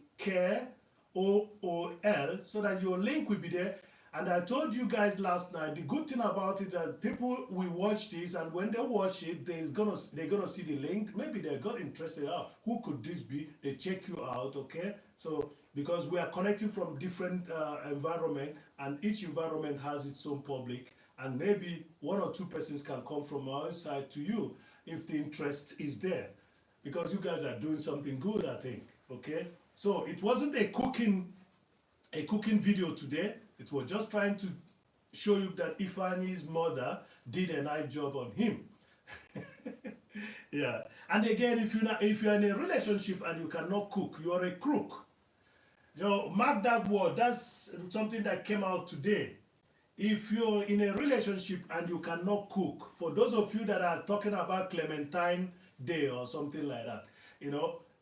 so that your link will be there. And I told you guys last night, the good thing about it that people will watch this, and when they watch it, they're gonna see the link. Maybe they got interested. Oh, who could this be? They check you out, okay? So because we are connecting from different environment, and each environment has its own public, and maybe one or two persons can come from our side to you if the interest is there, because you guys are doing something good, I think. Okay, so it wasn't a cooking video today. It was just trying to show you that Ifeanyi's mother did a nice job on him. Yeah. And again, if you're in a relationship and you cannot cook, you are a crook. So mark that word. That's something that came out today. If you're in a relationship and you cannot cook, for those of you that are talking about Clementine Day or something like that,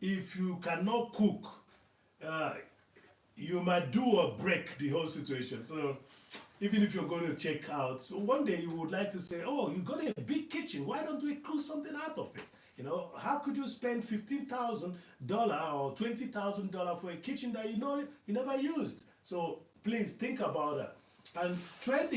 if you cannot cook, uh, you might do or break the whole situation. So even if you're going to check out, so one day you would like to say, oh, you got a big kitchen, why don't we cook something out of it? How could you spend $15,000 or $20,000 for a kitchen that you never used? So please think about that. And train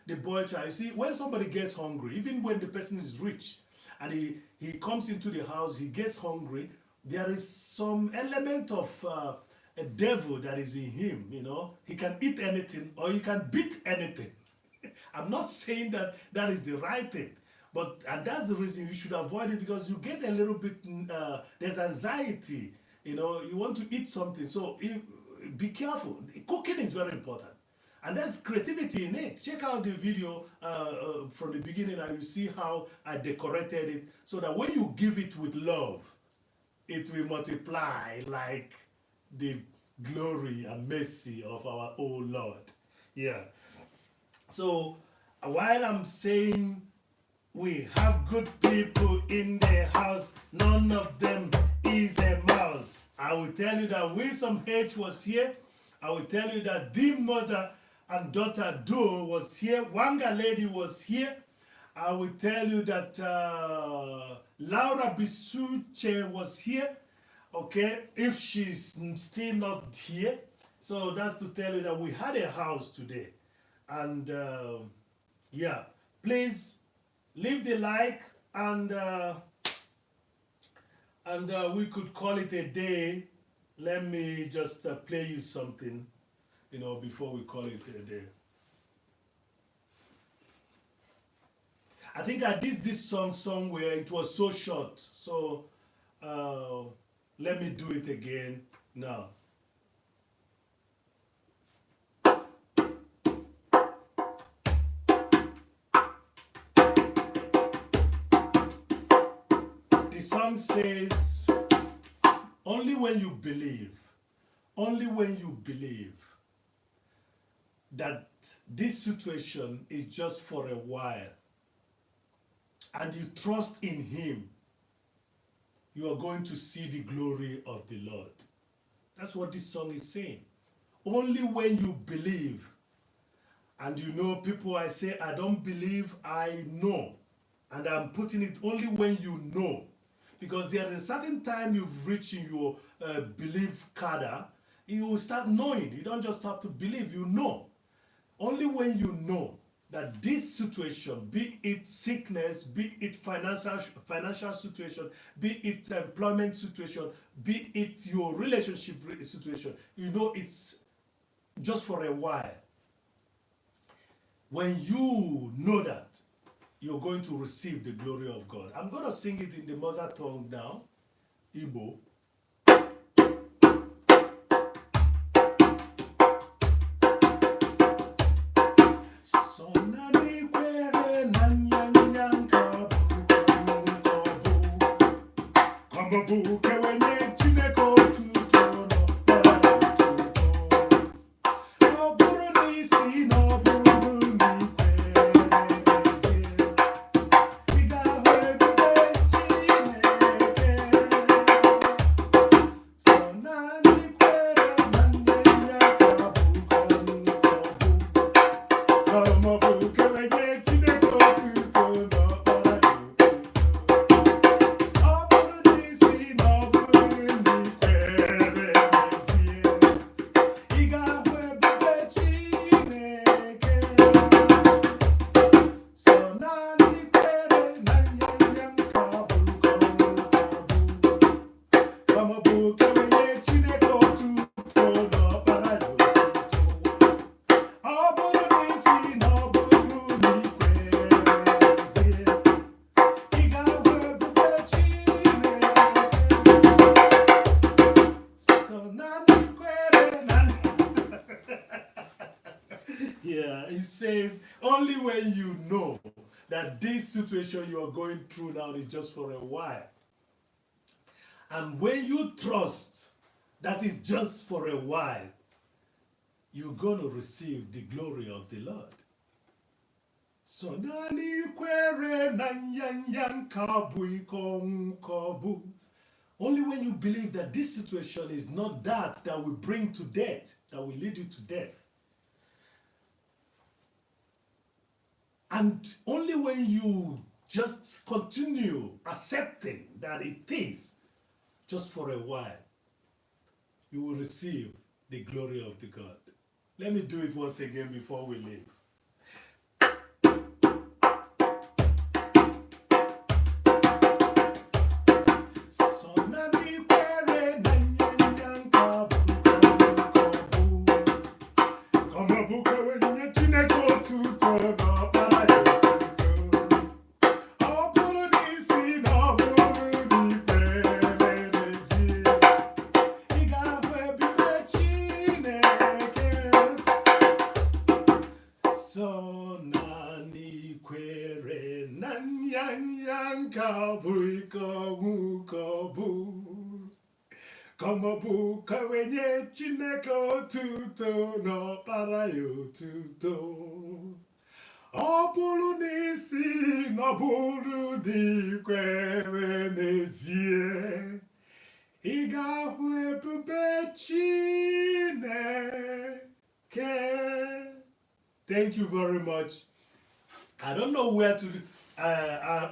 the boy child. You see, when somebody gets hungry, even when the person is rich and he comes into the house, he gets hungry, there is some element of a devil that is in him. He can eat anything or he can beat anything. I'm not saying that is the right thing, and that's the reason you should avoid it, because you get a little bit there's anxiety. You want to eat something, so be careful. Cooking is very important, and there's creativity in it. Check out the video from the beginning and you see how I decorated it, so that when you give it with love, it will multiply like the glory and mercy of our own Lord. Yeah. So while I'm saying we have good people in the house, none of them is a mouse, I will tell you that Wilson H was here. I will tell you that the mother and daughter duo was here. Wanga lady was here. I will tell you that Laura Bisuche was here. Okay, if she's still not here. So that's to tell you that we had a house today. And yeah, please leave the like, and we could call it a day. Let me just play you something, before we call it a day. I think I did this song somewhere. It was so short. So let me do it again now. The song says, only when you believe that this situation is just for a while, and you trust in Him, you are going to see the glory of the Lord. That's what this song is saying. Only when you believe. And people, I say, I don't believe, I know. And I'm putting it only when you know. Because there's a certain time you've reached in your belief cadre, you will start knowing. You don't just have to believe, you know. Only when you know that this situation, be it sickness, be it financial situation, be it employment situation, be it your relationship situation, it's just for a while. When you know that, you're going to receive the glory of God. I'm going to sing it in the mother tongue now, Igbo. says, only when you know that this situation you are going through now is just for a while. And when you trust that it's just for a while, you're going to receive the glory of the Lord. So nani kwere na nyanyan kabu iko. Only when you believe that this situation is not that will bring to death, that will lead you to death. And only when you just continue accepting that it is just for a while, you will receive the glory of the God. Let me do it once again before we leave. Kamabuka wenye Chineke otuto n'ọkpara ya otuto. Ọ bụrụ n'isi na ọ bụrụ n'ikwere n'ezie, ị ga-ahụ ebube Chineke. Thank you very much. I don't know where to.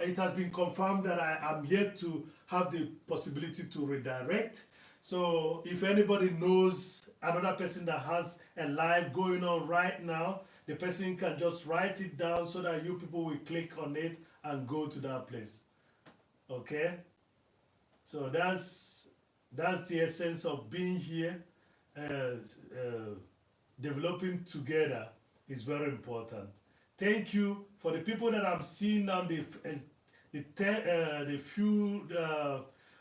It has been confirmed that I am yet to have the possibility to redirect. So if anybody knows another person that has a live going on right now, the person can just write it down so that you people will click on it and go to that place. Okay? So that's the essence of being here. Developing together is very important. Thank you for the people that I'm seeing now, the few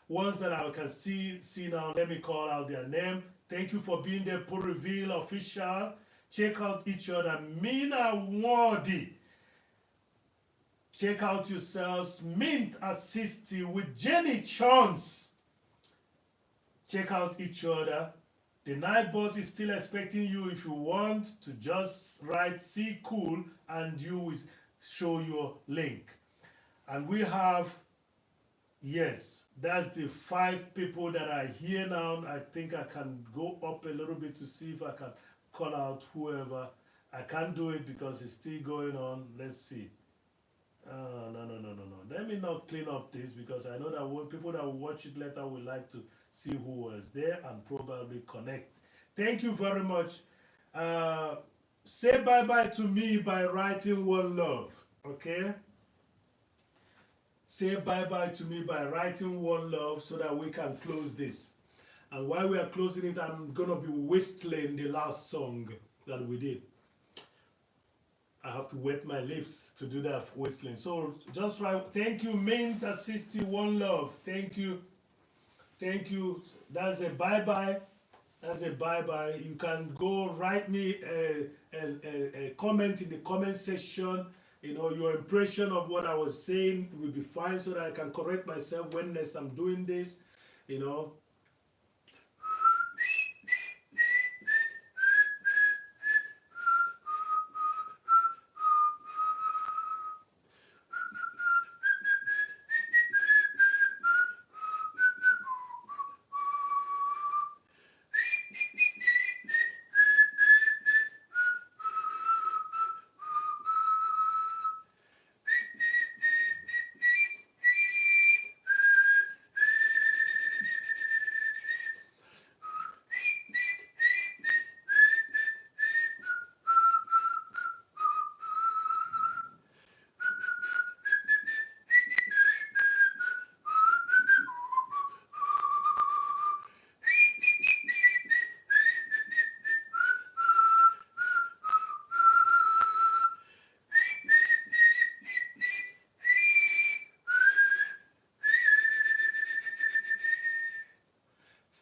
ones that I can see now. Let me call out their name. Thank you for being there. Pour Reveal Official. Check out each other. Mina Wadi. Check out yourselves. Mint Assisty with Jenny Chance. Check out each other. The Nightbot is still expecting you. If you want to just write C Cool and you will show your link. And we have, yes, that's the 5 people that are here now. I think I can go up a little bit to see if I can call out whoever. I can't do it because it's still going on. Let's see. No. Let me not clean up this because I know that when people that will watch it later will like to see who was there and probably connect. Thank you very much. Say bye-bye to me by writing one love, okay? Say bye-bye to me by writing one love so that we can close this. And while we are closing it, I'm going to be whistling the last song that we did. I have to wet my lips to do that whistling. So just write, thank you, Mint Assisty, one love. Thank you. Thank you. That's a bye-bye. That's a bye-bye. You can go write me a comment in the comment section. You know, your impression of what I was saying will be fine so that I can correct myself when next I'm doing this. You know.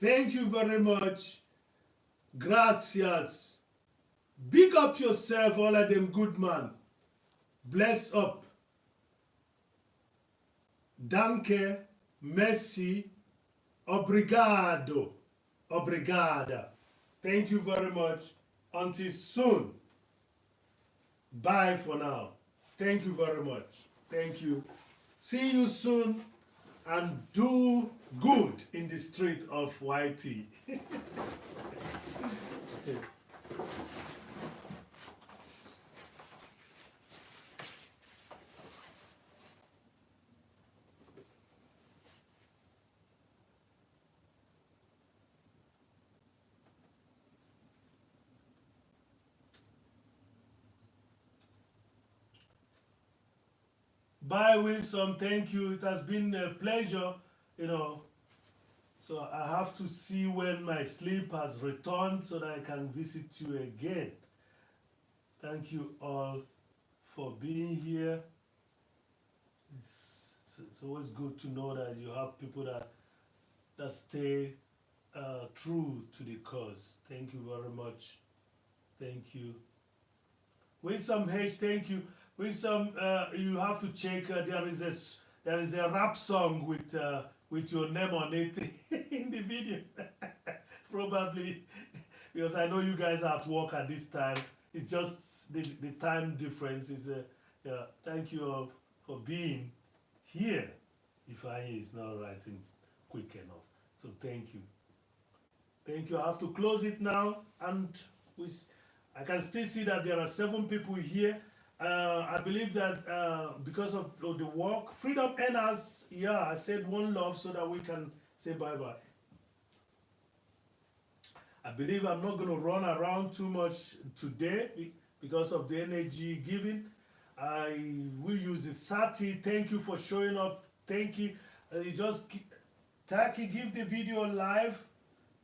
Thank you very much. Gracias. Big up yourself, all of them good man. Bless up. Danke, merci, obrigado, obrigada. Thank you very much. Until soon. Bye for now. Thank you very much. Thank you. See you soon and do good in the street of YT. Bye, Wilson. Thank you. It has been a pleasure, you know. So I have to see when my sleep has returned so that I can visit you again. Thank you all for being here. It's always good to know that you have people that stay true to the cause. Thank you very much. Thank you. With some H, thank you. With some, you have to check. There is a rap song with your name on it in the video. Probably because I know you guys are at work at this time. It's just the time difference is. Yeah, thank you all for being here. Ifeanyi is not writing quick enough, so thank you. Thank you. I have to close it now, and I can still see that there are 7 people here. I believe that because of the work, Freedom Earners, yeah, I said one love so that we can say bye-bye. I believe I'm not going to run around too much today because of the energy given. I will use it. Sati, thank you for showing up. Thank you. Taki, give the video live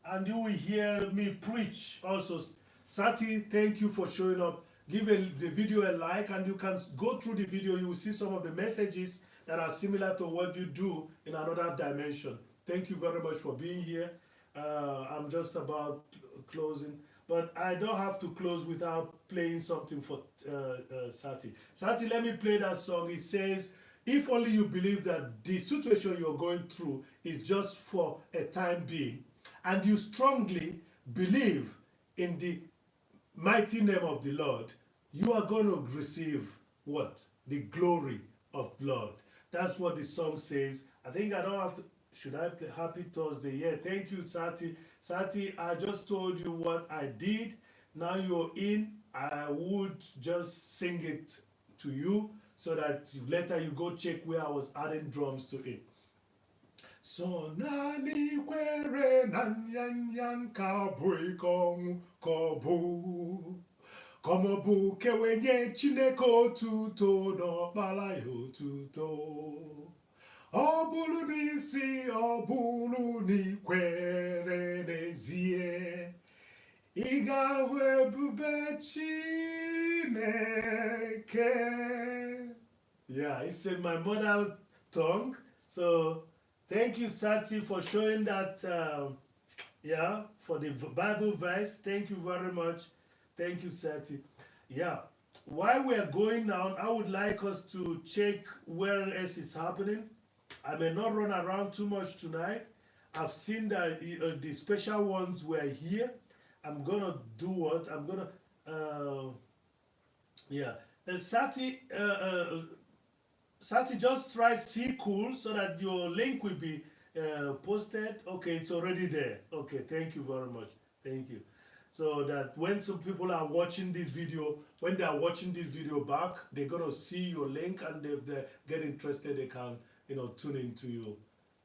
and you will hear me preach also. Sati, thank you for showing up. Give the video a like and you can go through the video. You will see some of the messages that are similar to what you do in another dimension. Thank you very much for being here. I'm just about closing, but I don't have to close without playing something for Sati. Sati, let me play that song. It says, if only you believe that the situation you're going through is just for a time being, and you strongly believe in the mighty name of the Lord, you are going to receive what? The glory of Lord. That's what the song says. I think I don't have to. Should I play Happy Thursday? Yeah, thank you, Sati. Sati, I just told you what I did. Now you're in. I would just sing it to you so that later you go check where I was adding drums to it. So nani kwere nanyanyan kabui kong kobu komobu kewenye chineko tuto no malayo tuto obulu nisi obulu ni kwere nezie igawe bube chineke. Yeah, it's in my mother tongue. So thank you, Sati, for showing that, yeah, for the Bible verse. Thank you very much. Thank you, Sati. Yeah, while we are going now, I would like us to check where else is happening. I may not run around too much tonight. I've seen that the special ones were here. I'm going to do what? I'm going to, yeah. And Sati, Sati, just write C cool so that your link will be posted. Okay, it's already there. Okay, thank you very much. Thank you. So that when some people are watching this video, when they are watching this video back, they're gonna see your link, and if they get interested, they can, you know, tune into you.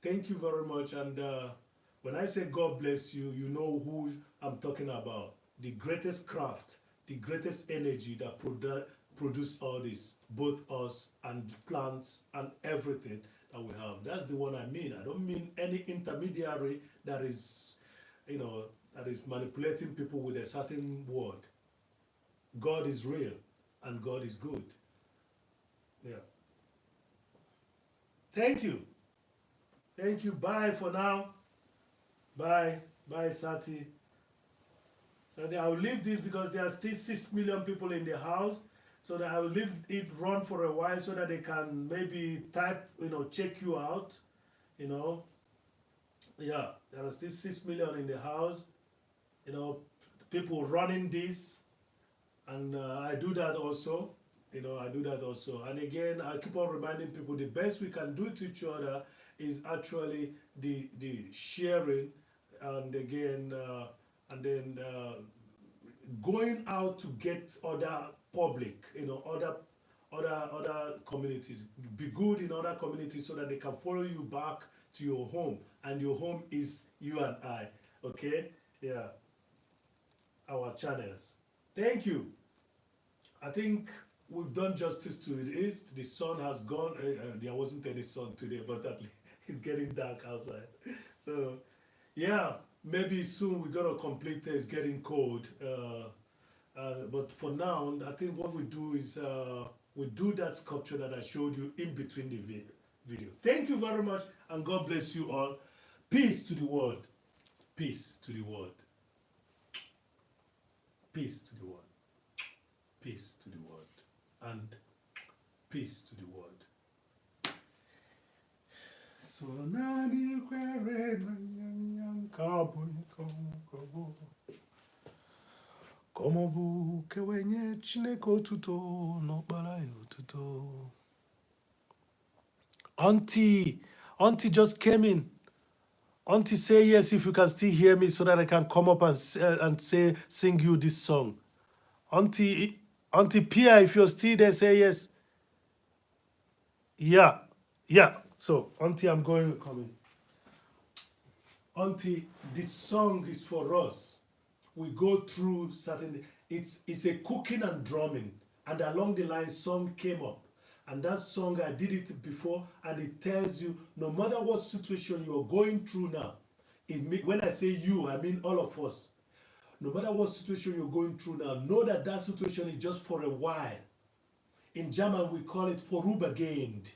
Thank you very much. And when I say God bless you, you know who I'm talking about. The greatest craft, the greatest energy that produce all this, both us and plants and everything that we have. That's the one I mean. I don't mean any intermediary that is, you know, that is manipulating people with a certain word. God is real and God is good. Yeah. Thank you. Thank you. Bye for now. Bye. Bye, Sati. So I will leave this because there are still 6 million people in the house. So that I will leave it run for a while so that they can maybe type, check you out. You know, yeah, there are still 6 million in the house. People running this, and I do that also. I do that also. And again, I keep on reminding people the best we can do to each other is actually the sharing, and again, and then going out to get other public, other communities. Be good in other communities so that they can follow you back to your home, and your home is you and I. Okay, yeah, our channels. Thank you. I think we've done justice to it. The sun has gone. There wasn't any sun today, but at least it's getting dark outside. So, yeah, maybe soon we're gonna complete it. It's getting cold. But for now, I think what we do is we do that sculpture that I showed you in between the video. Thank you very much, and God bless you all. Peace to the world. Peace to the world. Peace to the world. Peace to the world. And peace to the world. So nani kwere na nyang kabu komo bu kewenye chineke otuto n'ọkpara ya otuto. Auntie just came in. Auntie, say yes if you can still hear me so that I can come up and sing you this song. Auntie Pia, if you're still there, say yes. Yeah. So, Auntie, I'm going to come in. Auntie, this song is for us. We go through certain. It's a cooking and drumming, and along the line, song came up, and that song I did it before, and it tells you no matter what situation you're going through now. When I say you, I mean all of us. No matter what situation you're going through now, know that that situation is just for a while. In German, we call it vorübergehend.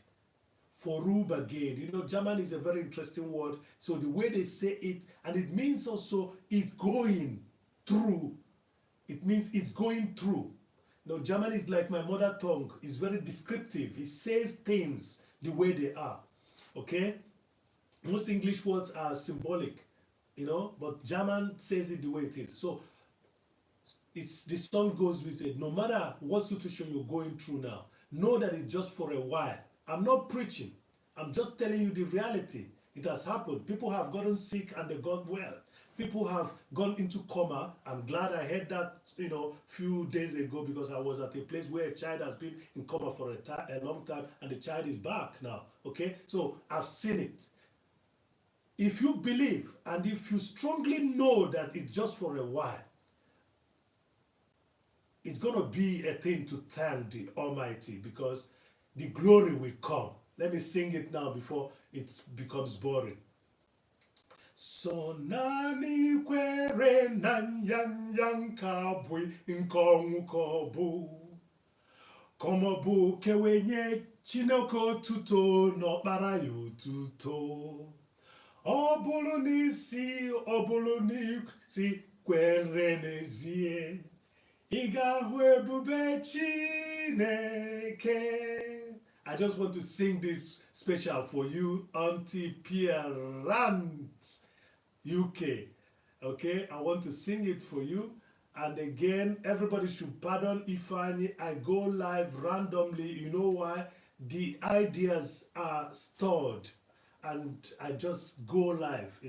Vorübergehend. German is a very interesting word. So the way they say it, and it means also it's going through. It means it's going through. German is like my mother tongue. It's very descriptive. It says things the way they are. Okay? Most English words are symbolic. But German says it the way it is. So the song goes with it. No matter what situation you're going through now, know that it's just for a while. I'm not preaching. I'm just telling you the reality. It has happened. People have gotten sick and they got well. People have gone into coma. I'm glad I heard that, few days ago, because I was at a place where a child has been in coma for a long time, and the child is back now. Okay, so I've seen it. If you believe and if you strongly know that it's just for a while, it's going to be a thing to thank the Almighty, because the glory will come. Let me sing it now before it becomes boring. So nani kwere nan yang kabui nkong kobu komobu kewenye chinoko tuto n'ọkpara ya otuto. Ọ bụrụ n'isi kwere n'ezie, ị ga-ahụ ebube Chineke. I just want to sing this special for you, Auntie Pierre UK. Okay, I want to sing it for you. And again, everybody should pardon Ifeanyi. I go live randomly. You know why? The ideas are stored, and I just go live.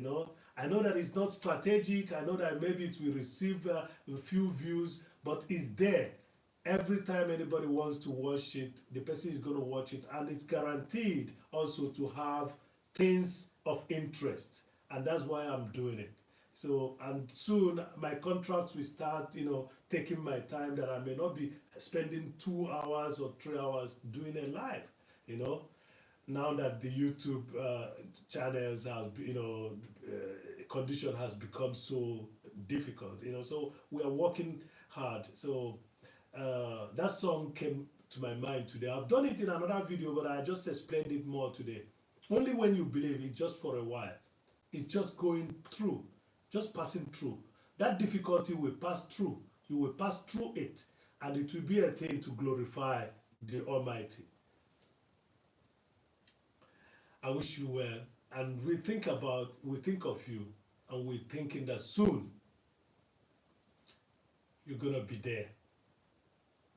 I know that it's not strategic. I know that maybe it will receive a few views, but it's there. Every time anybody wants to watch it, the person is going to watch it, and it's guaranteed also to have things of interest, and that's why I'm doing it. So, and soon my contracts will start, taking my time, that I may not be spending 2 hours or 3 hours doing a live, now that the YouTube channels have, condition has become so difficult, so we are working hard. So that song came to my mind today. I've done it in another video, but I just explained it more today. Only when you believe, it's just for a while. It's just going through, just passing through. that difficulty will pass through. You will pass through it, and it will be a thing to glorify the Almighty. I wish you well. And we think of you, and we're thinking that soon you're going to be there.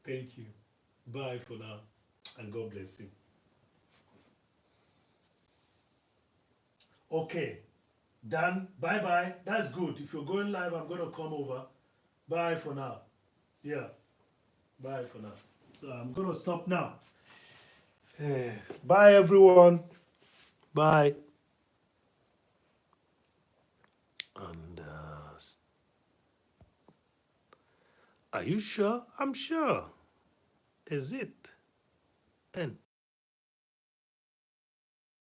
Thank you. Bye for now, and God bless you. Okay, done. Bye bye. That's good. If you're going live, I'm going to come over. Bye for now. Yeah, bye for now. So I'm going to stop now. Bye, everyone. Bye. And are you sure? I'm sure. Is it? And